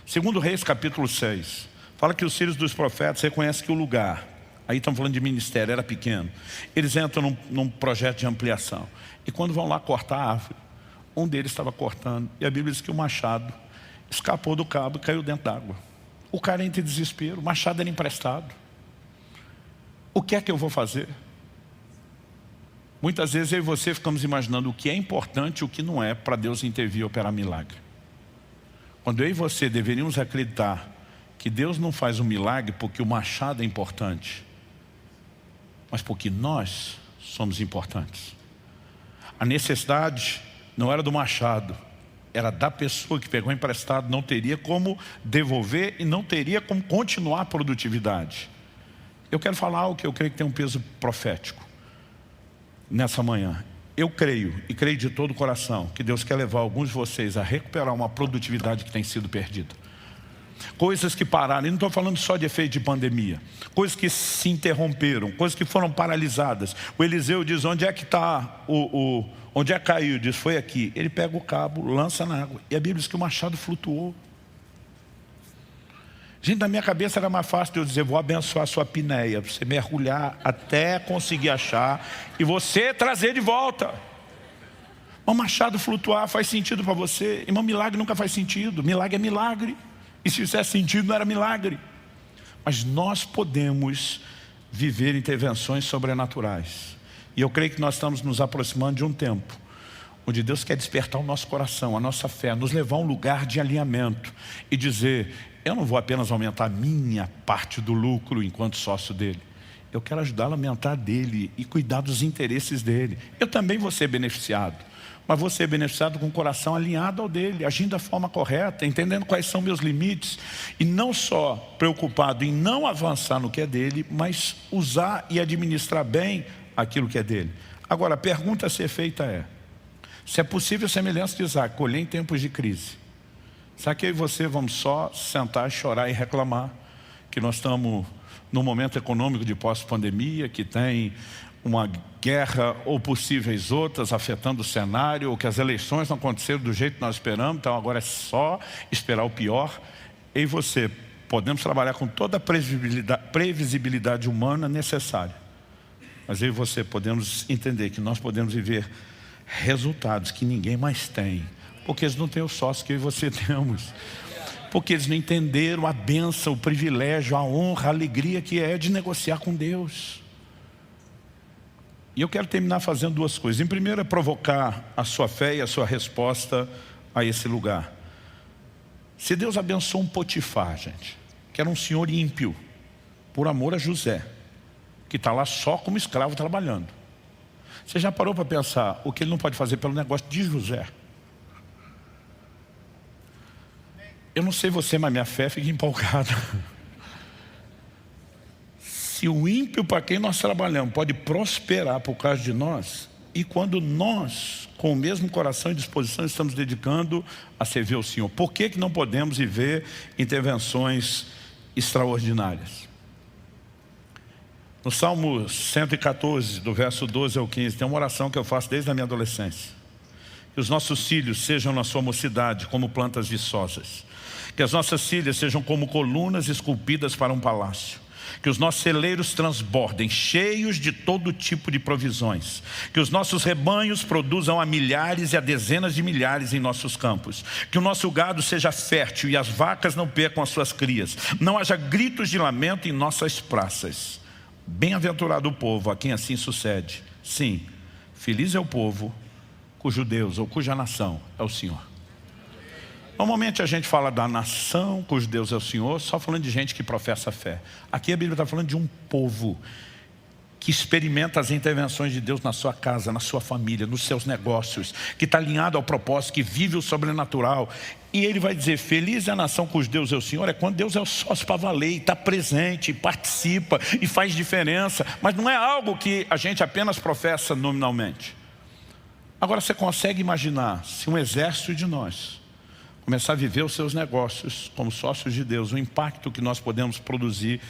Segundo Reis, capítulo 6, fala que os filhos dos profetas reconhecem que o lugar, aí estamos falando de ministério, era pequeno. Eles entram num projeto de ampliação. E quando vão lá cortar a árvore, um deles estava cortando, e a Bíblia diz que o machado escapou do cabo e caiu dentro d'água. O cara entra em desespero, o machado era emprestado. O que é que eu vou fazer? Muitas vezes eu e você ficamos imaginando o que é importante e o que não é para Deus intervir e operar milagre. Quando eu e você deveríamos acreditar que Deus não faz um milagre porque o machado é importante, mas porque nós somos importantes. A necessidade não era do machado, era da pessoa que pegou emprestado, não teria como devolver e não teria como continuar a produtividade. Eu quero falar algo que eu creio que tem um peso profético nessa manhã. Eu creio, e creio de todo o coração, que Deus quer levar alguns de vocês a recuperar uma produtividade que tem sido perdida. Coisas que pararam, e não estou falando só de efeito de pandemia, coisas que se interromperam, coisas que foram paralisadas. O Eliseu diz, onde é que está onde é que caiu? Diz, foi aqui. Ele pega o cabo, lança na água, e a Bíblia diz que o machado flutuou. Gente, na minha cabeça era mais fácil de eu dizer, vou abençoar a sua pineia, você mergulhar até conseguir achar e você trazer de volta. O machado flutuar faz sentido para você? Irmão, milagre nunca faz sentido. Milagre é milagre. E se fizesse sentido, não era milagre. Mas nós podemos viver intervenções sobrenaturais. E eu creio que nós estamos nos aproximando de um tempo onde Deus quer despertar o nosso coração, a nossa fé, nos levar a um lugar de alinhamento e dizer, eu não vou apenas aumentar a minha parte do lucro enquanto sócio dele. Eu quero ajudá-lo a aumentar dele e cuidar dos interesses dele. Eu também vou ser beneficiado. Mas vou ser beneficiado com o coração alinhado ao dele, agindo da forma correta, entendendo quais são meus limites. E não só preocupado em não avançar no que é dele, mas usar e administrar bem aquilo que é dele. Agora, a pergunta a ser feita é, se é possível a semelhança de Isaac, colher em tempos de crise. Será que eu e você vamos só sentar, chorar e reclamar que nós estamos num momento econômico de pós-pandemia, que tem uma guerra ou possíveis outras afetando o cenário, ou que as eleições não aconteceram do jeito que nós esperamos, então agora é só esperar o pior? Eu e você podemos trabalhar com toda a previsibilidade humana necessária, mas eu e você podemos entender que nós podemos viver resultados que ninguém mais tem, porque eles não têm o sócio que eu e você temos, porque eles não entenderam a bênção, o privilégio, a honra, a alegria que é de negociar com Deus. E eu quero terminar fazendo duas coisas. Em primeiro é provocar a sua fé e a sua resposta a esse lugar. Se Deus abençoou um Potifar, gente, que era um senhor ímpio, por amor a José, que está lá só como escravo trabalhando. Você já parou para pensar o que ele não pode fazer pelo negócio de José? Eu não sei você, mas minha fé fica empolgada. Se o ímpio para quem nós trabalhamos pode prosperar por causa de nós, e quando nós, com o mesmo coração e disposição, estamos dedicando a servir ao Senhor, por que não podemos viver intervenções extraordinárias? No Salmo 114, do verso 12 ao 15, tem uma oração que eu faço desde a minha adolescência. Que os nossos filhos sejam na sua mocidade como plantas viçosas. Que as nossas filhas sejam como colunas esculpidas para um palácio. Que os nossos celeiros transbordem, cheios de todo tipo de provisões. Que os nossos rebanhos produzam a milhares e a dezenas de milhares em nossos campos. Que o nosso gado seja fértil e as vacas não percam as suas crias. Não haja gritos de lamento em nossas praças. Bem-aventurado o povo a quem assim sucede. Sim, feliz é o povo cujo Deus ou cuja nação é o Senhor. Normalmente a gente fala da nação cujo Deus é o Senhor, só falando de gente que professa fé. Aqui a Bíblia está falando de um povo que experimenta as intervenções de Deus na sua casa, na sua família, nos seus negócios, que está alinhado ao propósito, que vive o sobrenatural. E ele vai dizer, feliz é a nação cujo Deus é o Senhor, é quando Deus é o sócio para valer, e está presente, e participa, e faz diferença. Mas não é algo que a gente apenas professa nominalmente. Agora você consegue imaginar, se um exército de nós começar a viver os seus negócios como sócios de Deus, o impacto que nós podemos produzir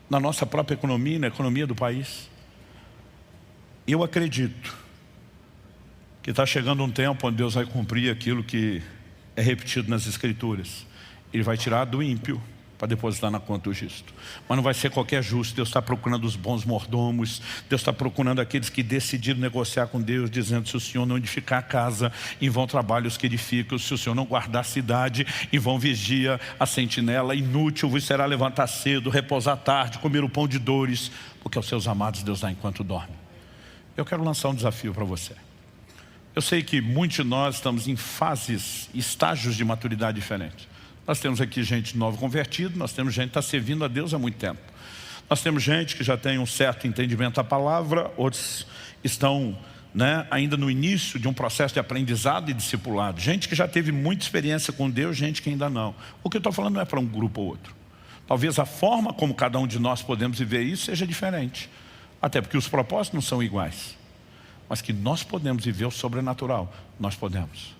na nossa própria economia e na economia do país? Eu acredito que está chegando um tempo onde Deus vai cumprir aquilo que é repetido nas Escrituras. Ele vai tirar do ímpio para depositar na conta do justo. Mas não vai ser qualquer justo. Deus está procurando os bons mordomos. Deus está procurando aqueles que decidiram negociar com Deus, dizendo, se o Senhor não edificar a casa, em vão trabalham os que edificam. Se o Senhor não guardar a cidade, em vão vigia a sentinela. Inútil vos será levantar cedo, repousar tarde, comer o pão de dores, porque aos seus amados Deus dá enquanto dorme. Eu quero lançar um desafio para você. Eu sei que muitos de nós estamos em fases, estágios de maturidade diferentes. Nós temos aqui gente nova convertida, nós temos gente que está servindo a Deus há muito tempo. Nós temos gente que já tem um certo entendimento da palavra, outros estão ainda no início de um processo de aprendizado e discipulado. Gente que já teve muita experiência com Deus, gente que ainda não. O que eu estou falando não é para um grupo ou outro. Talvez a forma como cada um de nós podemos viver isso seja diferente. Até porque os propósitos não são iguais. Mas que nós podemos viver o sobrenatural, nós podemos.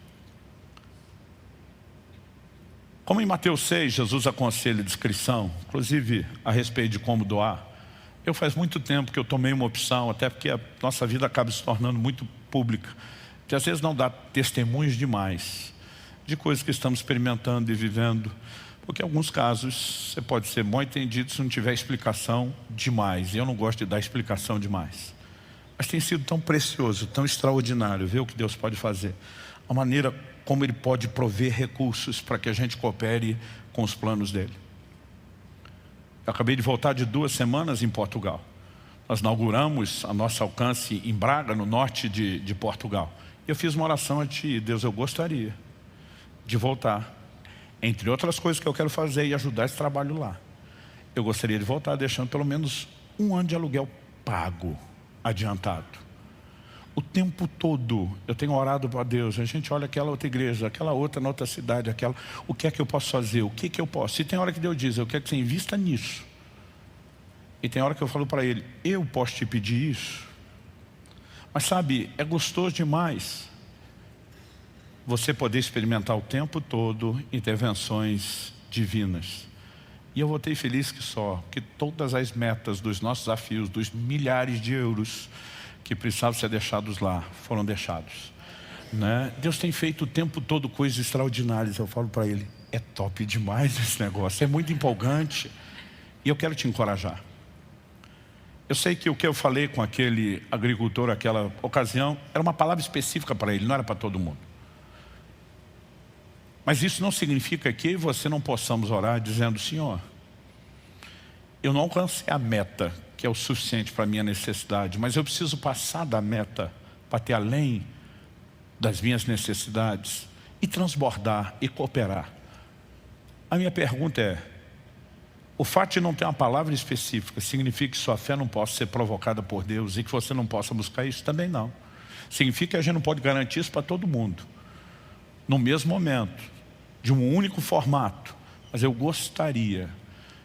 Como em Mateus 6, Jesus aconselha discrição, inclusive a respeito de como doar. Eu faz muito tempo que eu tomei uma opção, até porque a nossa vida acaba se tornando muito pública, que às vezes não dá testemunhos demais de coisas que estamos experimentando e vivendo, porque em alguns casos você pode ser mal entendido se não tiver explicação demais, e eu não gosto de dar explicação demais. Mas tem sido tão precioso, tão extraordinário ver o que Deus pode fazer, a maneira como Ele pode prover recursos para que a gente coopere com os planos dEle. Eu acabei de voltar de 2 semanas em Portugal. Nós inauguramos a nossa alcance em Braga, no norte de Portugal. Eu fiz uma oração a Ti, Deus, eu gostaria de voltar. Entre outras coisas que eu quero fazer e ajudar esse trabalho lá. Eu gostaria de voltar deixando pelo menos 1 ano de aluguel pago, adiantado. O tempo todo eu tenho orado para Deus. A gente olha aquela outra igreja, aquela outra na outra cidade, aquela. O que é que eu posso fazer? O que é que eu posso? E tem hora que Deus diz, eu quero que você invista nisso. E tem hora que eu falo para Ele, eu posso te pedir isso? Mas sabe, é gostoso demais você poder experimentar o tempo todo intervenções divinas. E eu voltei feliz que todas as metas dos nossos desafios, dos milhares de euros que precisavam ser deixados lá, foram deixados. Deus tem feito o tempo todo coisas extraordinárias. Eu falo para Ele, é top demais esse negócio, é muito empolgante. E eu quero te encorajar. Eu sei que o que eu falei com aquele agricultor naquela ocasião era uma palavra específica para ele, não era para todo mundo. Mas isso não significa que eu e você não possamos orar dizendo, Senhor, eu não alcancei a meta que é o suficiente para a minha necessidade, mas eu preciso passar da meta para ter além das minhas necessidades e transbordar e cooperar. A minha pergunta é, o fato de não ter uma palavra específica significa que sua fé não possa ser provocada por Deus e que você não possa buscar isso? Também não. Significa que a gente não pode garantir isso para todo mundo, no mesmo momento, de um único formato. Mas eu gostaria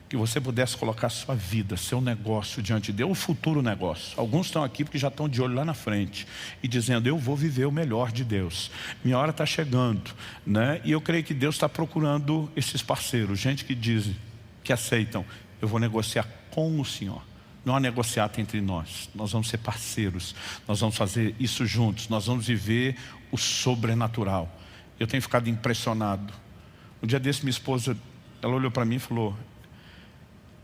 que você pudesse colocar sua vida, seu negócio diante de Deus, o futuro negócio. Alguns estão aqui porque já estão de olho lá na frente e dizendo, eu vou viver o melhor de Deus. Minha hora está chegando, E eu creio que Deus está procurando esses parceiros, gente que dizem, que aceitam, eu vou negociar com o Senhor. Não há negociata entre nós. Nós vamos ser parceiros. Nós vamos fazer isso juntos. Nós vamos viver o sobrenatural. Eu tenho ficado impressionado. Um dia desse minha esposa, ela olhou para mim e falou,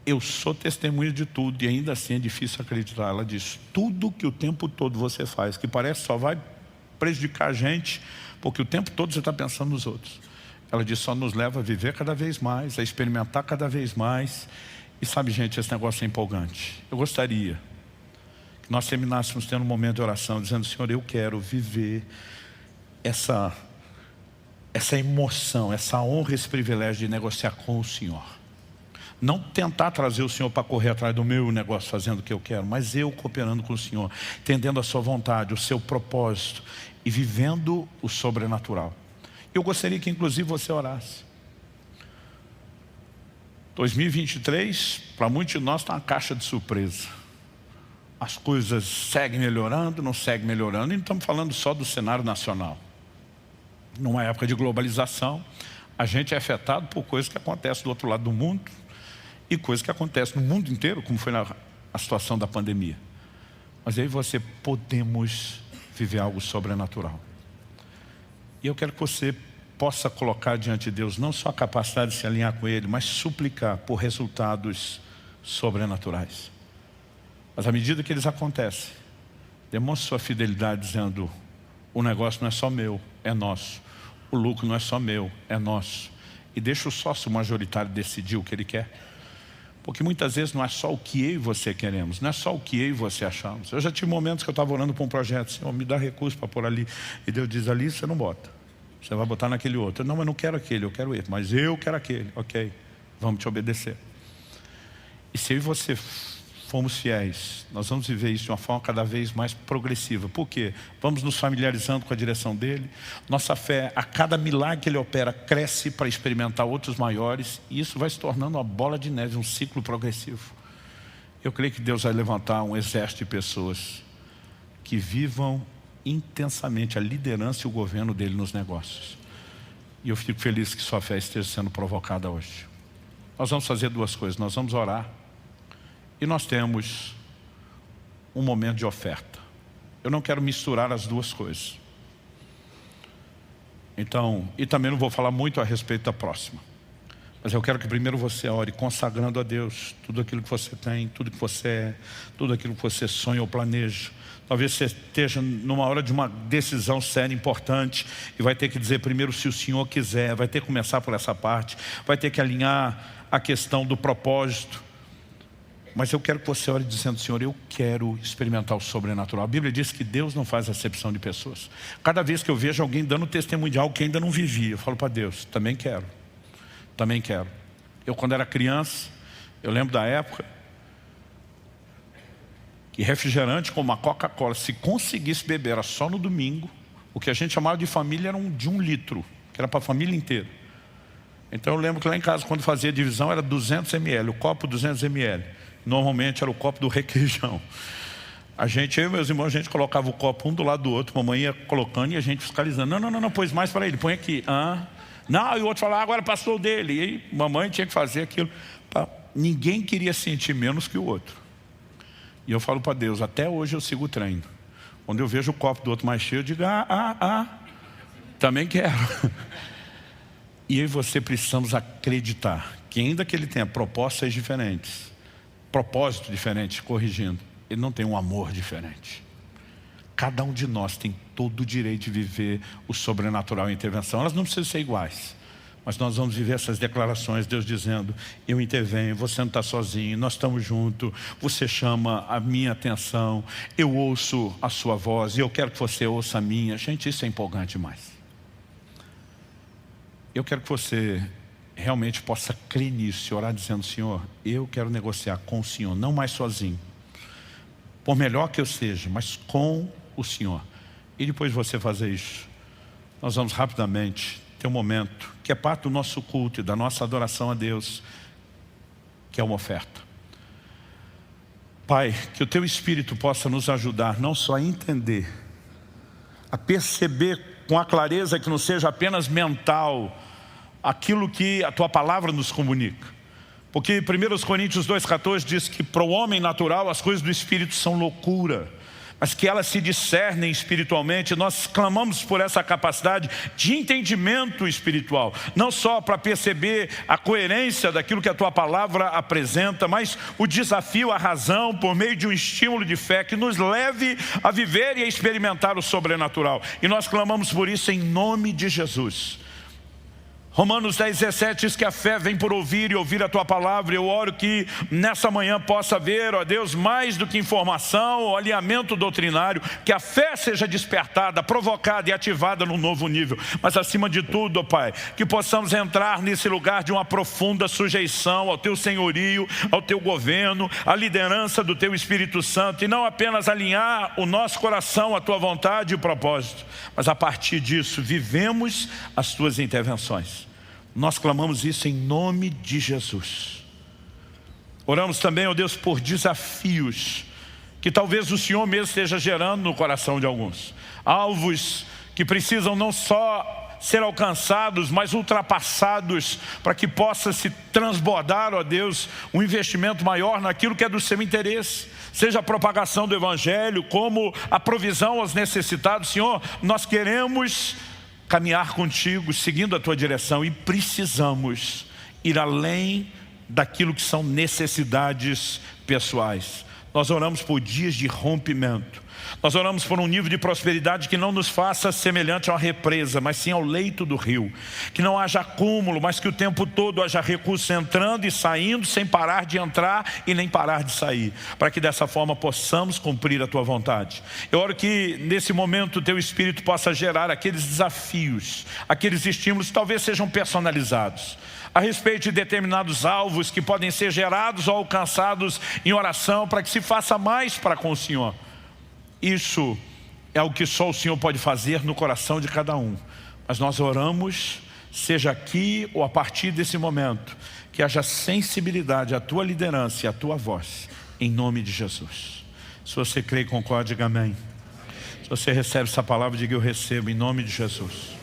eu sou testemunha de tudo e ainda assim é difícil acreditar. Ela disse, tudo que o tempo todo você faz, que parece só vai prejudicar a gente, porque o tempo todo você está pensando nos outros. Ela disse, só nos leva a viver cada vez mais, a experimentar cada vez mais. E sabe, gente, esse negócio é empolgante. Eu gostaria que nós terminássemos tendo um momento de oração, dizendo, Senhor, eu quero viver essa emoção, essa honra, esse privilégio de negociar com o Senhor. Não tentar trazer o Senhor para correr atrás do meu negócio, fazendo o que eu quero, mas eu cooperando com o Senhor, entendendo a sua vontade, o seu propósito e vivendo o sobrenatural. Eu gostaria que inclusive você orasse. 2023, para muitos de nós, está uma caixa de surpresa. As coisas seguem melhorando, não seguem melhorando, e não estamos falando só do cenário nacional. Numa época de globalização, a gente é afetado por coisas que acontecem do outro lado do mundo e coisas que acontecem no mundo inteiro, como foi a situação da pandemia. Mas aí podemos viver algo sobrenatural. E eu quero que você possa colocar diante de Deus não só a capacidade de se alinhar com Ele, mas suplicar por resultados sobrenaturais. Mas à medida que eles acontecem, demonstre sua fidelidade dizendo: o negócio não é só meu, é nosso. O lucro não é só meu, é nosso. E deixa o sócio majoritário decidir o que ele quer. Porque muitas vezes não é só o que eu e você queremos, não é só o que eu e você achamos. Eu já tive momentos que eu estava orando para um projeto: Senhor, me dá recurso para pôr ali. E Deus diz: ali você não bota, você vai botar naquele outro. Não, mas não quero aquele, eu quero esse. Mas eu quero aquele. Ok, vamos te obedecer. E se eu e você formos fiéis, nós vamos viver isso de uma forma cada vez mais progressiva. Por quê? Vamos nos familiarizando com a direção dele. Nossa fé, a cada milagre que ele opera, cresce para experimentar outros maiores. E isso vai se tornando uma bola de neve, um ciclo progressivo. Eu creio que Deus vai levantar um exército de pessoas que vivam intensamente a liderança e o governo dele nos negócios. E eu fico feliz que sua fé esteja sendo provocada hoje. Nós vamos fazer duas coisas. Nós vamos orar. E nós temos um momento de oferta. Eu não quero misturar as duas coisas. Então, e também não vou falar muito a respeito da próxima. Mas eu quero que primeiro você ore consagrando a Deus tudo aquilo que você tem, tudo que você é, tudo aquilo que você sonha ou planeja. Talvez você esteja numa hora de uma decisão séria, importante, e vai ter que dizer primeiro se o Senhor quiser, vai ter que começar por essa parte, vai ter que alinhar a questão do propósito. Mas eu quero que você ore dizendo: Senhor, eu quero experimentar o sobrenatural. A Bíblia diz que Deus não faz acepção de pessoas. Cada vez que eu vejo alguém dando testemunho de algo que ainda não vivi, eu falo para Deus: também quero. Também quero. Eu, quando era criança, eu lembro da época que refrigerante como a Coca-Cola, se conseguisse beber, era só no domingo. O que a gente chamava de família era de 1 litro, que era para a família inteira. Então eu lembro que lá em casa, quando fazia divisão, era 200 ml, o copo 200 ml. Normalmente era o copo do requeijão. Eu e meus irmãos, a gente colocava o copo um do lado do outro, mamãe ia colocando e a gente fiscalizando. Não, pôs mais para ele, põe aqui. Não, e o outro falava: agora passou o dele. E aí mamãe tinha que fazer aquilo. Ninguém queria sentir menos que o outro. E eu falo para Deus: até hoje eu sigo o treino. Quando eu vejo o copo do outro mais cheio, eu digo: também quero. E eu e você precisamos acreditar que ainda que ele tenha propostas diferentes, propósito diferente, corrigindo, ele não tem um amor diferente. Cada um de nós tem todo o direito de viver o sobrenatural e a intervenção. Elas não precisam ser iguais, mas nós vamos viver essas declarações, Deus dizendo: eu intervenho, você não está sozinho, nós estamos juntos, você chama a minha atenção, eu ouço a sua voz e eu quero que você ouça a minha. Gente, isso é empolgante demais. Eu quero que você realmente possa crer nisso e orar dizendo: Senhor, eu quero negociar com o Senhor, não mais sozinho. Por melhor que eu seja, mas com o Senhor. E depois de você fazer isso, nós vamos rapidamente ter um momento que é parte do nosso culto e da nossa adoração a Deus, que é uma oferta. Pai, que o Teu Espírito possa nos ajudar não só a entender, a perceber com a clareza que não seja apenas mental aquilo que a Tua Palavra nos comunica. Porque 1 Coríntios 2,14 diz que para o homem natural as coisas do Espírito são loucura, mas que elas se discernem espiritualmente. Nós clamamos por essa capacidade de entendimento espiritual, não só para perceber a coerência daquilo que a Tua Palavra apresenta, mas o desafio, a razão, por meio de um estímulo de fé que nos leve a viver e a experimentar o sobrenatural. E nós clamamos por isso em nome de Jesus. Romanos 10:17 diz que a fé vem por ouvir e ouvir a Tua palavra. Eu oro que nessa manhã possa haver, ó Deus, mais do que informação ou alinhamento doutrinário, que a fé seja despertada, provocada e ativada num novo nível. Mas acima de tudo, ó Pai, que possamos entrar nesse lugar de uma profunda sujeição ao Teu senhorio, ao Teu governo, à liderança do Teu Espírito Santo, e não apenas alinhar o nosso coração à Tua vontade e propósito, mas a partir disso vivemos as Tuas intervenções. Nós clamamos isso em nome de Jesus. Oramos também, ó Deus, por desafios que talvez o Senhor mesmo esteja gerando no coração de alguns. Alvos que precisam não só ser alcançados, mas ultrapassados, para que possa se transbordar, ó Deus, um investimento maior naquilo que é do seu interesse. Seja a propagação do Evangelho, como a provisão aos necessitados. Senhor, nós queremos caminhar contigo, seguindo a Tua direção, e precisamos ir além daquilo que são necessidades pessoais. Nós oramos por dias de rompimento. Nós oramos por um nível de prosperidade que não nos faça semelhante a uma represa, mas sim ao leito do rio. Que não haja acúmulo, mas que o tempo todo haja recursos entrando e saindo, sem parar de entrar e nem parar de sair. Para que dessa forma possamos cumprir a Tua vontade. Eu oro que nesse momento o Teu Espírito possa gerar aqueles desafios, aqueles estímulos que talvez sejam personalizados, a respeito de determinados alvos que podem ser gerados ou alcançados em oração, para que se faça mais para com o Senhor. Isso é o que só o Senhor pode fazer no coração de cada um. Mas nós oramos, seja aqui ou a partir desse momento, que haja sensibilidade à Tua liderança e à Tua voz, em nome de Jesus. Se você crê e concorda, diga amém. Se você recebe essa palavra, diga eu recebo, em nome de Jesus.